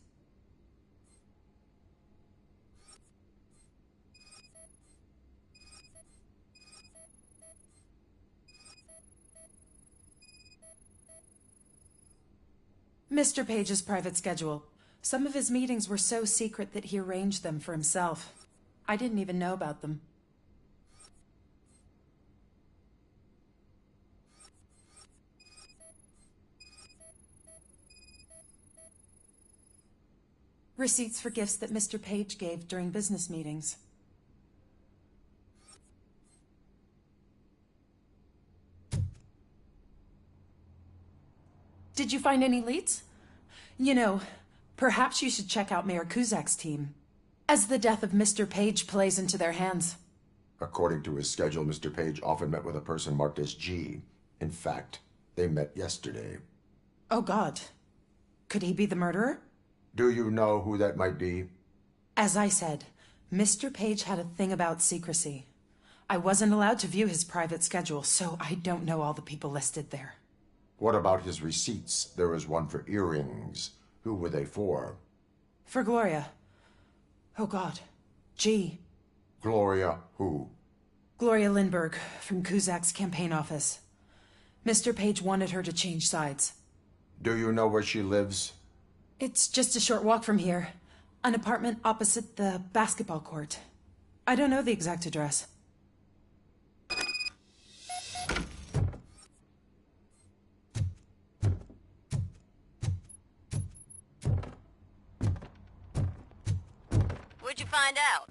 Mr. Page's private schedule. Some of his meetings were so secret that he arranged them for himself. I didn't even know about them. Receipts for gifts that Mr. Page gave during business meetings. Did you find any leads? You know, perhaps you should check out Mayor Kuzak's team, as the death of Mr. Page plays into their hands. According to his schedule, Mr. Page often met with a person marked as G. In fact, they met yesterday. Oh, God. Could he be the murderer? Do you know who that might be? As I said, Mr. Page had a thing about secrecy. I wasn't allowed to view his private schedule, so I don't know all the people listed there. What about his receipts? There was one for earrings. Who were they for? For Gloria. Oh, God. G. Gloria who? Gloria Lindbergh, from Kuzak's campaign office. Mr. Page wanted her to change sides. Do you know where she lives? It's just a short walk from here. An apartment opposite the basketball court. I don't know the exact address. What'd you find out?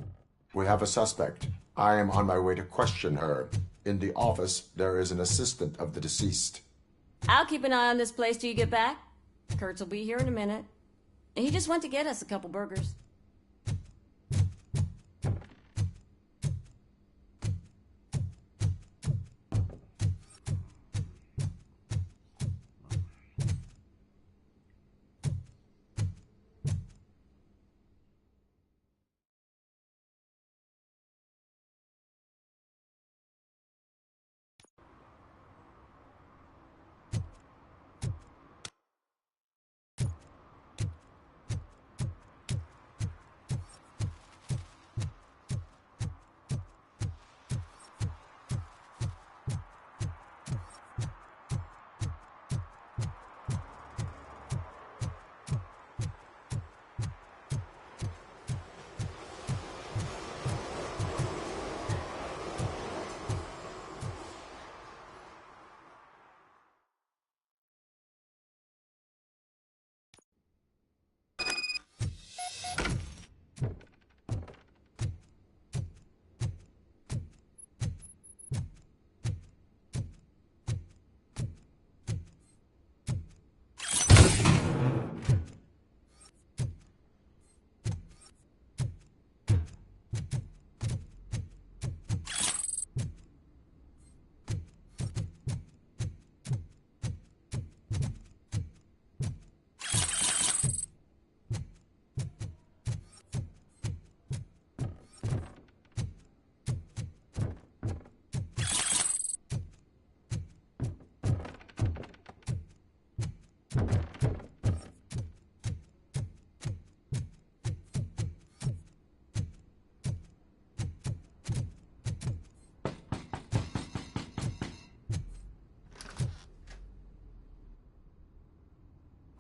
We have a suspect. I am on my way to question her. In the office, there is an assistant of the deceased. I'll keep an eye on this place till you get back. Kurtz will be here in a minute. He just went to get us a couple burgers.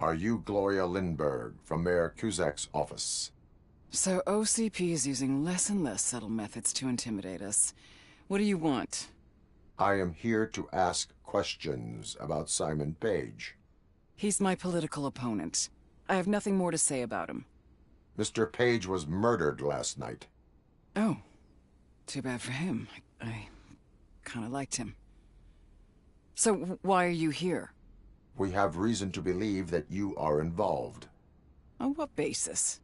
Are you Gloria Lindbergh from Mayor Kuzak's office? So OCP is using less and less subtle methods to intimidate us. What do you want? I am here to ask questions about Simon Page. He's my political opponent. I have nothing more to say about him. Mr. Page was murdered last night. Oh. Too bad for him. I kind of liked him. So why are you here? We have reason to believe that you are involved. On what basis?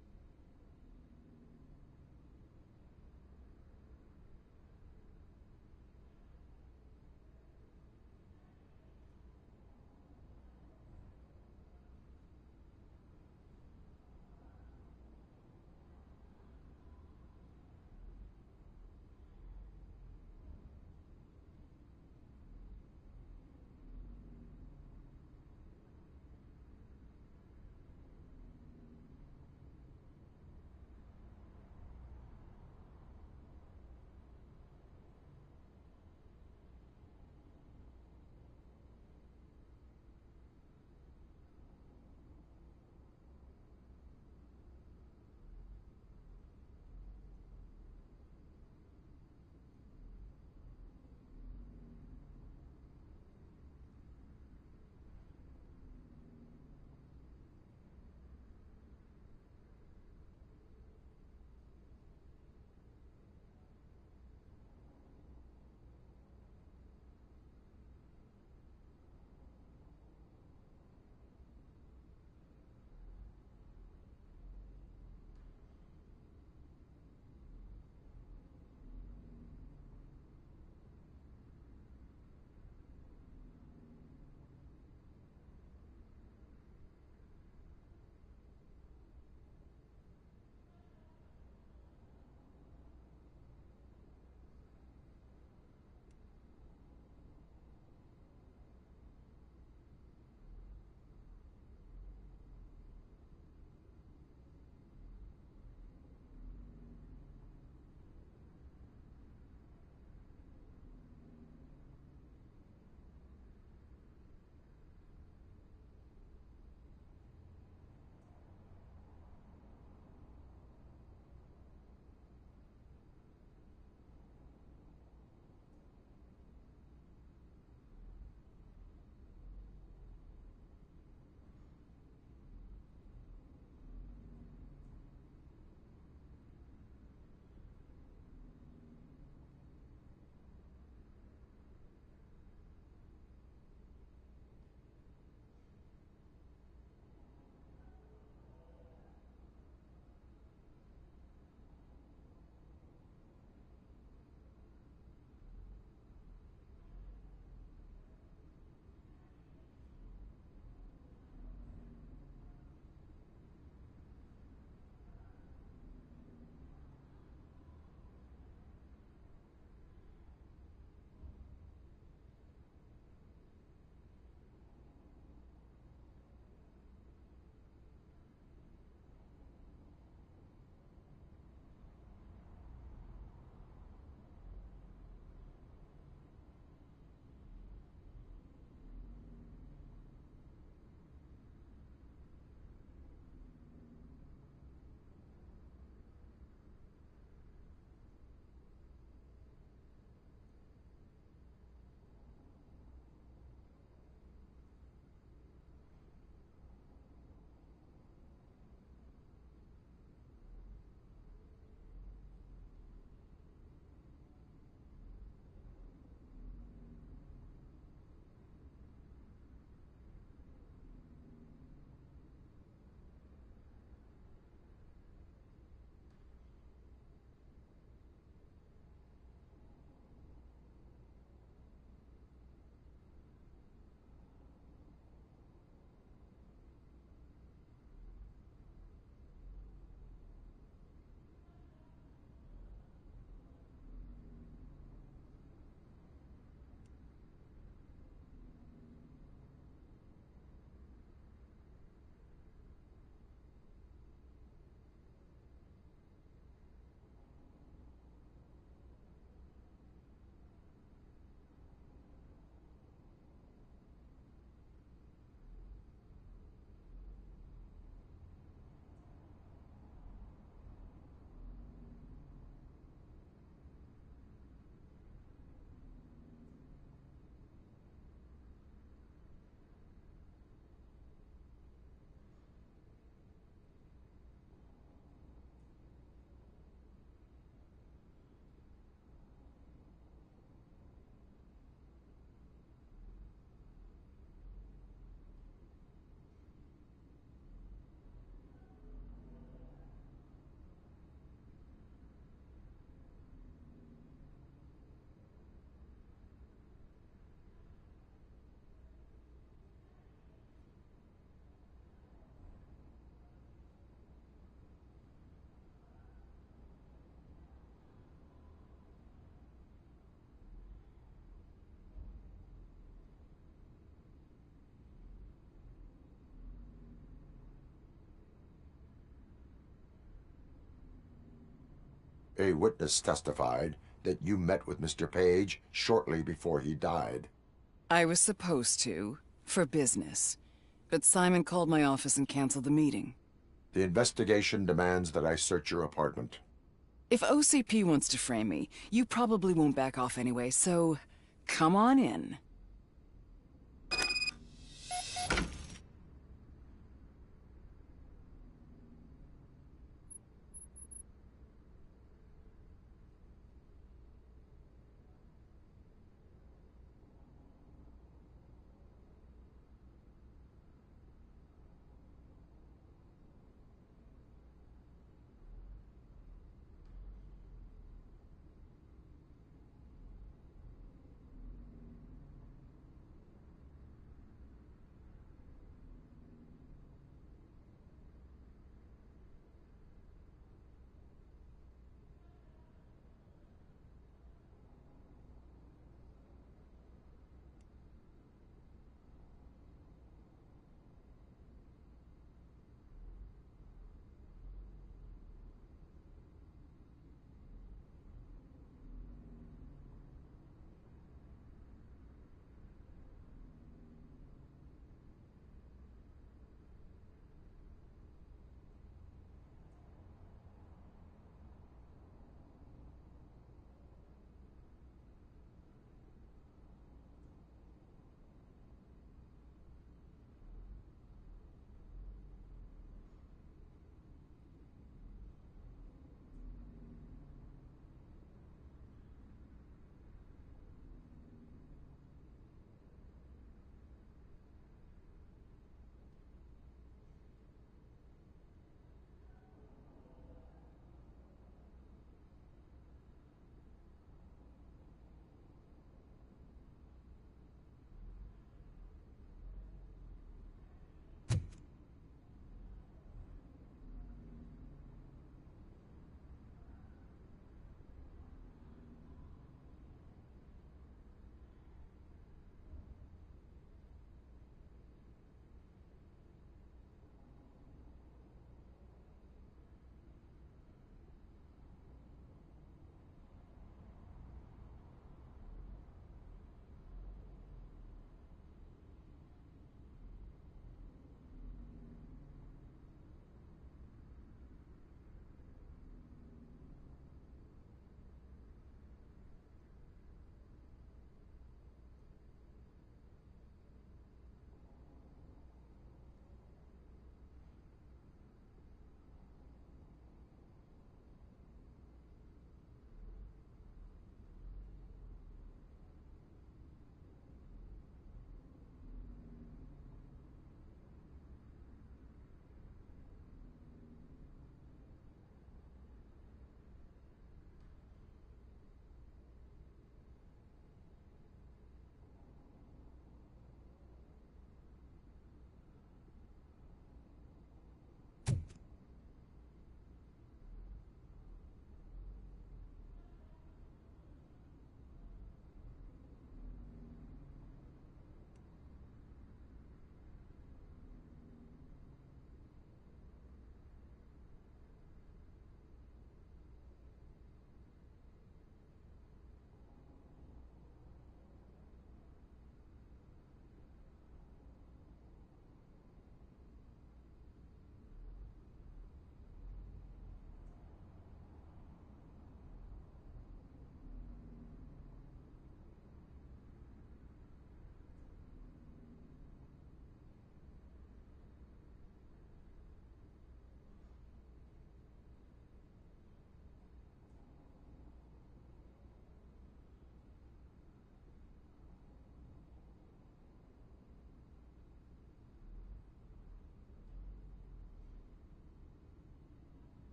A witness testified that you met with Mr. Page shortly before he died. I was supposed to, for business. But Simon called my office and canceled the meeting. The investigation demands that I search your apartment. If OCP wants to frame me, you probably won't back off anyway, so come on in.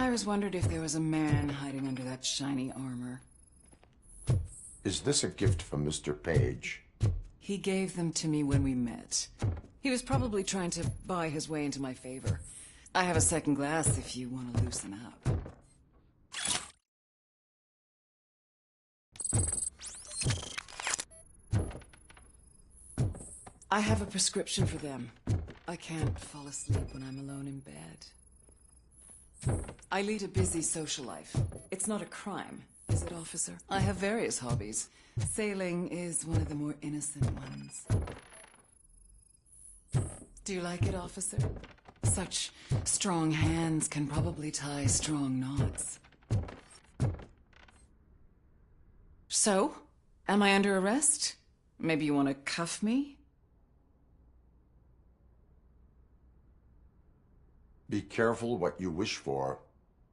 I always wondered if there was a man hiding under that shiny armor. Is this a gift from Mr. Page? He gave them to me when we met. He was probably trying to buy his way into my favor. I have a second glass if you want to loosen up. I have a prescription for them. I can't fall asleep when I'm alone in bed. I lead a busy social life. It's not a crime, is it, officer? I have various hobbies. Sailing is one of the more innocent ones. Do you like it, officer? Such strong hands can probably tie strong knots. So, am I under arrest? Maybe you want to cuff me? Be careful what you wish for.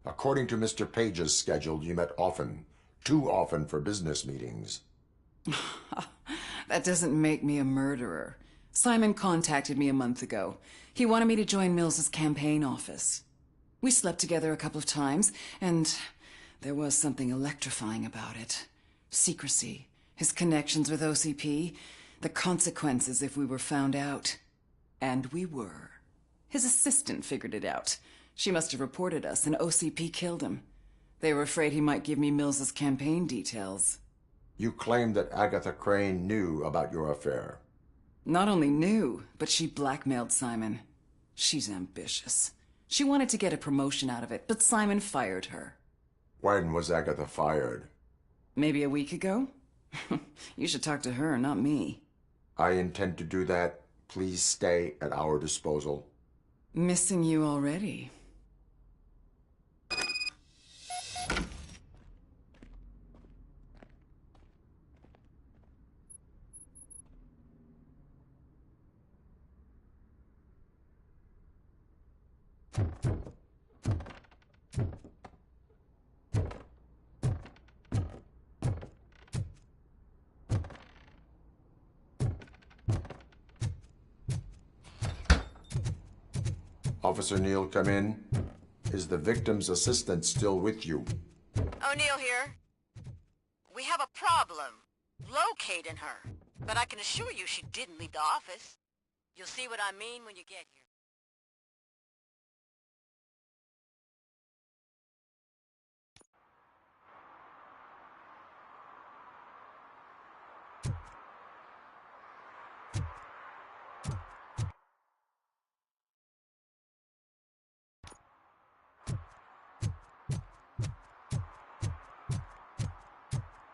According to Mr. Page's schedule, you met often. Too often for business meetings. That doesn't make me a murderer. Simon contacted me a month ago. He wanted me to join Mills's campaign office. We slept together a couple of times, and there was something electrifying about it. Secrecy, his connections with OCP, the consequences if we were found out. And we were. His assistant figured it out. She must have reported us, and OCP killed him. They were afraid he might give me Mills's campaign details. You claim that Agatha Crane knew about your affair. Not only knew, but she blackmailed Simon. She's ambitious. She wanted to get a promotion out of it, but Simon fired her. When was Agatha fired? Maybe a week ago? You should talk to her, not me. I intend to do that. Please stay at our disposal. Missing you already. Officer Neal, come in. Is the victim's assistant still with you? O'Neill here. We have a problem locating her, but I can assure you she didn't leave the office. You'll see what I mean when you get here.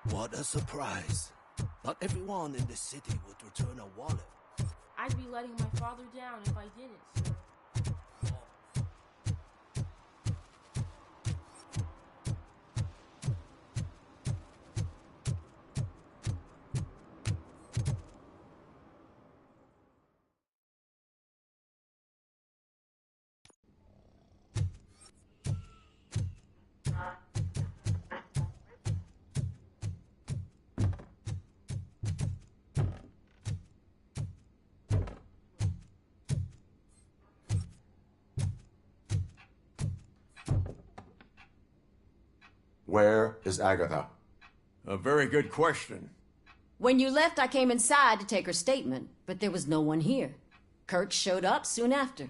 What a surprise. Not everyone in the city would return a wallet. I'd be letting my father down if I didn't, sir. Where is Agatha? A very good question. When you left, I came inside to take her statement, but there was no one here. Kurt showed up soon after.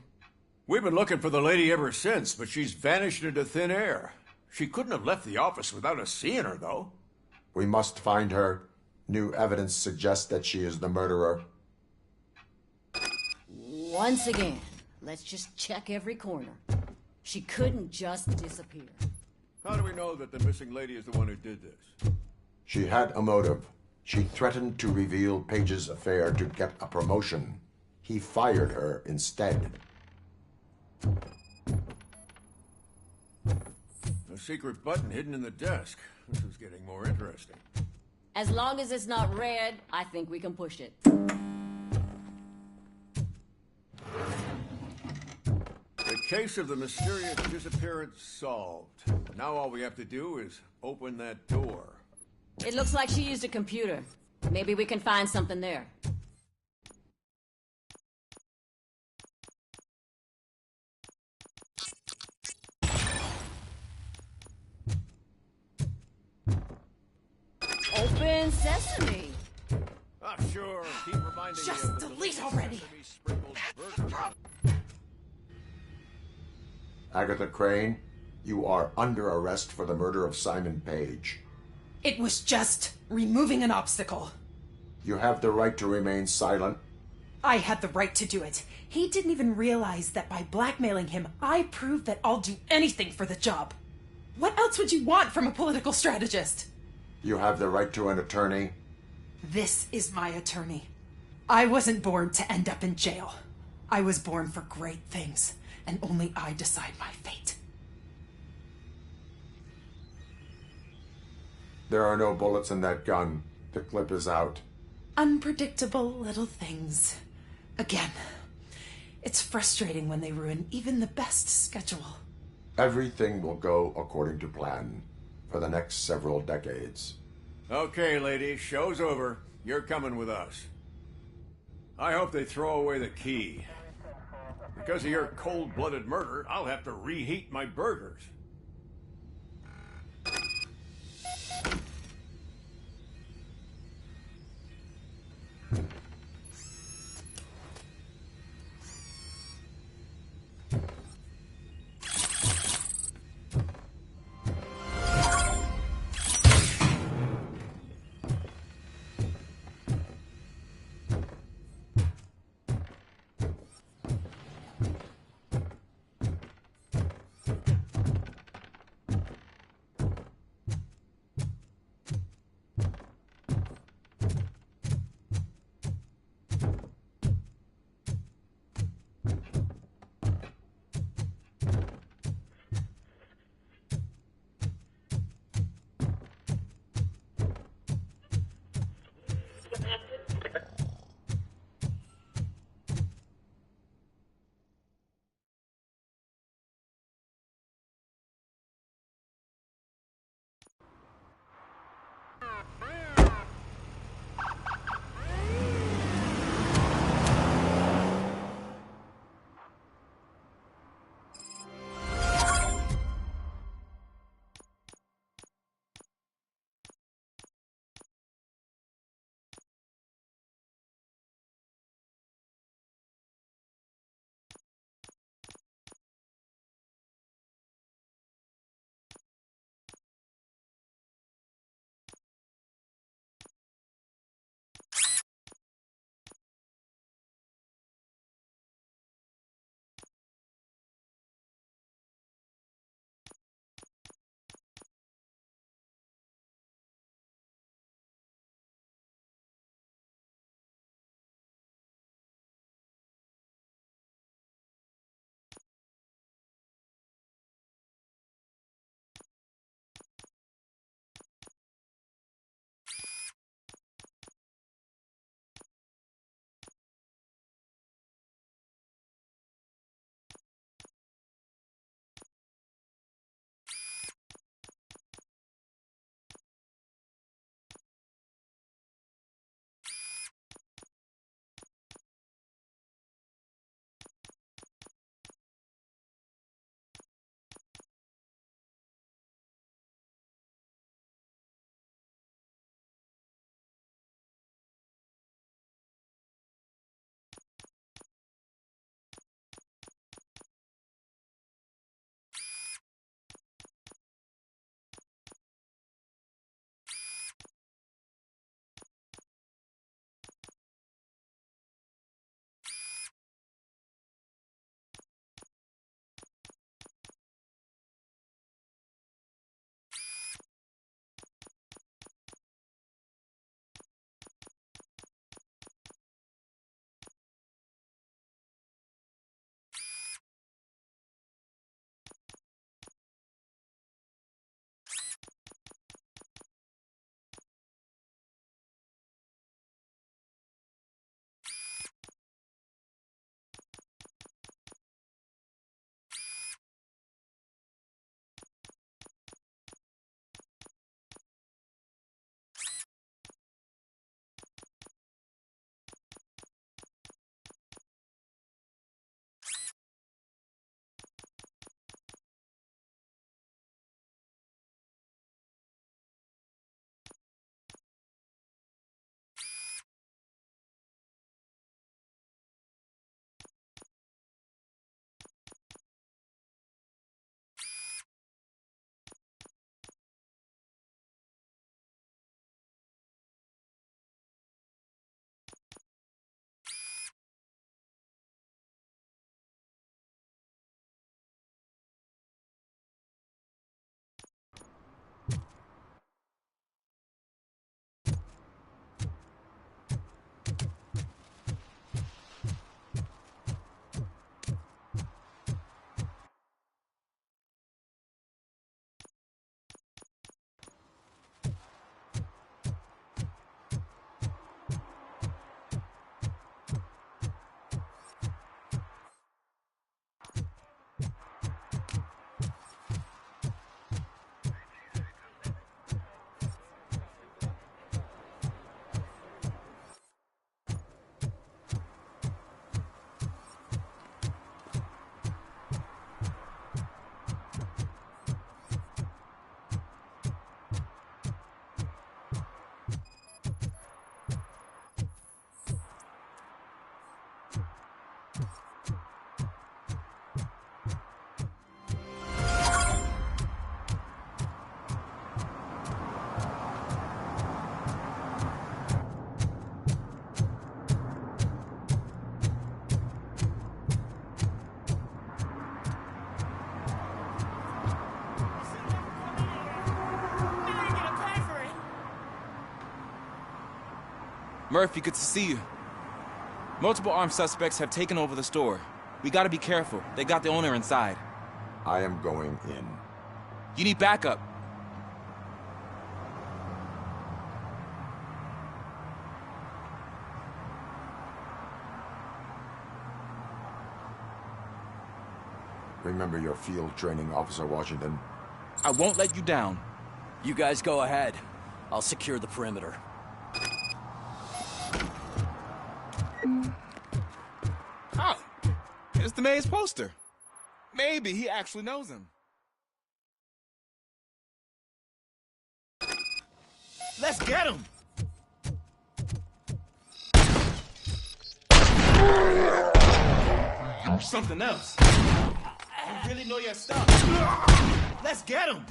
We've been looking for the lady ever since, but she's vanished into thin air. She couldn't have left the office without us seeing her, though. We must find her. New evidence suggests that she is the murderer. Once again, let's just check every corner. She couldn't just disappear. How do we know that the missing lady is the one who did this? She had a motive. She threatened to reveal Page's affair to get a promotion. He fired her instead. A secret button hidden in the desk. This is getting more interesting. As long as it's not red, I think we can push it. The case of the mysterious disappearance solved. Now all we have to do is open that door. It looks like she used a computer. Maybe we can find something there. in Sesame. Ah, sure. Keep reminding Just me of the delete delicious already. sesame-sprinkled burger. Agatha Crane, you are under arrest for the murder of Simon Page. It was just removing an obstacle. You have the right to remain silent. I had the right to do it. He didn't even realize that by blackmailing him, I proved that I'll do anything for the job. What else would you want from a political strategist? You have the right to an attorney. This is my attorney. I wasn't born to end up in jail. I was born for great things, and only I decide my fate. There are no bullets in that gun. The clip is out. Unpredictable little things. Again, it's frustrating when they ruin even the best schedule. Everything will go according to plan for the next several decades. Okay, lady, show's over. You're coming with us. I hope they throw away the key. Because of your cold-blooded murder, I'll have to reheat my burgers. Murphy, good to see you. Multiple armed suspects have taken over the store. We gotta be careful. They got the owner inside. I am going in. You need backup. Remember your field training, Officer Washington. I won't let you down. You guys go ahead. I'll secure the perimeter. Oh, it's the mayor's poster. Maybe he actually knows him. Let's get him! Something else. You really know your stuff. Let's get him!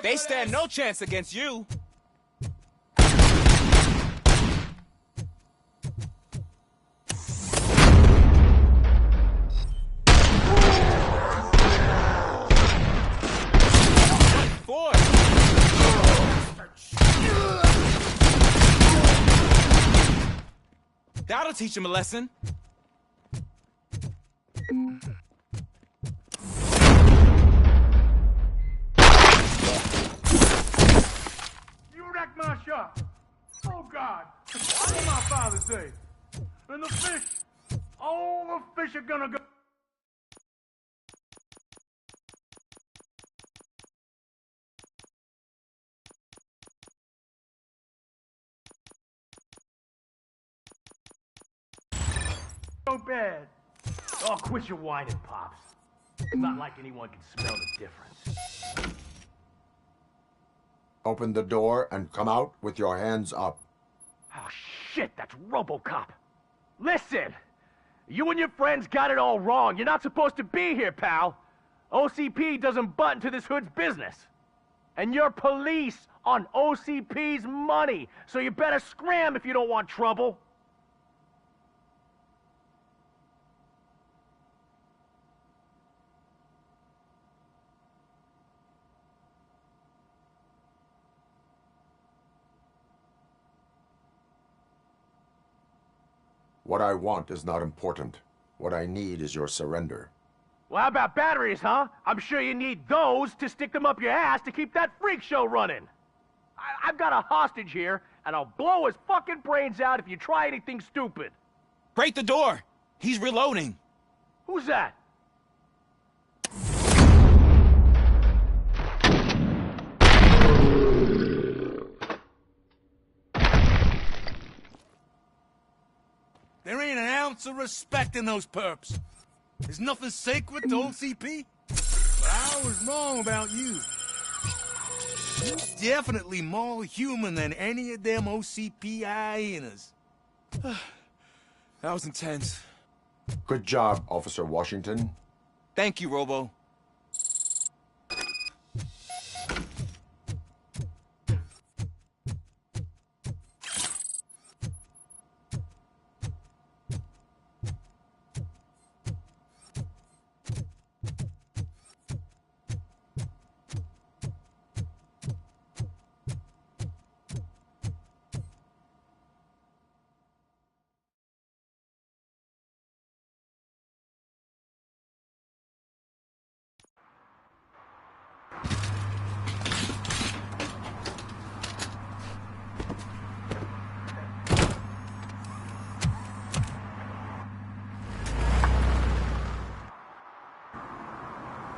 They stand no chance against you. That'll teach him a lesson. You wrecked my shop. Oh, God. What did my father say? And the fish, all the fish are gonna go. So bad. Oh, quit your whining, Pops. It's not like anyone can smell the difference. Open the door and come out with your hands up. Oh, shit, that's RoboCop. Listen, you and your friends got it all wrong. You're not supposed to be here, pal. OCP doesn't butt into this hood's business. And you're police on OCP's money, so you better scram if you don't want trouble. What I want is not important. What I need is your surrender. Well, how about batteries, huh? I'm sure you need those to stick them up your ass to keep that freak show running. I've got a hostage here, and I'll blow his fucking brains out if you try anything stupid. Break the door! He's reloading. Who's that? There ain't an ounce of respect in those perps. There's nothing sacred to OCP. But I was wrong about you. You're definitely more human than any of them OCP hyenas. That was intense. Good job, Officer Washington. Thank you, Robo.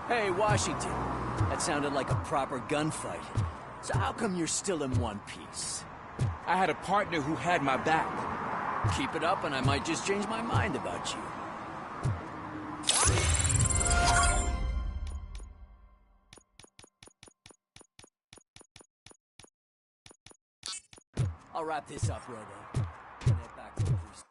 Hey, Washington. That sounded like a proper gunfight. So how come you're still in one piece? I had a partner who had my back. Keep it up and I might just change my mind about you. I'll wrap this up, Robo. And head back to the precinct.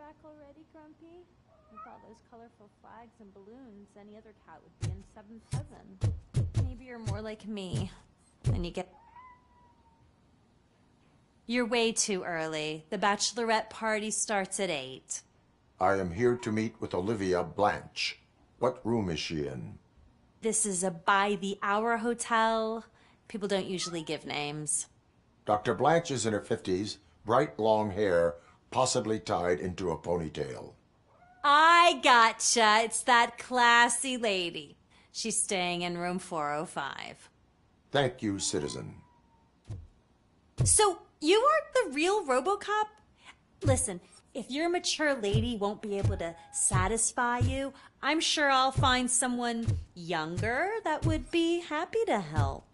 back already, Grumpy? With all those colorful flags and balloons, any other cat would be in seventh heaven. Maybe you're more like me. And you get... You're way too early. The bachelorette party starts at 8. I am here to meet with Olivia Blanche. What room is she in? This is a by-the-hour hotel. People don't usually give names. Dr. Blanche is in her 50s, bright long hair, possibly tied into a ponytail. I gotcha. It's that classy lady. She's staying in room 405. Thank you, citizen. So, you aren't the real RoboCop? Listen, if your mature lady won't be able to satisfy you, I'm sure I'll find someone younger that would be happy to help.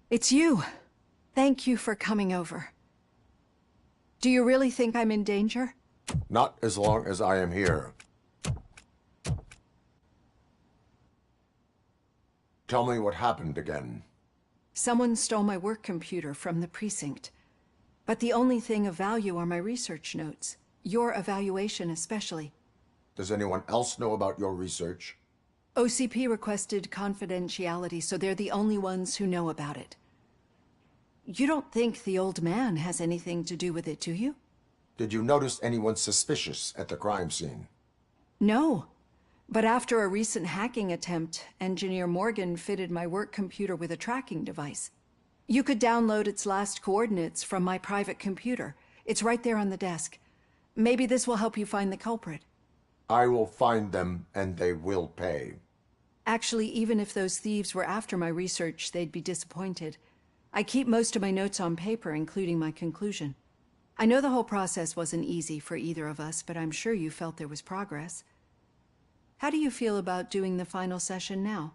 It's you. Thank you for coming over. Do you really think I'm in danger? Not as long as I am here. Tell me what happened again. Someone stole my work computer from the precinct. But the only thing of value are my research notes. Your evaluation especially. Does anyone else know about your research? OCP requested confidentiality, so they're the only ones who know about it. You don't think the old man has anything to do with it, do you? Did you notice anyone suspicious at the crime scene? No. But after a recent hacking attempt, Engineer Morgan fitted my work computer with a tracking device. You could download its last coordinates from my private computer. It's right there on the desk. Maybe this will help you find the culprit. I will find them, and they will pay. Actually, even if those thieves were after my research, they'd be disappointed. I keep most of my notes on paper, including my conclusion. I know the whole process wasn't easy for either of us, but I'm sure you felt there was progress. How do you feel about doing the final session now?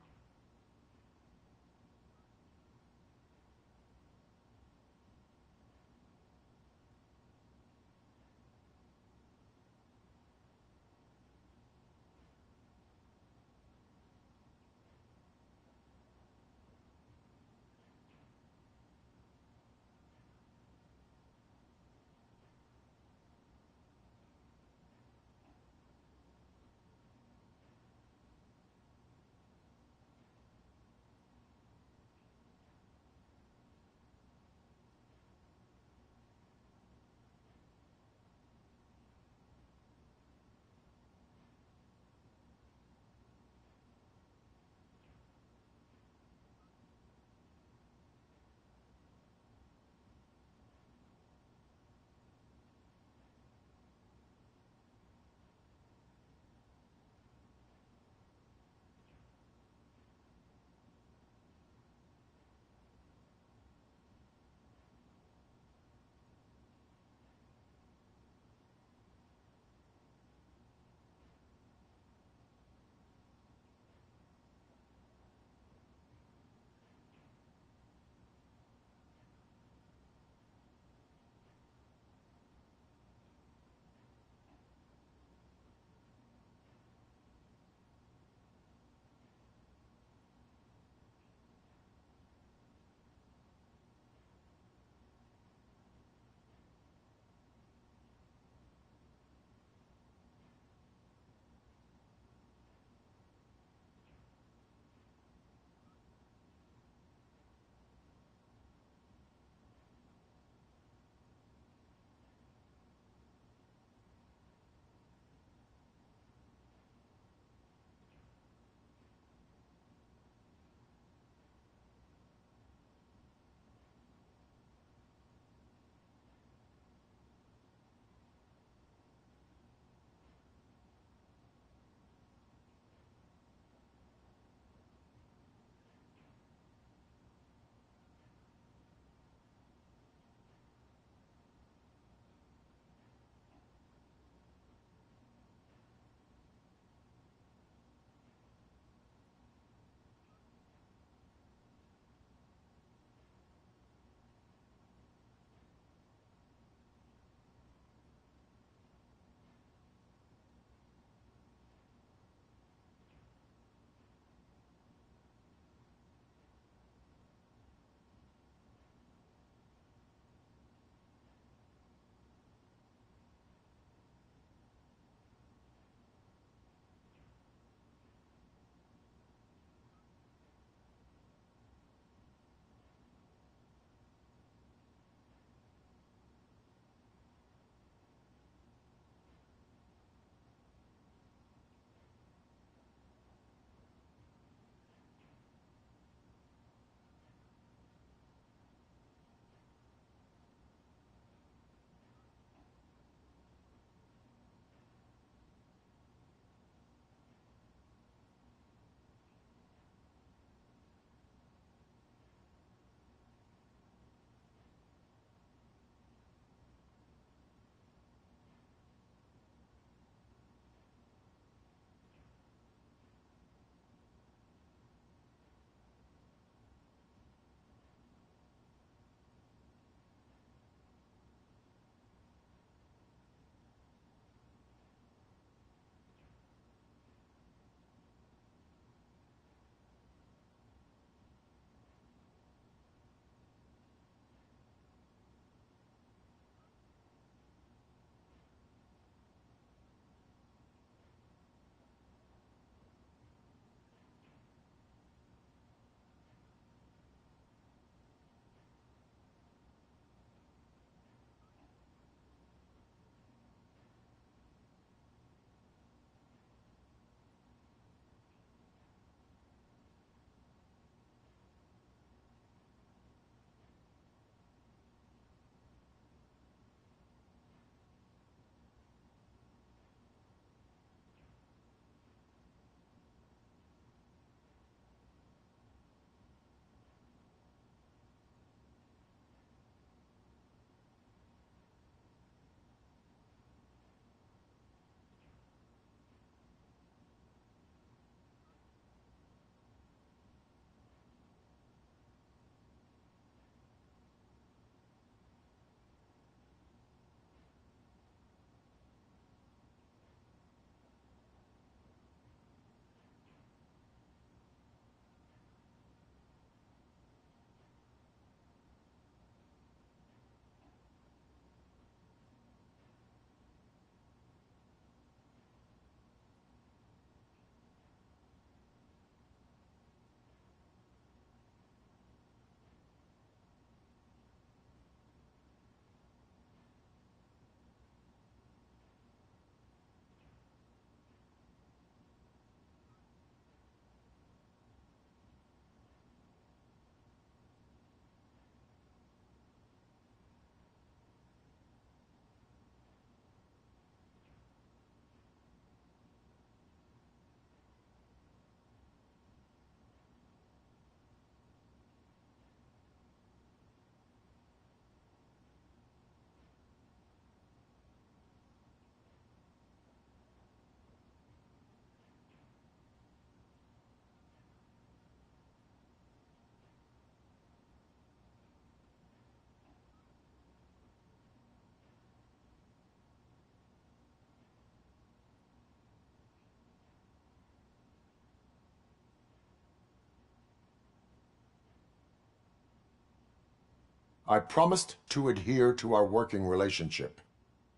I promised to adhere to our working relationship.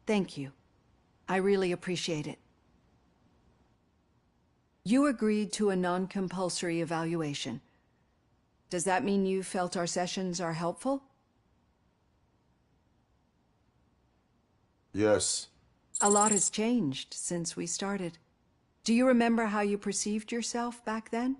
Thank you. I really appreciate it. You agreed to a non-compulsory evaluation. Does that mean you felt our sessions are helpful? Yes. A lot has changed since we started. Do you remember how you perceived yourself back then?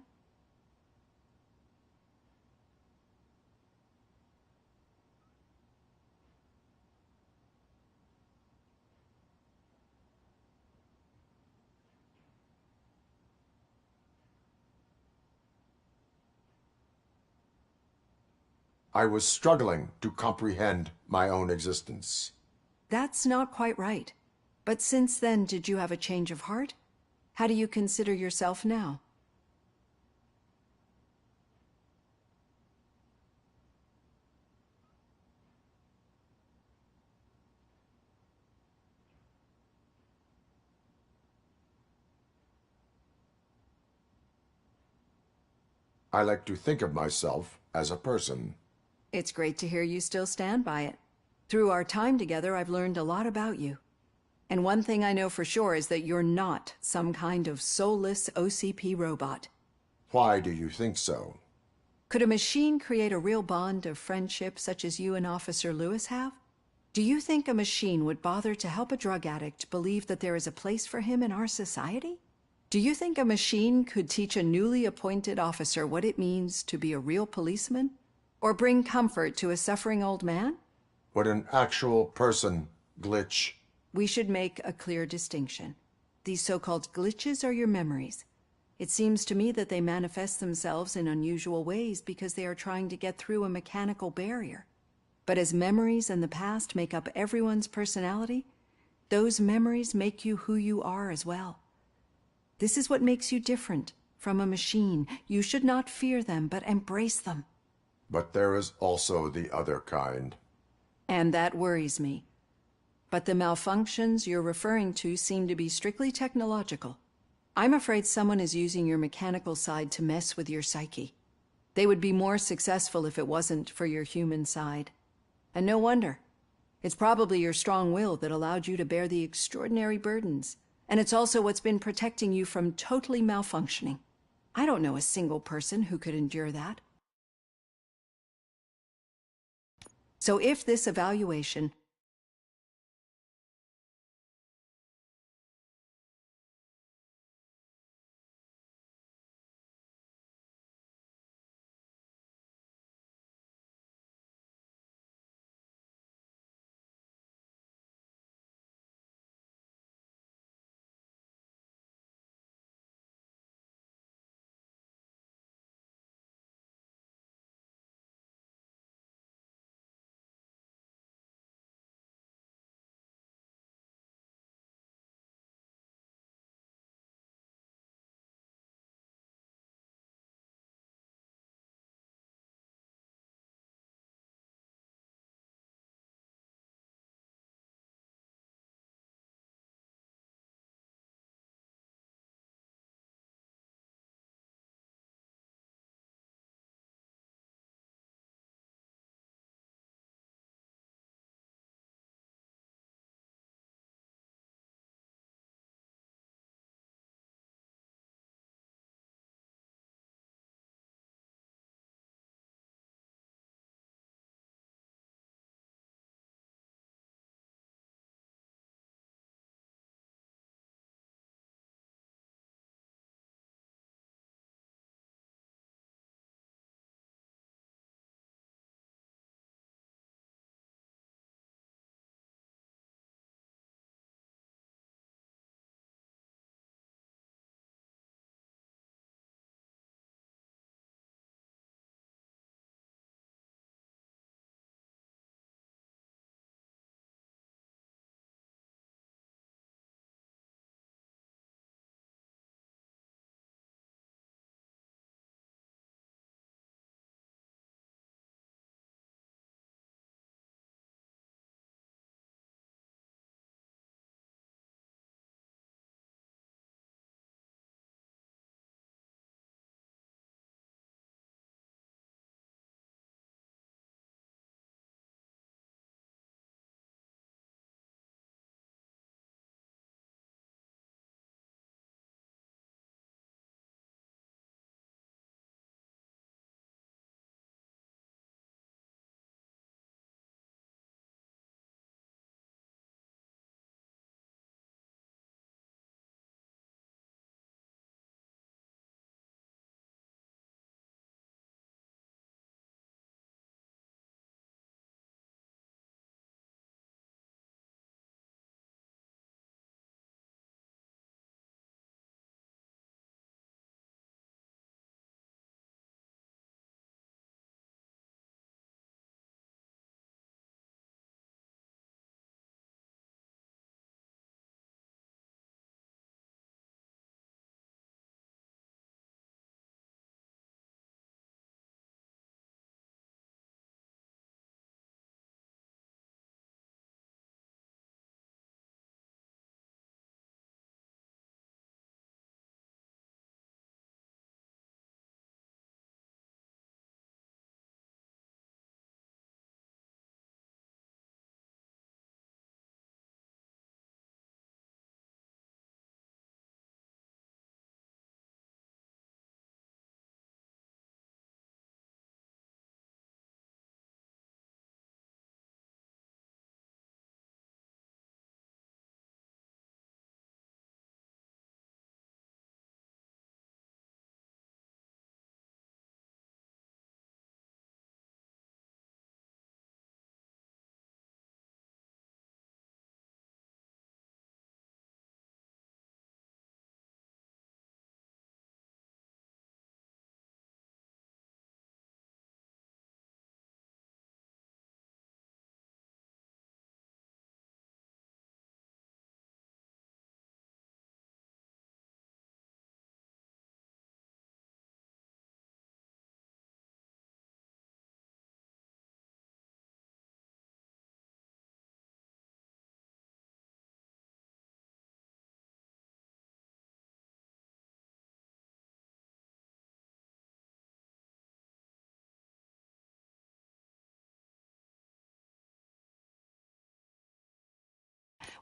I was struggling to comprehend my own existence. That's not quite right. But since then, did you have a change of heart? How do you consider yourself now? I like to think of myself as a person. It's great to hear you still stand by it. Through our time together, I've learned a lot about you. And one thing I know for sure is that you're not some kind of soulless OCP robot. Why do you think so? Could a machine create a real bond of friendship such as you and Officer Lewis have? Do you think a machine would bother to help a drug addict believe that there is a place for him in our society? Do you think a machine could teach a newly appointed officer what it means to be a real policeman? Or bring comfort to a suffering old man? Would an actual person glitch? We should make a clear distinction. These so-called glitches are your memories. It seems to me that they manifest themselves in unusual ways because they are trying to get through a mechanical barrier. But as memories and the past make up everyone's personality, those memories make you who you are as well. This is what makes you different from a machine. You should not fear them, but embrace them. But there is also the other kind. And that worries me. But the malfunctions you're referring to seem to be strictly technological. I'm afraid someone is using your mechanical side to mess with your psyche. They would be more successful if it wasn't for your human side. And no wonder. It's probably your strong will that allowed you to bear the extraordinary burdens. And it's also what's been protecting you from totally malfunctioning. I don't know a single person who could endure that. So if this evaluation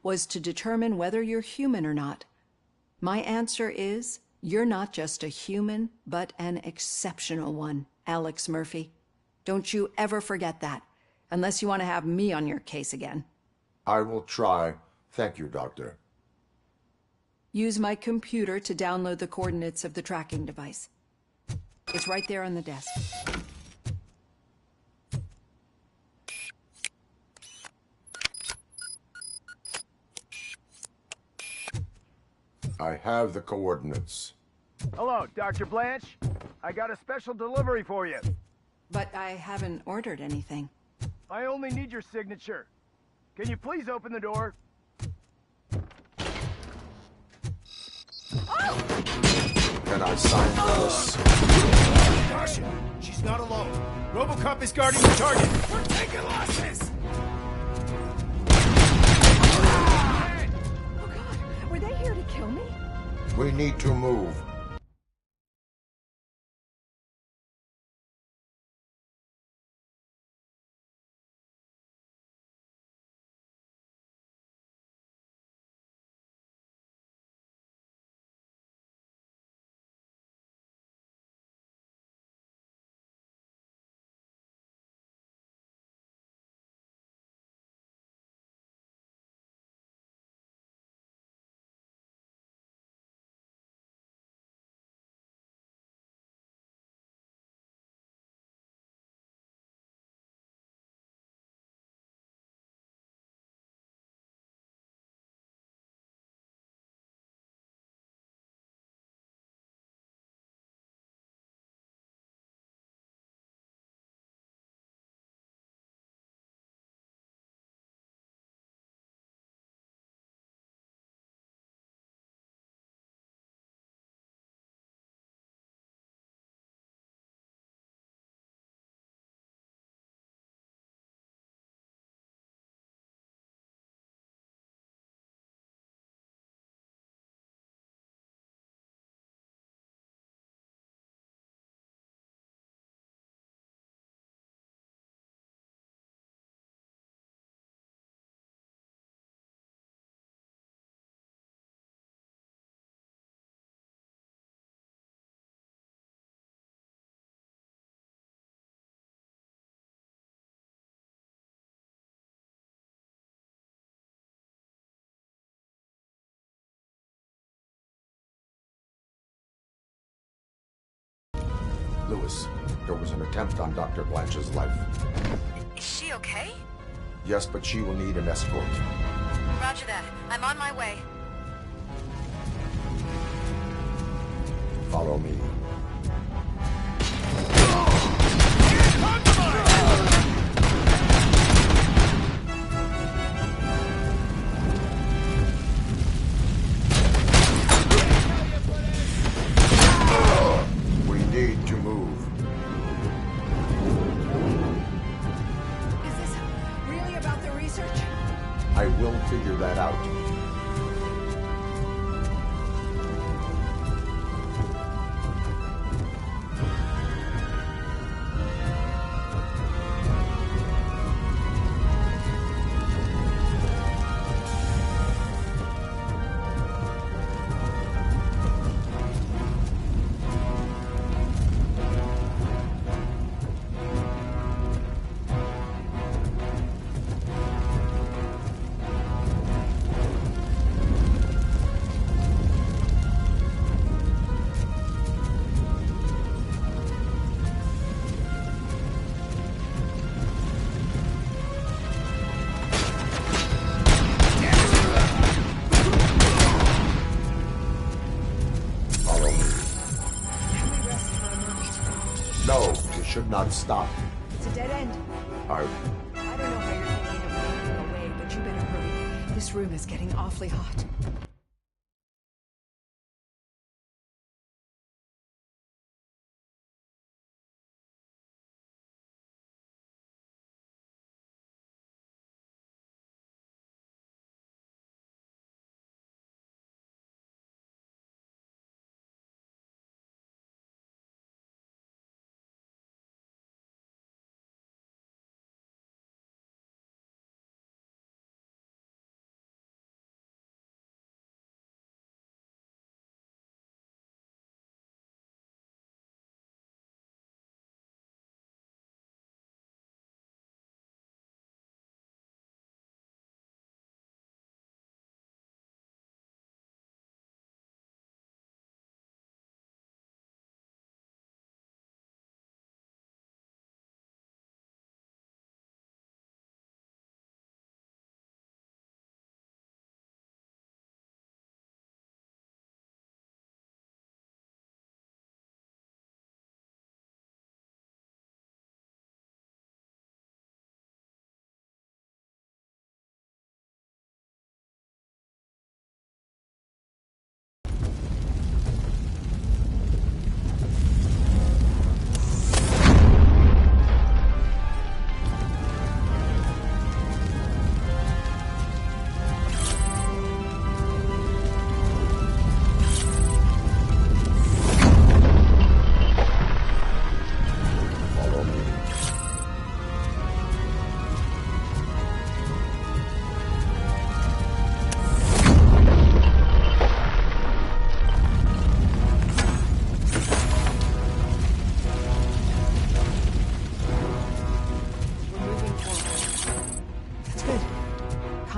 was to determine whether you're human or not. My answer is, you're not just a human, but an exceptional one, Alex Murphy. Don't you ever forget that, unless you want to have me on your case again. I will try. Thank you, Doctor. Use my computer to download the coordinates of the tracking device. It's right there on the desk. I have the coordinates. Hello, Dr. Blanche. I got a special delivery for you. But I haven't ordered anything. I only need your signature. Can you please open the door? Can I sign this? Caution! She's not alone. RoboCop is guarding the target. We're taking losses! Were they here to kill me? We need to move. Lewis, there was an attempt on Dr. Blanche's life. Is she okay? Yes, but she will need an escort. Roger that. I'm on my way. Follow me. We need to move. Is this really about the research? I will figure that out. No, you should not stop. It's a dead end. I don't know how you're thinking of getting away, but you better hurry. This room is getting awfully hot.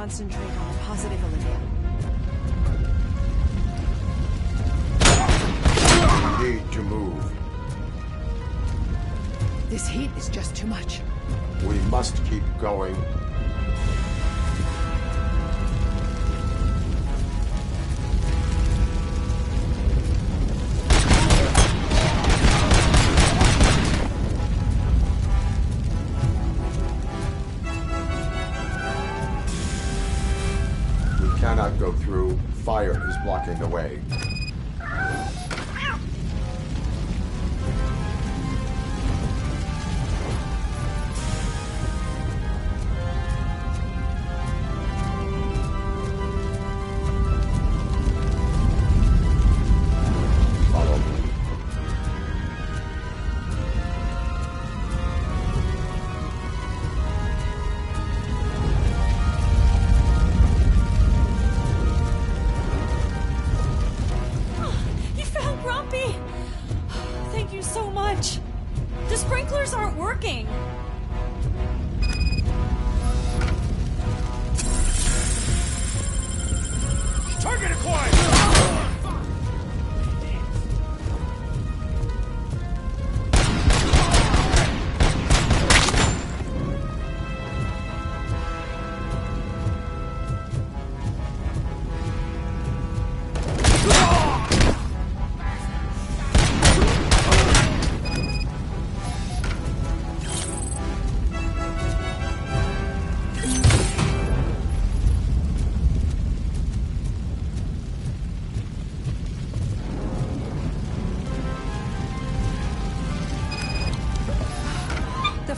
concentrate on the positive, Olivia. We need to move. This heat is just too much. We must keep going. We cannot go through. Fire is blocking the way.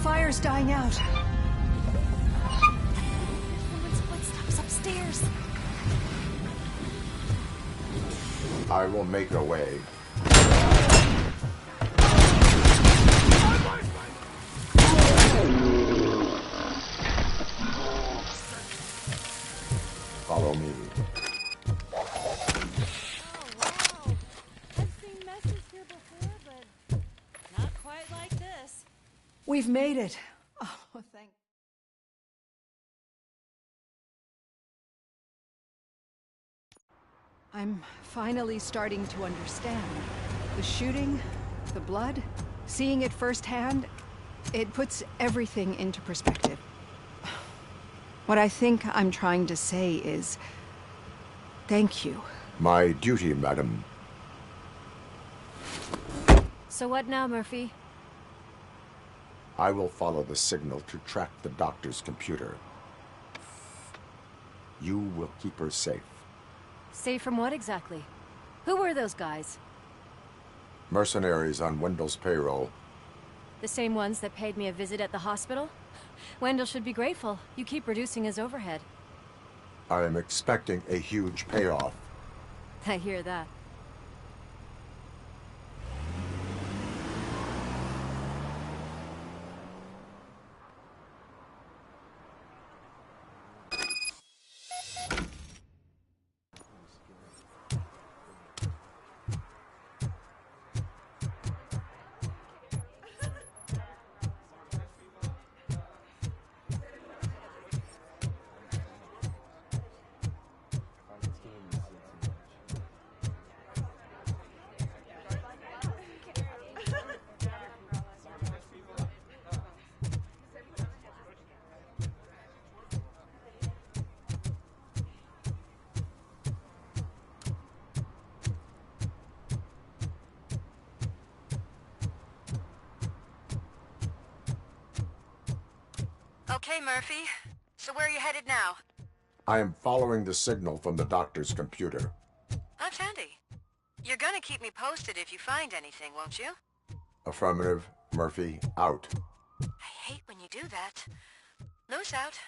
Fire's dying out. Someone's footsteps upstairs. I will make a way. Follow me. We've made it. Oh, thank. I'm finally starting to understand. The shooting, the blood, seeing it firsthand, it puts everything into perspective. What I think I'm trying to say is, thank you. My duty, madam. So what now, Murphy? I will follow the signal to track the doctor's computer. You will keep her safe. Safe from what exactly? Who were those guys? Mercenaries on Wendell's payroll. The same ones that paid me a visit at the hospital? Wendell should be grateful. You keep reducing his overhead. I am expecting a huge payoff. I hear that. Okay, Murphy. So where are you headed now? I am following the signal from the doctor's computer. That's handy. You're gonna keep me posted if you find anything, won't you? Affirmative. Murphy, out. I hate when you do that. Loose out.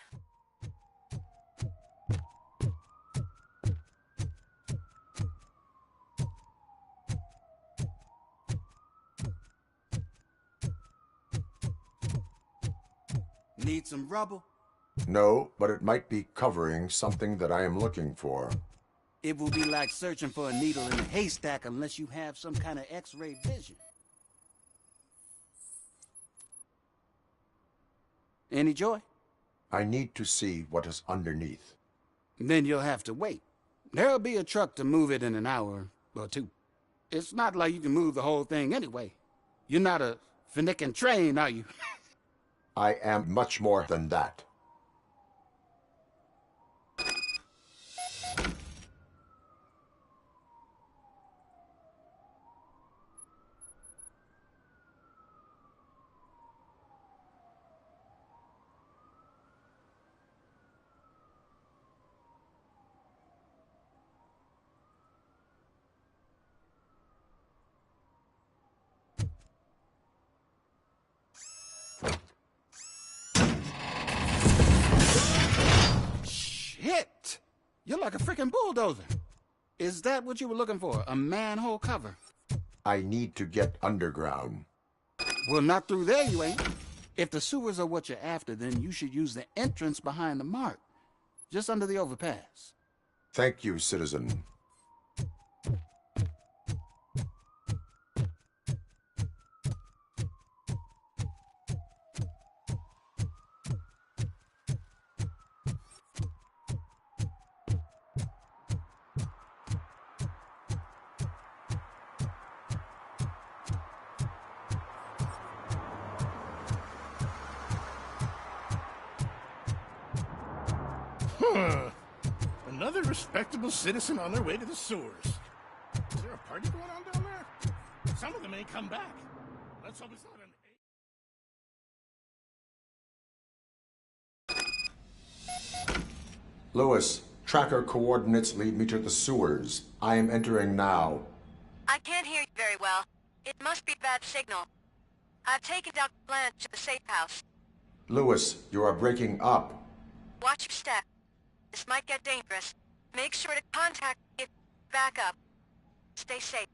Need some rubber? No, but it might be covering something that I am looking for. It will be like searching for a needle in a haystack unless you have some kind of X-ray vision. Any joy? I need to see what is underneath. Then you'll have to wait. There'll be a truck to move it in an hour or two. It's not like you can move the whole thing anyway. You're not a finicking train, are you? I am much more than that. Shit! You're like a freaking bulldozer. Is that what you were looking for? A manhole cover? I need to get underground. Well, not through there, you ain't. If the sewers are what you're after, then you should use the entrance behind the mark. Just under the overpass. Thank you, citizen. Huh. Another respectable citizen on their way to the sewers. Is there a party going on down there? Some of them ain't come back. Let's hope it's not an... Lewis, tracker coordinates lead me to the sewers. I am entering now. I can't hear you very well. It must be a bad signal. I've taken Dr. Blanche to the safe house. Lewis, you are breaking up. Watch your step. This might get dangerous. Make sure to contact me if back up. Stay safe.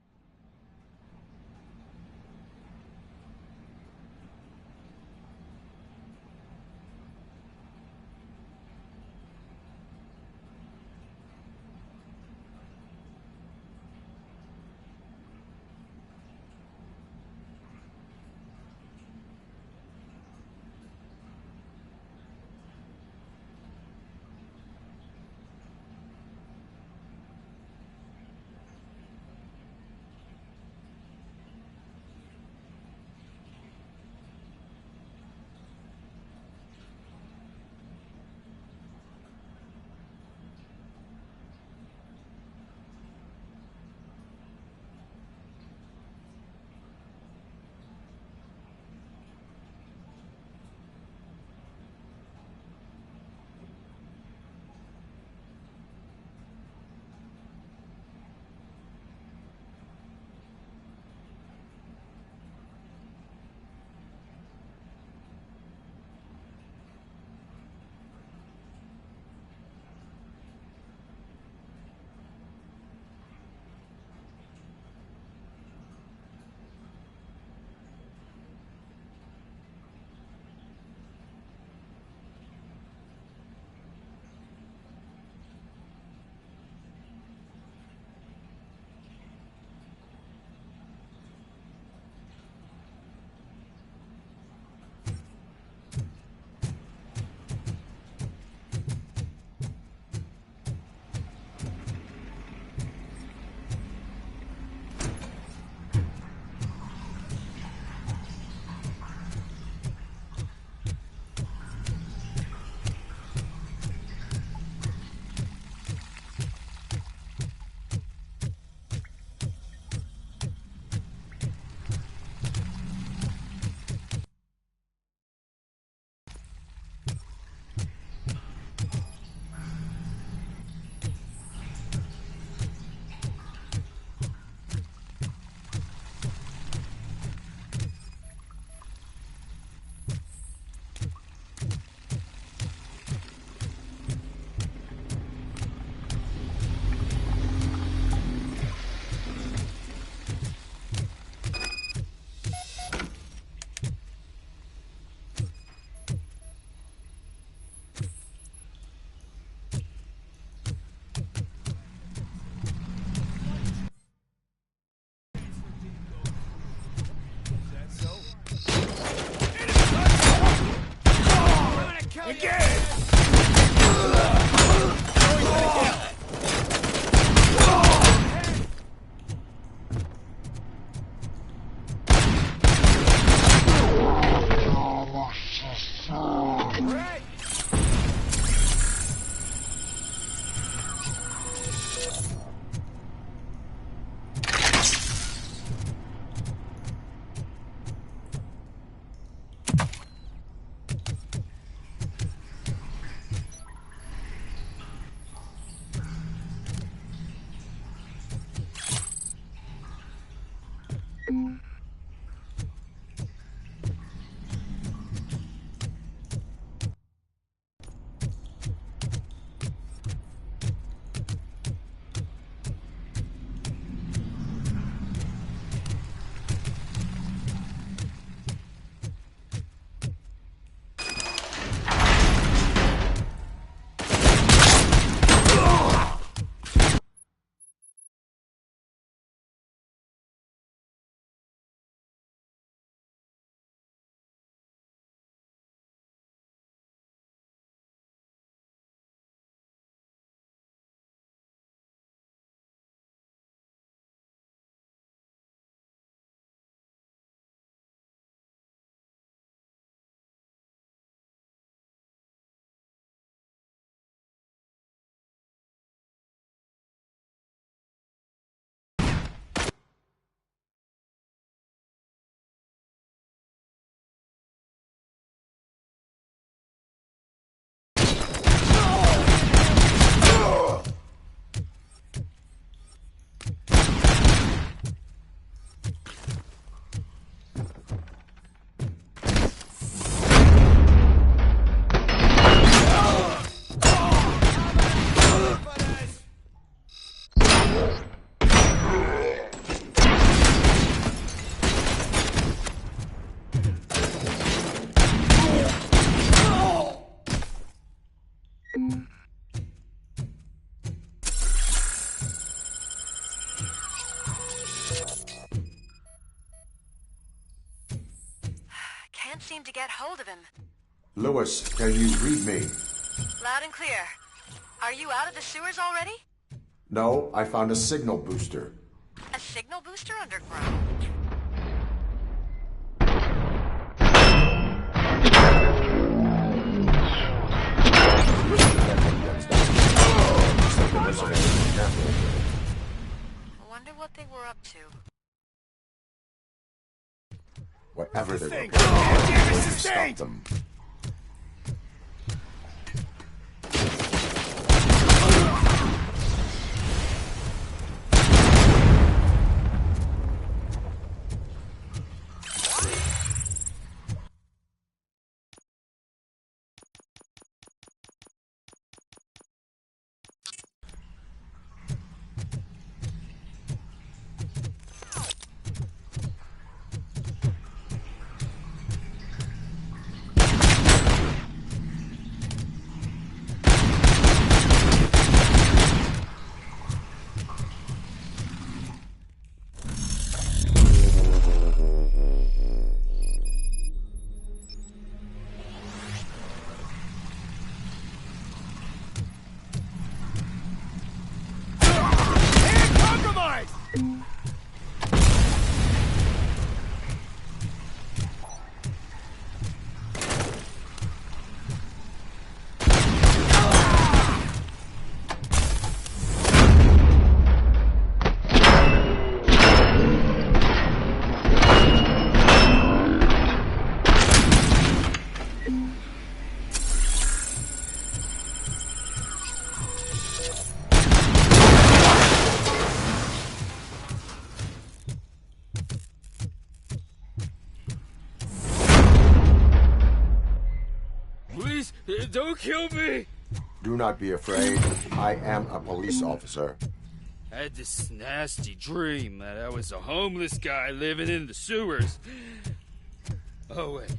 get hold of him. Lewis, can you read me? Loud and clear. Are you out of the sewers already? No, I found a signal booster. A signal booster underground? I wonder what they were up to. Whatever they were, I'm going to stop them. Don't kill me! Do not be afraid. I am a police officer. I had this nasty dream that I was a homeless guy living in the sewers. Oh, wait.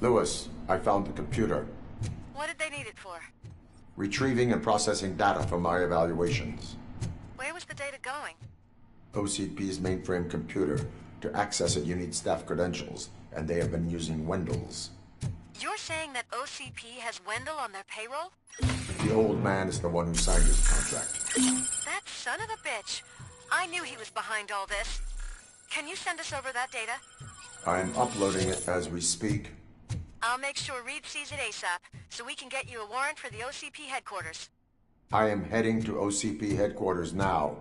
Lewis, I found the computer. What did they need it for? Retrieving and processing data from my evaluations. Where was the data going? OCP's mainframe computer. To access it, you need staff credentials, and they have been using Wendell's. You're saying that OCP has Wendell on their payroll? The old man is the one who signed his contract. That son of a bitch. I knew he was behind all this. Can you send us over that data? I'm uploading it as we speak. I'll make sure Reed sees it ASAP, so we can get you a warrant for the OCP headquarters. I am heading to OCP headquarters now.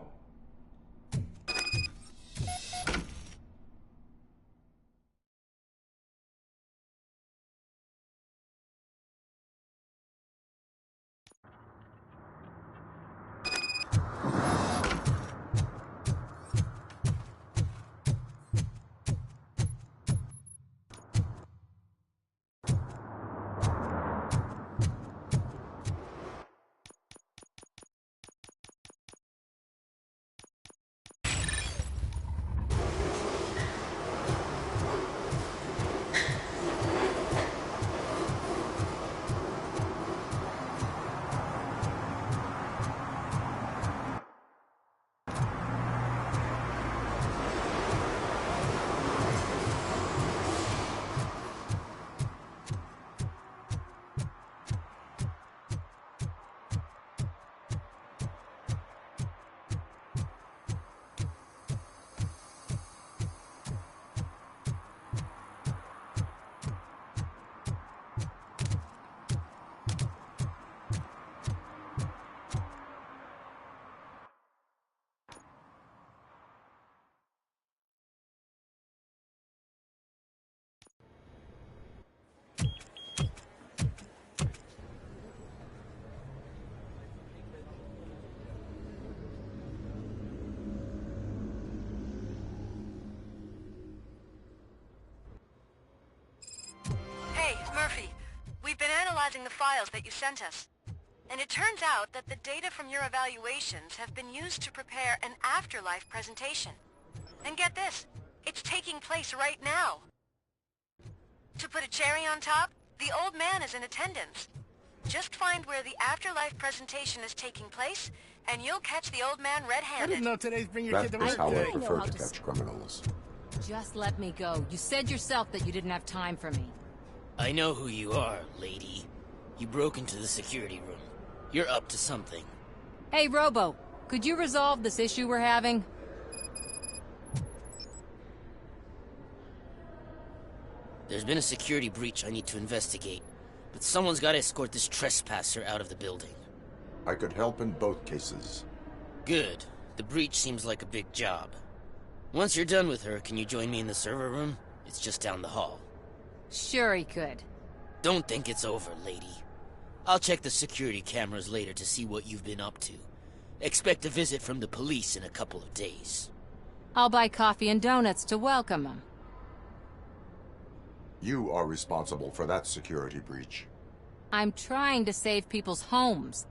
Hey, Murphy. We've been analyzing the files that you sent us. And it turns out that the data from your evaluations have been used to prepare an afterlife presentation. And get this, it's taking place right now. To put a cherry on top, the old man is in attendance. Just find where the afterlife presentation is taking place, and you'll catch the old man I red-handed. didn't know today's Bring Your Kid to That is Work how I Day. prefer to catch criminals. Just let me go. You said yourself that you didn't have time for me. I know who you are, lady. You broke into the security room. You're up to something. Hey, Robo, could you resolve this issue we're having? There's been a security breach I need to investigate, but someone's got to escort this trespasser out of the building. I could help in both cases. Good. The breach seems like a big job. Once you're done with her, can you join me in the server room? It's just down the hall. Sure he could. Don't think it's over, lady. I'll check the security cameras later to see what you've been up to. Expect a visit from the police in a couple of days. I'll buy coffee and donuts to welcome him. You are responsible for that security breach. I'm trying to save people's homes.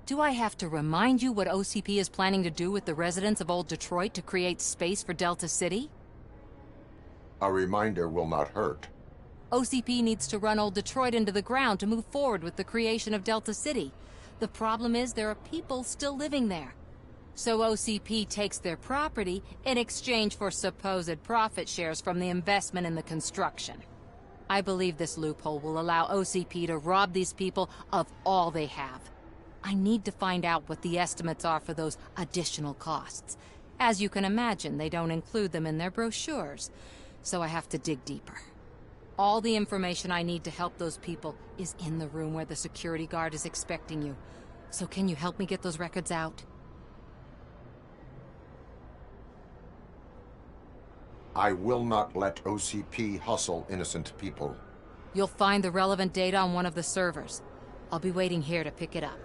Do I have to remind you what OCP is planning to do with the residents of Old Detroit to create space for Delta City? A reminder will not hurt. OCP needs to run Old Detroit into the ground to move forward with the creation of Delta City. The problem is there are people still living there. So OCP takes their property in exchange for supposed profit shares from the investment in the construction. I believe this loophole will allow OCP to rob these people of all they have. I need to find out what the estimates are for those additional costs. As you can imagine, they don't include them in their brochures, so I have to dig deeper. All the information I need to help those people is in the room where the security guard is expecting you. So can you help me get those records out? I will not let OCP hustle innocent people. You'll find the relevant data on one of the servers. I'll be waiting here to pick it up.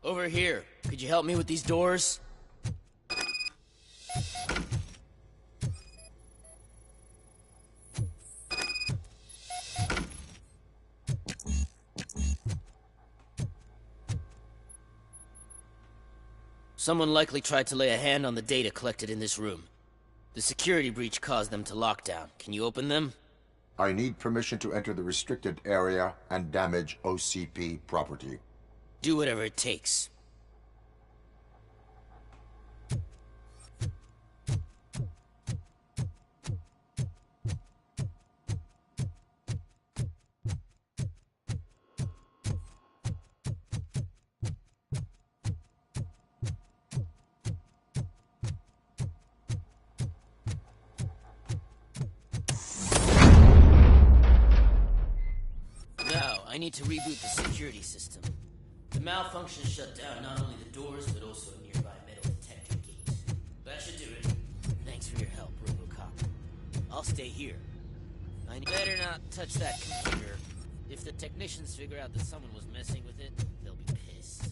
Over here. Could you help me with these doors? Someone likely tried to lay a hand on the data collected in this room. The security breach caused them to lock down. Can you open them? I need permission to enter the restricted area and damage OCP property. Do whatever it takes. Now, I need to reboot the security system. The malfunction shut down not only the doors, but also a nearby metal detector gate. That should do it. Thanks for your help, RoboCop. I'll stay here. I better not touch that computer. If the technicians figure out that someone was messing with it, they'll be pissed.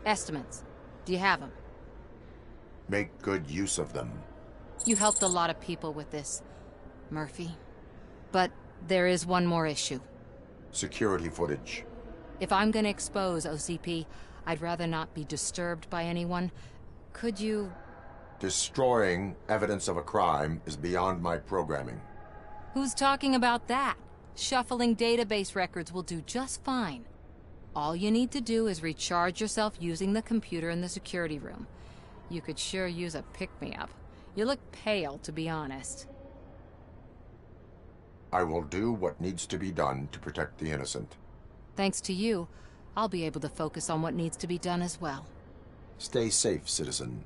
Estimates. Do you have them? Make good use of them. You helped a lot of people with this, Murphy. But there is one more issue. Security footage. If I'm gonna expose OCP, I'd rather not be disturbed by anyone. Could you... Destroying evidence of a crime is beyond my programming. Who's talking about that? Shuffling database records will do just fine. All you need to do is recharge yourself using the computer in the security room. You could sure use a pick-me-up. You look pale, to be honest. I will do what needs to be done to protect the innocent. Thanks to you, I'll be able to focus on what needs to be done as well. Stay safe, citizen.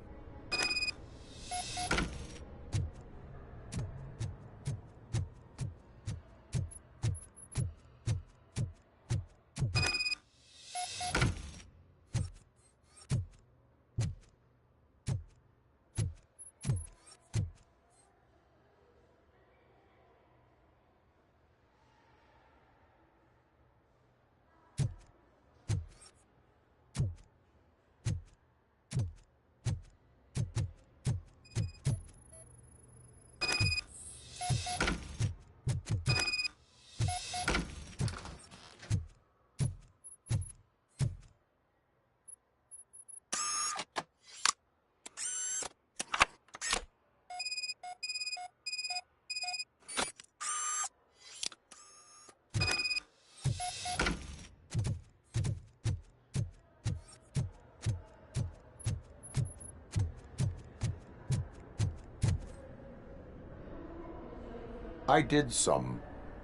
I did some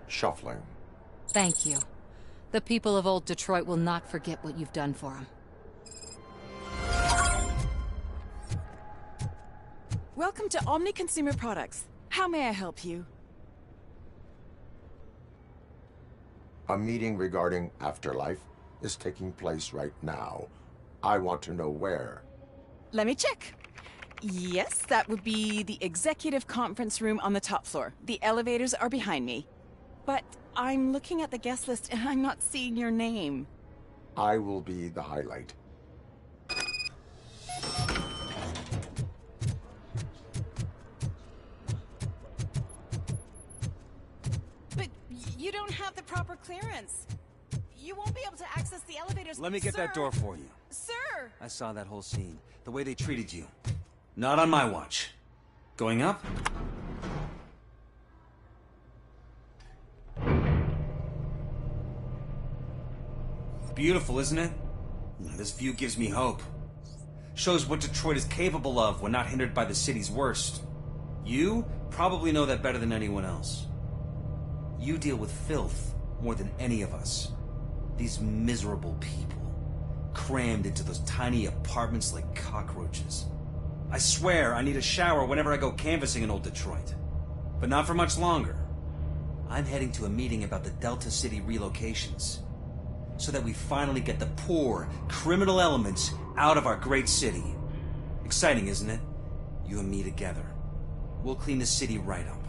shuffling. Thank you. The people of old Detroit will not forget what you've done for them. Welcome to Omni Consumer Products. How may I help you? A meeting regarding afterlife is taking place right now. I want to know where. Let me check. Yes, that would be the executive conference room on the top floor. The elevators are behind me. But I'm looking at the guest list and I'm not seeing your name. I will be the highlight. But you don't have the proper clearance. You won't be able to access the elevators. Let me get that door for you. Sir! I saw that whole scene. The way they treated you. Not on my watch. Going up? Beautiful, isn't it? This view gives me hope. Shows what Detroit is capable of when not hindered by the city's worst. You probably know that better than anyone else. You deal with filth more than any of us. These miserable people, crammed into those tiny apartments like cockroaches. I swear I need a shower whenever I go canvassing in old Detroit. But not for much longer. I'm heading to a meeting about the Delta City relocations, so that we finally get the poor, criminal elements out of our great city. Exciting, isn't it? You and me together. We'll clean the city right up.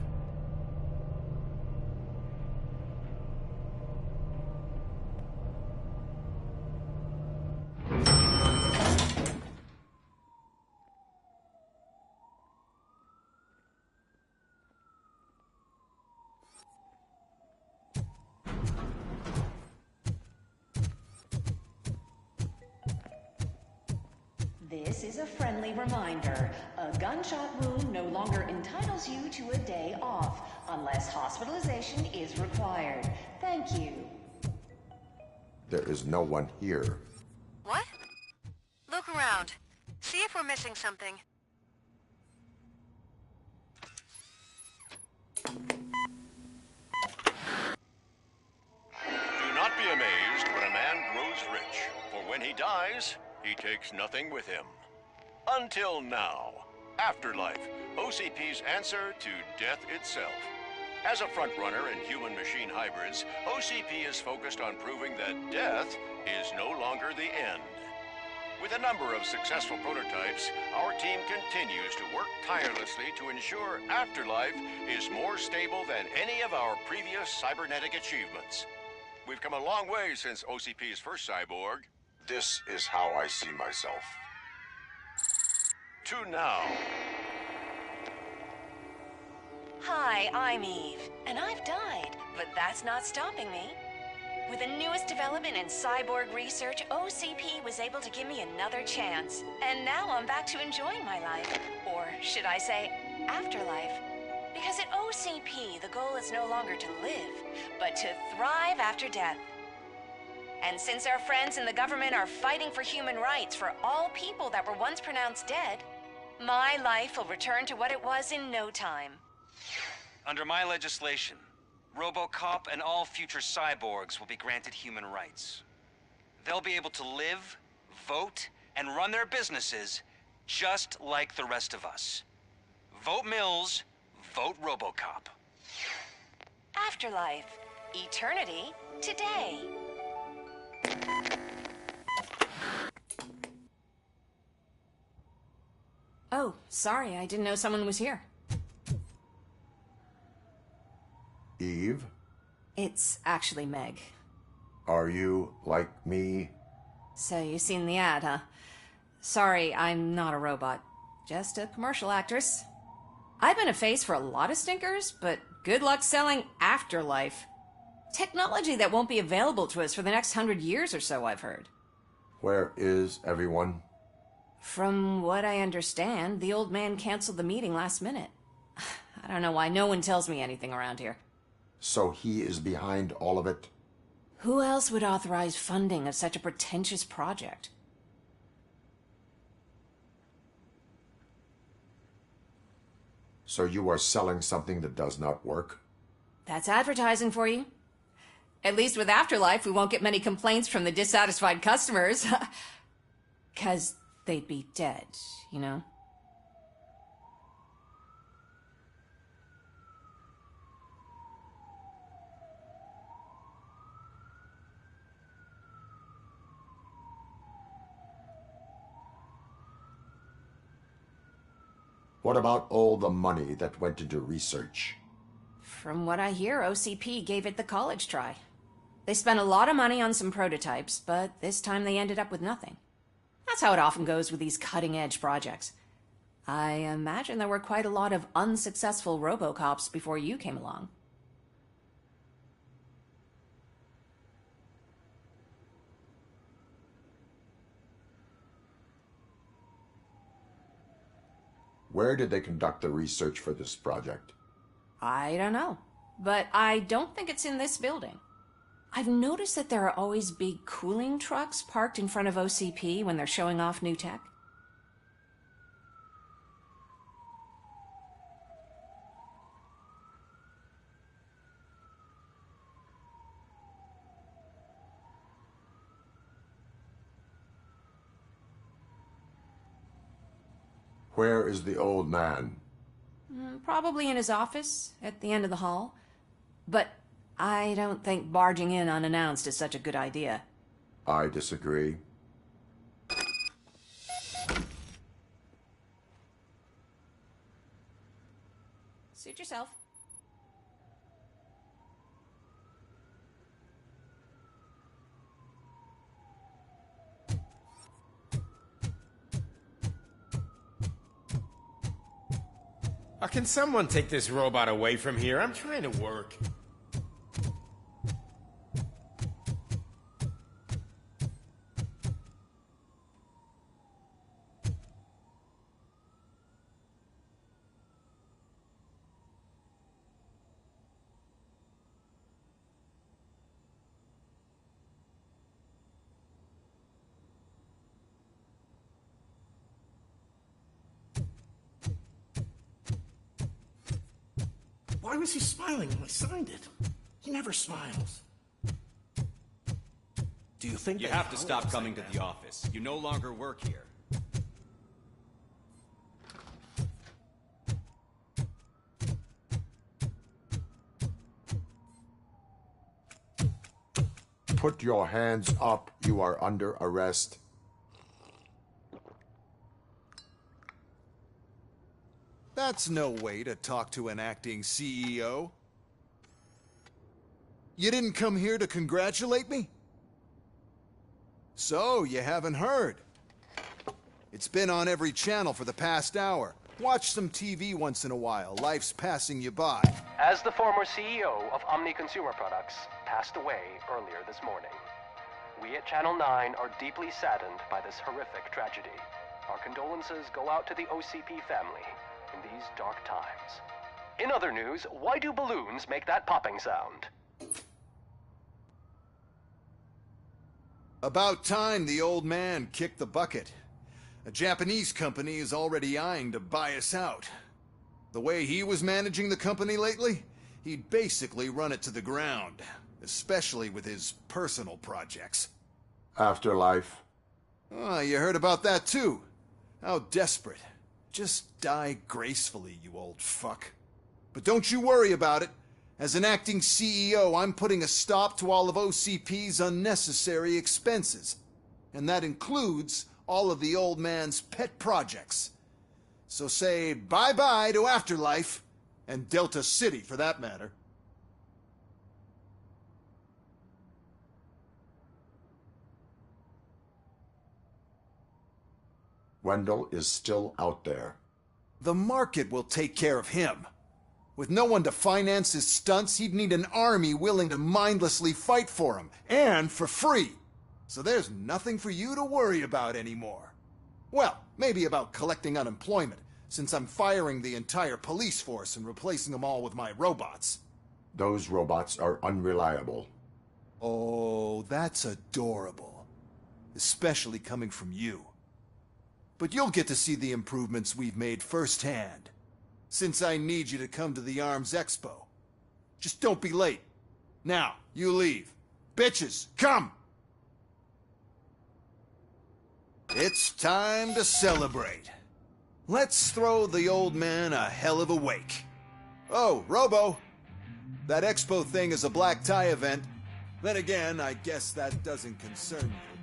This is a friendly reminder. A gunshot wound no longer entitles you to a day off, unless hospitalization is required. Thank you. There is no one here. What? Look around. See if we're missing something. Do not be amazed when a man grows rich, for when he dies, he takes nothing with him. Until now. Afterlife, OCP's answer to death itself. As a frontrunner in human-machine hybrids, OCP is focused on proving that death is no longer the end. With a number of successful prototypes, our team continues to work tirelessly to ensure Afterlife is more stable than any of our previous cybernetic achievements. We've come a long way since OCP's first cyborg. This is how I see myself. To now. Hi, I'm Eve, and I've died, but that's not stopping me. With the newest development in cyborg research, OCP was able to give me another chance. And now I'm back to enjoying my life. Or should I say, afterlife. Because at OCP, the goal is no longer to live, but to thrive after death. And since our friends in the government are fighting for human rights for all people that were once pronounced dead, my life will return to what it was in no time. Under my legislation, RoboCop and all future cyborgs will be granted human rights. They'll be able to live, vote, and run their businesses just like the rest of us. Vote Mills, vote RoboCop. Afterlife. Eternity. Today. Oh, sorry, I didn't know someone was here. Eve, It's actually Meg. are you like me? So you've seen the ad, huh? Sorry, I'm not a robot. Just a commercial actress. I've been a face for a lot of stinkers, but good luck selling Afterlife. Technology that won't be available to us for the next 100 years or so, I've heard. Where is everyone? From what I understand, the old man canceled the meeting last minute. I don't know why no one tells me anything around here. So he is behind all of it? Who else would authorize funding of such a pretentious project? So you are selling something that does not work? That's advertising for you. At least with Afterlife, we won't get many complaints from the dissatisfied customers. 'Cause they'd be dead, you know? What about all the money that went into research? From what I hear, OCP gave it the college try. They spent a lot of money on some prototypes, but this time they ended up with nothing. That's how it often goes with these cutting-edge projects. I imagine there were quite a lot of unsuccessful RoboCops before you came along. Where did they conduct the research for this project? I don't know, but I don't think it's in this building. I've noticed that there are always big cooling trucks parked in front of OCP when they're showing off new tech. Where is the old man? Probably in his office, at the end of the hall. But I don't think barging in unannounced is such a good idea. I disagree. Suit yourself. Can someone take this robot away from here? I'm trying to work. Why was he smiling when I signed it? He never smiles. Do you think you have to stop coming to the office? You no longer work here. Put your hands up. You are under arrest. That's no way to talk to an acting CEO. You didn't come here to congratulate me? So, you haven't heard. It's been on every channel for the past hour. Watch some TV once in a while. Life's passing you by. As the former CEO of Omni Consumer Products passed away earlier this morning, we at Channel 9 are deeply saddened by this horrific tragedy. Our condolences go out to the OCP family in these dark times. In other news, why do balloons make that popping sound? About time the old man kicked the bucket. A Japanese company is already eyeing to buy us out. The way he was managing the company lately, he'd basically run it to the ground, especially with his personal projects. Afterlife. Oh, you heard about that too. How desperate. Just die gracefully, you old fuck. But don't you worry about it. As an acting CEO, I'm putting a stop to all of OCP's unnecessary expenses. And that includes all of the old man's pet projects. So say bye-bye to Afterlife, and Delta City for that matter. Wendell is still out there. The market will take care of him. With no one to finance his stunts, he'd need an army willing to mindlessly fight for him, and for free. So there's nothing for you to worry about anymore. Well, maybe about collecting unemployment, since I'm firing the entire police force and replacing them all with my robots. Those robots are unreliable. Oh, that's adorable. Especially coming from you. But you'll get to see the improvements we've made firsthand. Since I need you to come to the Arms Expo. Just don't be late. Now, you leave. Bitches, come! It's time to celebrate. Let's throw the old man a hell of a wake. Oh, Robo! That expo thing is a black tie event. Then again, I guess that doesn't concern you.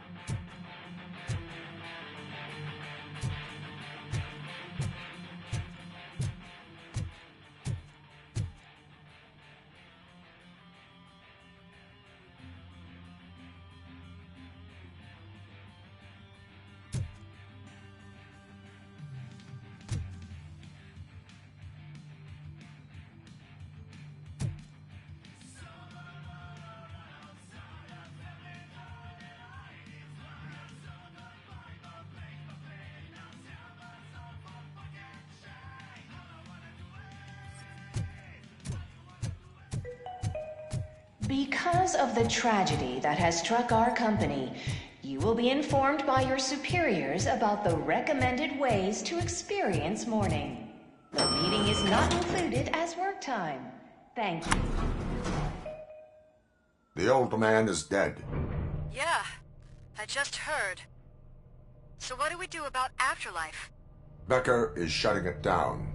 Because of the tragedy that has struck our company, you will be informed by your superiors about the recommended ways to experience mourning. The meeting is not included as work time. Thank you. The old man is dead. Yeah, I just heard. So what do we do about afterlife? Becker is shutting it down.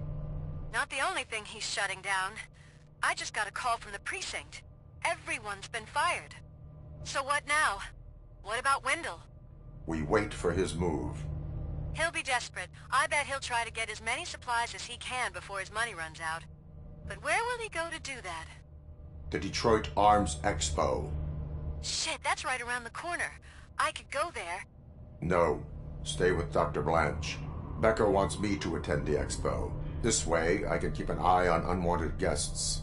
Not the only thing he's shutting down. I just got a call from the precinct. Everyone's been fired. So what now? What about Wendell? We wait for his move. He'll be desperate. I bet he'll try to get as many supplies as he can before his money runs out. But where will he go to do that? The Detroit Arms Expo. Shit, that's right around the corner. I could go there. No. Stay with Dr. Blanche. Becker wants me to attend the expo. This way, I can keep an eye on unwanted guests.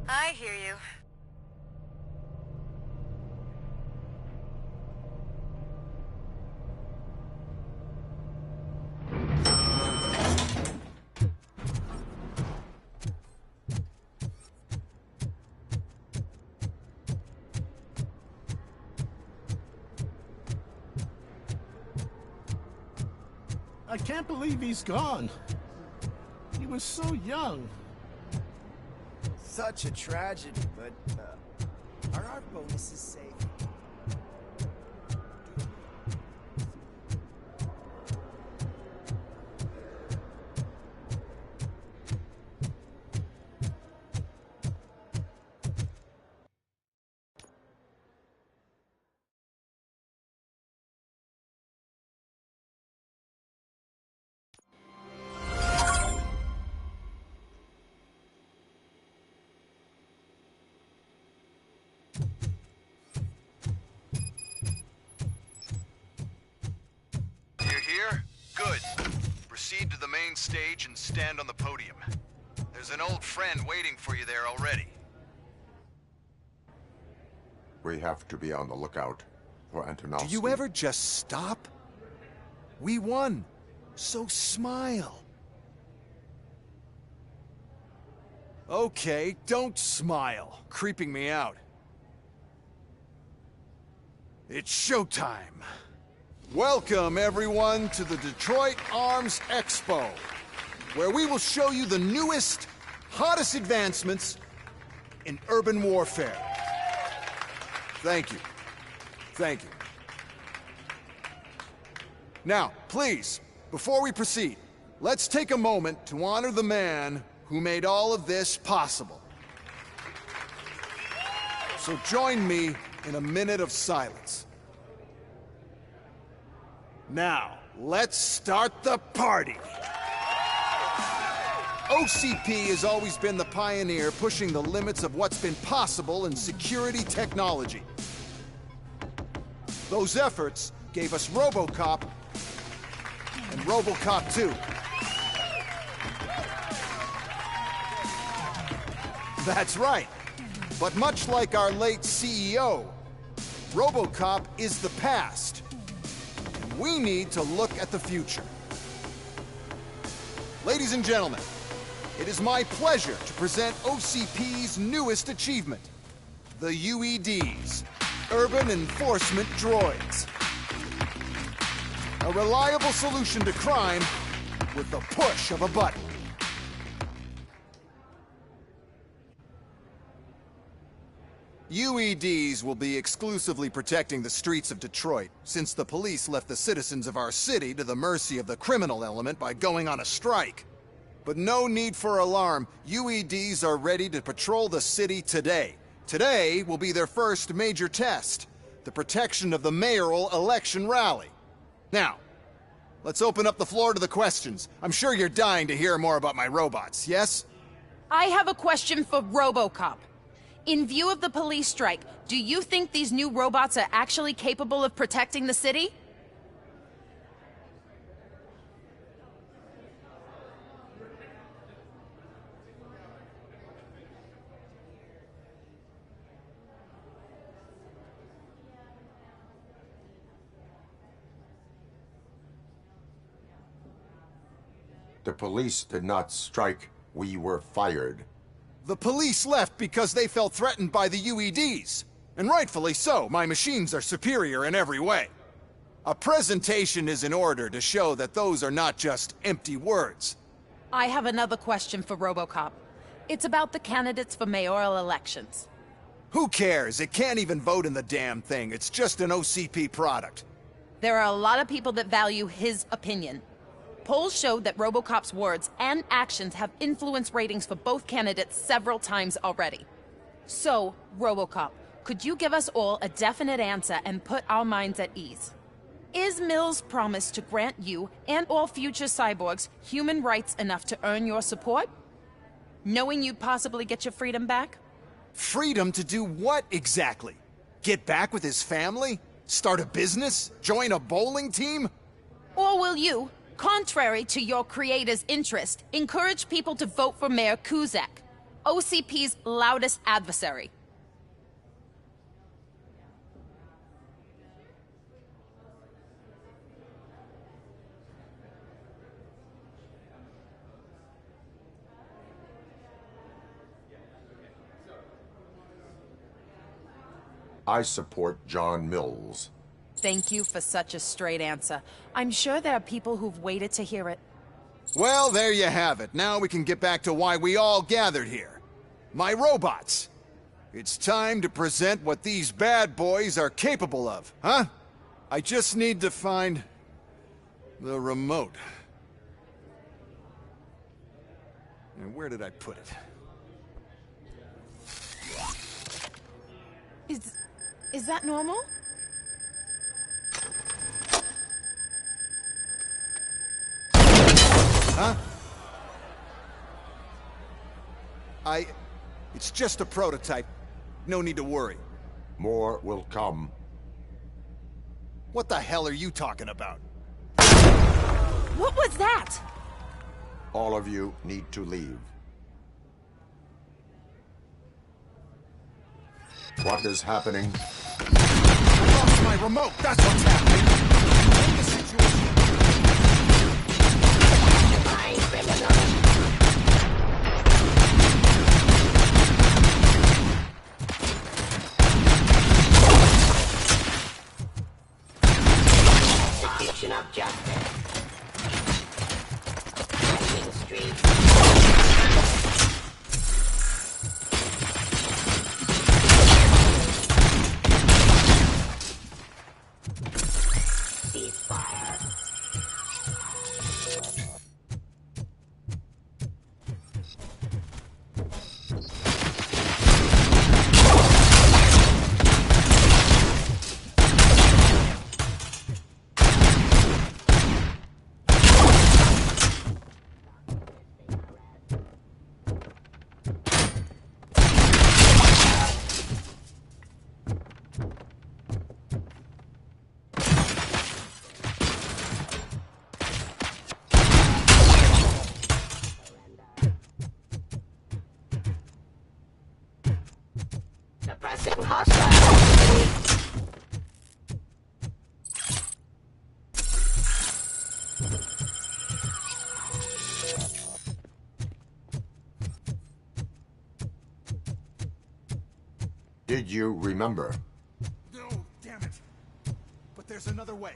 I hear you. I can't believe he's gone. He was so young. Such a tragedy, but are our bonuses safe? Here? Good. Proceed to the main stage and stand on the podium. There's an old friend waiting for you there already. We have to be on the lookout for Antonovsky. Do you ever just stop? We won. So smile. Okay, don't smile. Creeping me out. It's showtime. Welcome, everyone, to the Detroit Arms Expo, where we will show you the newest, hottest advancements in urban warfare. Thank you. Thank you. Now, please, before we proceed, let's take a moment to honor the man who made all of this possible. So join me in a minute of silence. Now, let's start the party! OCP has always been the pioneer pushing the limits of what's been possible in security technology. Those efforts gave us RoboCop and RoboCop 2. That's right. But much like our late CEO, RoboCop is the past. We need to look at the future. Ladies and gentlemen, it is my pleasure to present OCP's newest achievement, the UEDs, Urban Enforcement Droids. A reliable solution to crime with the push of a button. UEDs will be exclusively protecting the streets of Detroit, since the police left the citizens of our city to the mercy of the criminal element by going on a strike. But no need for alarm. UEDs are ready to patrol the city today. Today will be their first major test, the protection of the mayoral election rally. Now, let's open up the floor to the questions. I'm sure you're dying to hear more about my robots, yes? I have a question for RoboCop. In view of the police strike, do you think these new robots are actually capable of protecting the city? The police did not strike. We were fired. The police left because they felt threatened by the UEDs. And rightfully so, my machines are superior in every way. A presentation is in order to show that those are not just empty words. I have another question for RoboCop. It's about the candidates for mayoral elections. Who cares? It can't even vote in the damn thing. It's just an OCP product. There are a lot of people that value his opinion. Polls show that RoboCop's words and actions have influenced ratings for both candidates several times already. So, RoboCop, could you give us all a definite answer and put our minds at ease? Is Mills' promise to grant you and all future cyborgs human rights enough to earn your support? Knowing you'd possibly get your freedom back? Freedom to do what exactly? Get back with his family? Start a business? Join a bowling team? Or will you, contrary to your creator's interest, encourage people to vote for Mayor Kuzak, OCP's loudest adversary? I support John Mills. Thank you for such a straight answer. I'm sure there are people who've waited to hear it. Well, there you have it. Now we can get back to why we all gathered here. My robots. It's time to present what these bad boys are capable of, huh? I just need to find the remote. And where did I put it? Is that normal? Huh? It's just a prototype. No need to worry. More will come. What the hell are you talking about? What was that? All of you need to leave. What is happening? I lost my remote, that's what's happening! Explain the situation. Execution of justice. Ending streets. Suppressing hostile. Did you remember? No, damn it. But there's another way.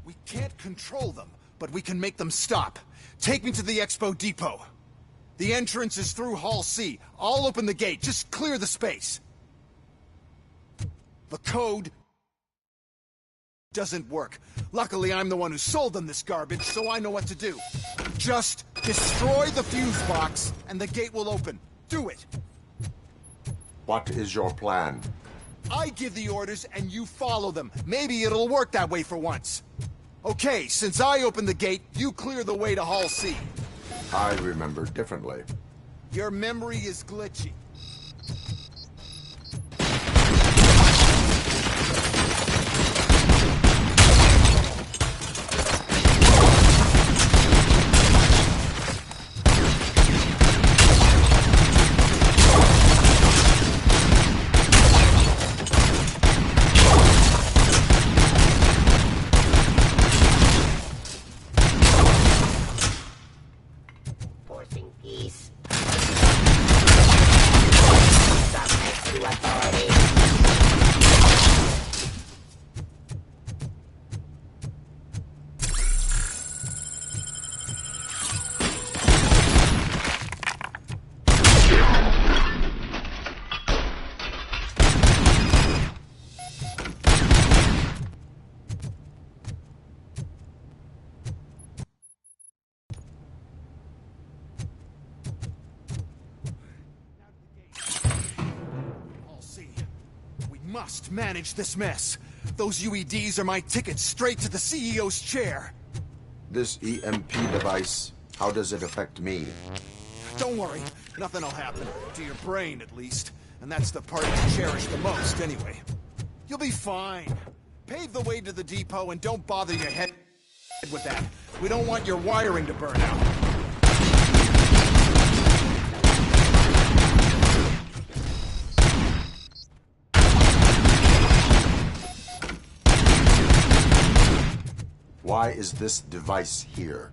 We can't control them, but we can make them stop. Take me to the Expo Depot. The entrance is through Hall C. I'll open the gate. Just clear the space. The code doesn't work. Luckily, I'm the one who sold them this garbage, so I know what to do. Just destroy the fuse box, and the gate will open. Do it. What is your plan? I give the orders, and you follow them. Maybe it'll work that way for once. Okay, since I opened the gate, you clear the way to Hall C. I remember differently. Your memory is glitchy. Forcing peace. must manage this mess. Those UEDs are my ticket straight to the CEO's chair. This EMP device, how does it affect me? Don't worry, nothing will happen. To your brain, at least. And that's the part you cherish the most, anyway. You'll be fine. Pave the way to the depot and don't bother your head with that. We don't want your wiring to burn out. Why is this device here?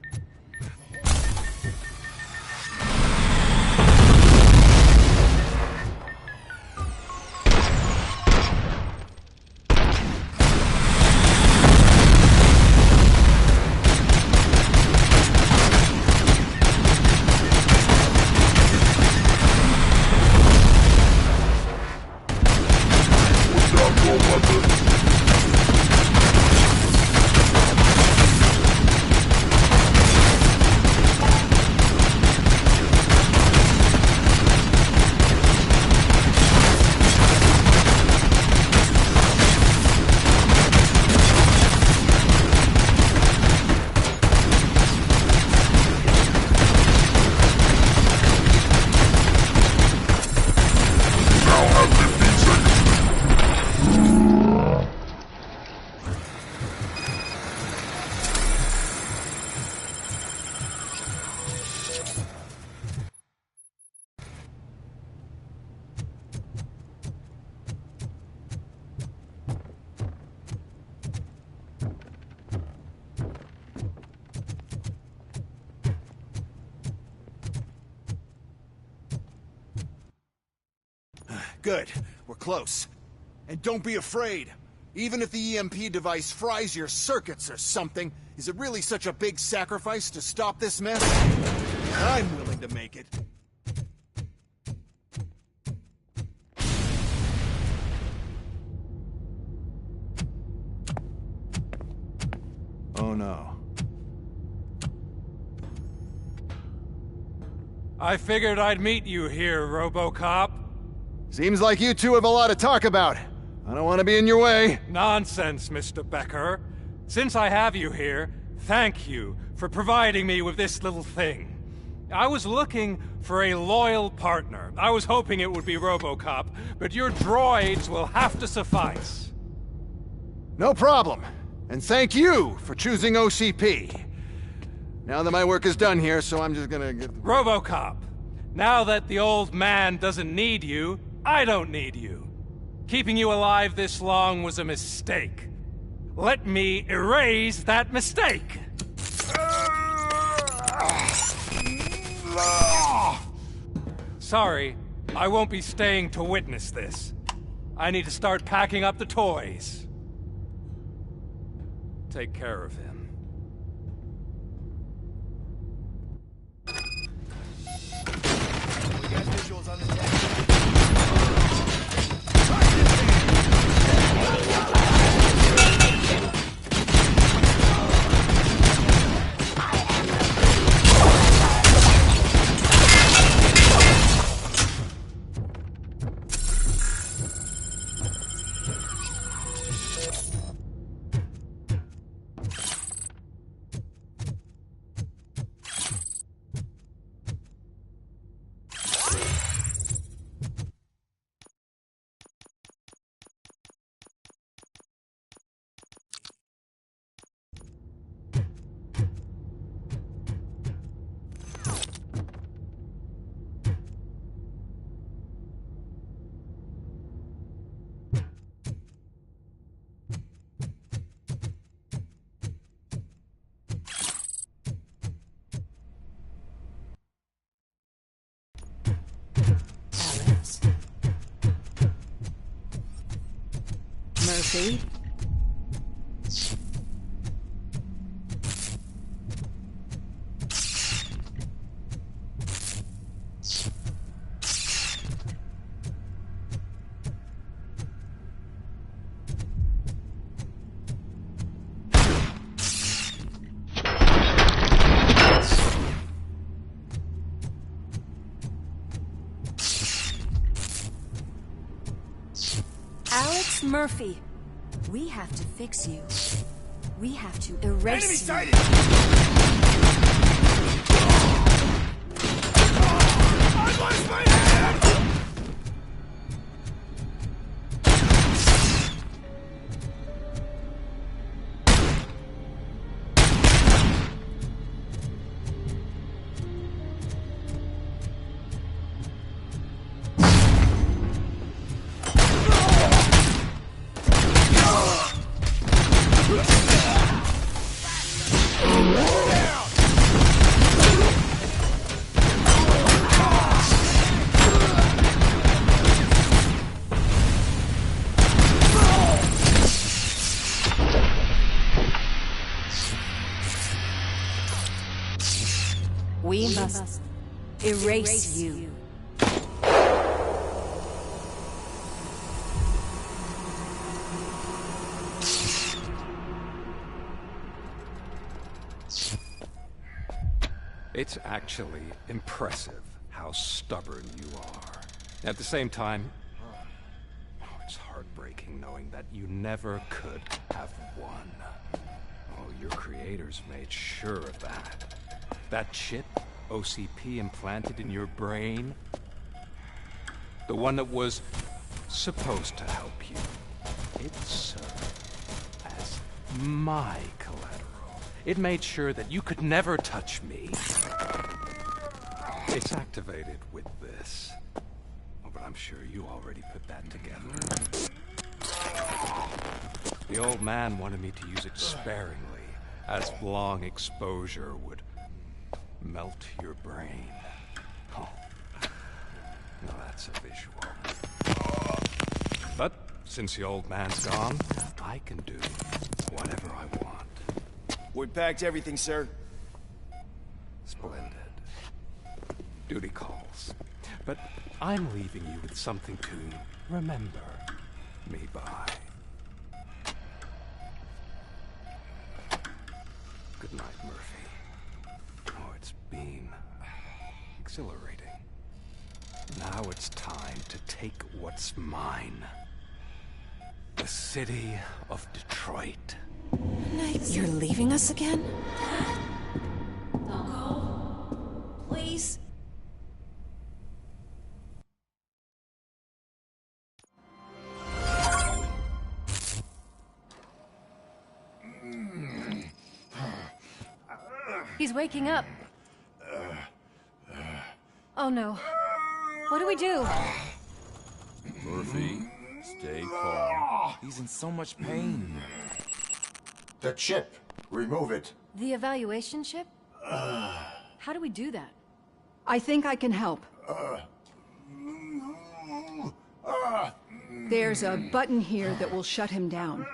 Good. We're close. And don't be afraid. Even if the EMP device fries your circuits or something, is it really such a big sacrifice to stop this mess? I'm willing to make it. Oh no. I figured I'd meet you here, RoboCop. Seems like you two have a lot to talk about. I don't want to be in your way. Nonsense, Mr. Becker. Since I have you here, thank you for providing me with this little thing. I was looking for a loyal partner. I was hoping it would be RoboCop, but your droids will have to suffice. No problem. And thank you for choosing OCP. Now that my work is done here, so I'm just gonna get... RoboCop, now that the old man doesn't need you, I don't need you. Keeping you alive this long was a mistake. Let me erase that mistake! Sorry, I won't be staying to witness this. I need to start packing up the toys. Take care of him. We got visuals on the deck. Murphy? Alex Alex Murphy, we have to fix you. We have to erase Enemy you. sighted! I lost my hand! We must erase you. It's actually impressive how stubborn you are. At the same time, it's heartbreaking knowing that you never could have won. Oh, your creators made sure of that. That chip OCP implanted in your brain, the one that was supposed to help you, it served as my collateral. It made sure that you could never touch me. It's activated with this. Oh, but I'm sure you already put that together. The old man wanted me to use it sparingly, as long exposure would melt your brain. Oh, now that's a visual. But since the old man's gone, I can do whatever I want. We packed everything, sir. Splendid. Duty calls. But I'm leaving you with something to remember me by. Good night, Murphy. Oh, it's been exhilarating. Now it's time to take what's mine. The city of Detroit. You're leaving us again? Don't go. Please. He's waking up. Oh no. What do we do? Murphy, stay calm. He's in so much pain. The chip. Remove it. The evaluation chip? How do we do that? I think I can help. There's a button here that will shut him down.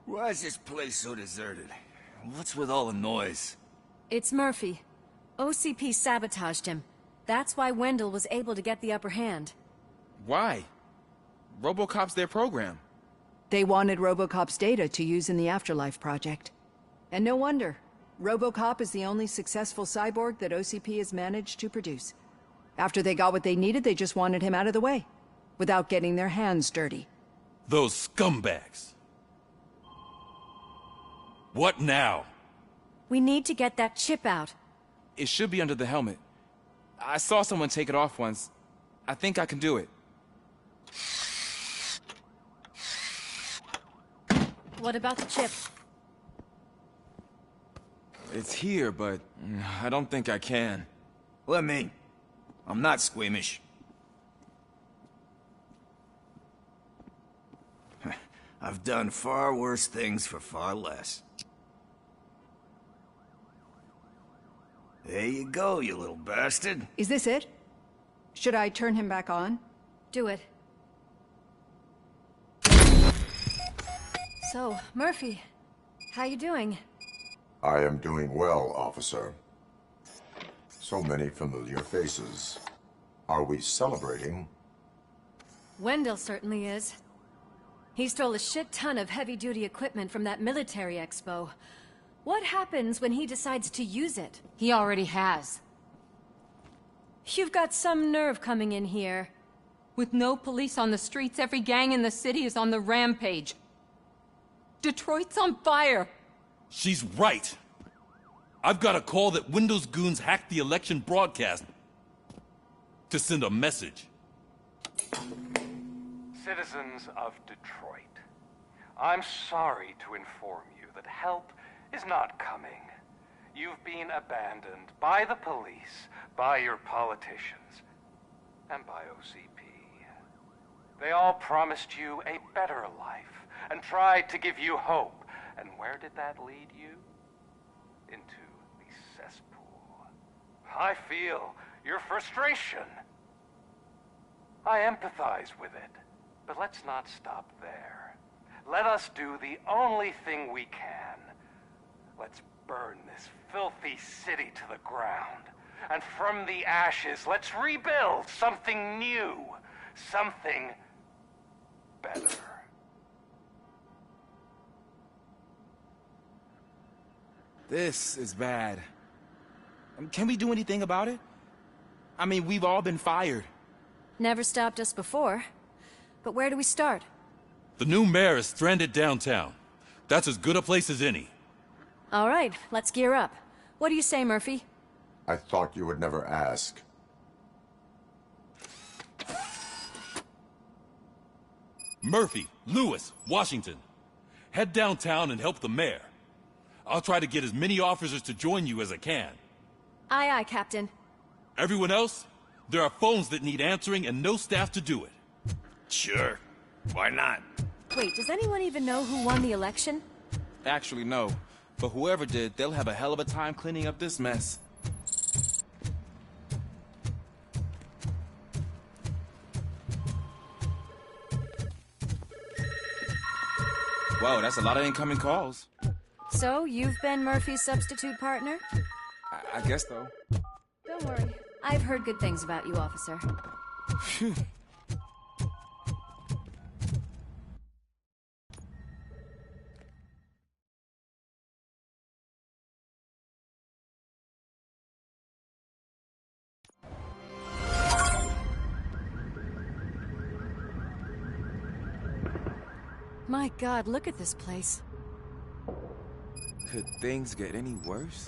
Why is this place so deserted? What's with all the noise? It's Murphy. OCP sabotaged him. That's why Wendell was able to get the upper hand. Why? RoboCop's their program. They wanted RoboCop's data to use in the Afterlife project. And no wonder. RoboCop is the only successful cyborg that OCP has managed to produce. After they got what they needed, they just wanted him out of the way, without getting their hands dirty. Those scumbags. What now? We need to get that chip out. It should be under the helmet. I saw someone take it off once. I think I can do it. What about the chip? It's here, but I don't think I can. Let me. I'm not squeamish. I've done far worse things for far less. There you go, you little bastard. Is this it? Should I turn him back on? Do it. So, Murphy, how you doing? I am doing well, officer. So many familiar faces. Are we celebrating? Wendell certainly is. He stole a shit ton of heavy-duty equipment from that military expo. What happens when he decides to use it? He already has. You've got some nerve coming in here. With no police on the streets, every gang in the city is on the rampage. Detroit's on fire. She's right. I've got a call that Windows goons hacked the election broadcast to send a message. Citizens of Detroit, I'm sorry to inform you that help is not coming. You've been abandoned by the police, by your politicians, and by OCP. They all promised you a better life and tried to give you hope. And where did that lead you? Into the cesspool. I feel your frustration. I empathize with it. But let's not stop there. Let us do the only thing we can. Let's burn this filthy city to the ground. And from the ashes, let's rebuild something new. Something better. This is bad. Can we do anything about it? I mean, we've all been fired. Never stopped us before. But where do we start? The new mayor is stranded downtown. That's as good a place as any. All right, let's gear up. What do you say, Murphy? I thought you would never ask. Murphy, Lewis, Washington. Head downtown and help the mayor. I'll try to get as many officers to join you as I can. Aye, aye, Captain. Everyone else? There are phones that need answering and no staff to do it. Sure. Why not? Wait, does anyone even know who won the election? Actually, no. But whoever did, they'll have a hell of a time cleaning up this mess. Whoa, that's a lot of incoming calls. So, you've been Murphy's substitute partner? I guess so. Don't worry. I've heard good things about you, officer. Phew. My God, look at this place. Could things get any worse?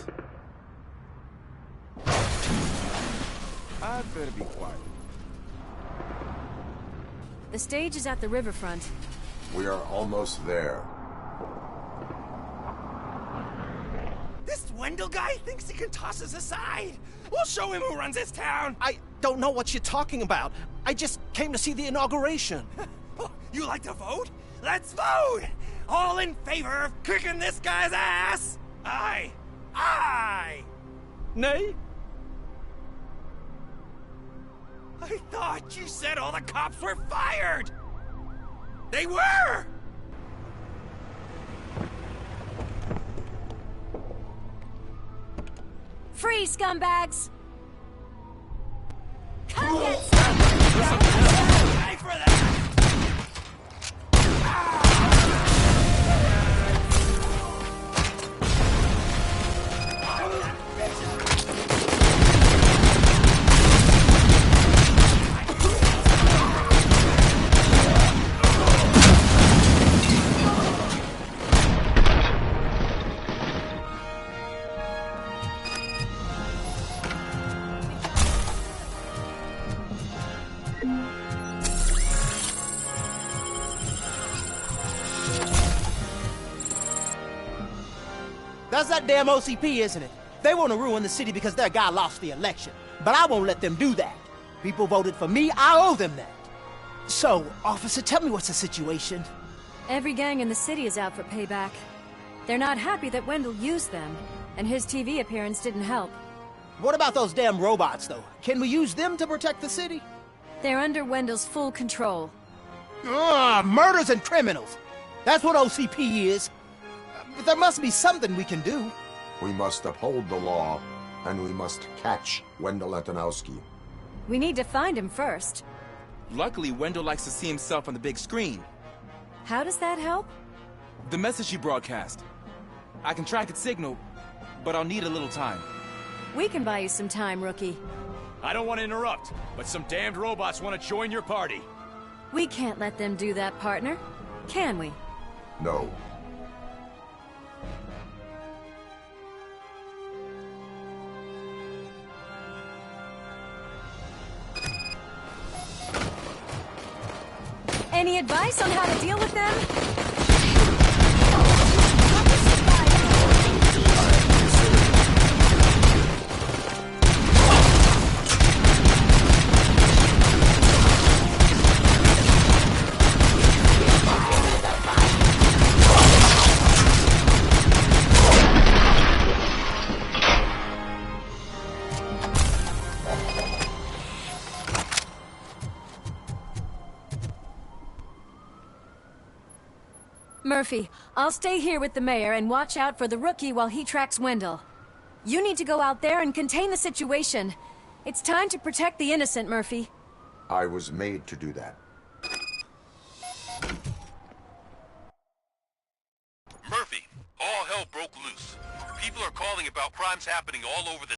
I'd better be quiet. The stage is at the riverfront. We are almost there. This Wendell guy thinks he can toss us aside. We'll show him who runs this town. I don't know what you're talking about. I just came to see the inauguration. You like to vote? Let's vote! All in favor of kicking this guy's ass? Aye. Aye! Nay? I thought you said all the cops were fired! They were! Free, scumbags! Come get some! Pay for that! That's that damn OCP, isn't it? They want to ruin the city because their guy lost the election. But I won't let them do that. People voted for me, I owe them that. So, officer, tell me what's the situation. Every gang in the city is out for payback. They're not happy that Wendell used them, and his TV appearance didn't help. What about those damn robots, though? Can we use them to protect the city? They're under Wendell's full control. Murders and criminals. That's what OCP is. But there must be something we can do. We must uphold the law, and we must catch Wendell Antonowski. We need to find him first. Luckily, Wendell likes to see himself on the big screen. How does that help? The message he broadcast. I can track its signal, but I'll need a little time. We can buy you some time, Rookie. I don't want to interrupt, but some damned robots want to join your party. We can't let them do that, partner. Can we? No. Any advice on how to deal with them? Murphy, I'll stay here with the mayor and watch out for the Rookie while he tracks Wendell. You need to go out there and contain the situation. It's time to protect the innocent, Murphy. I was made to do that. Murphy, all hell broke loose. People are calling about crimes happening all over the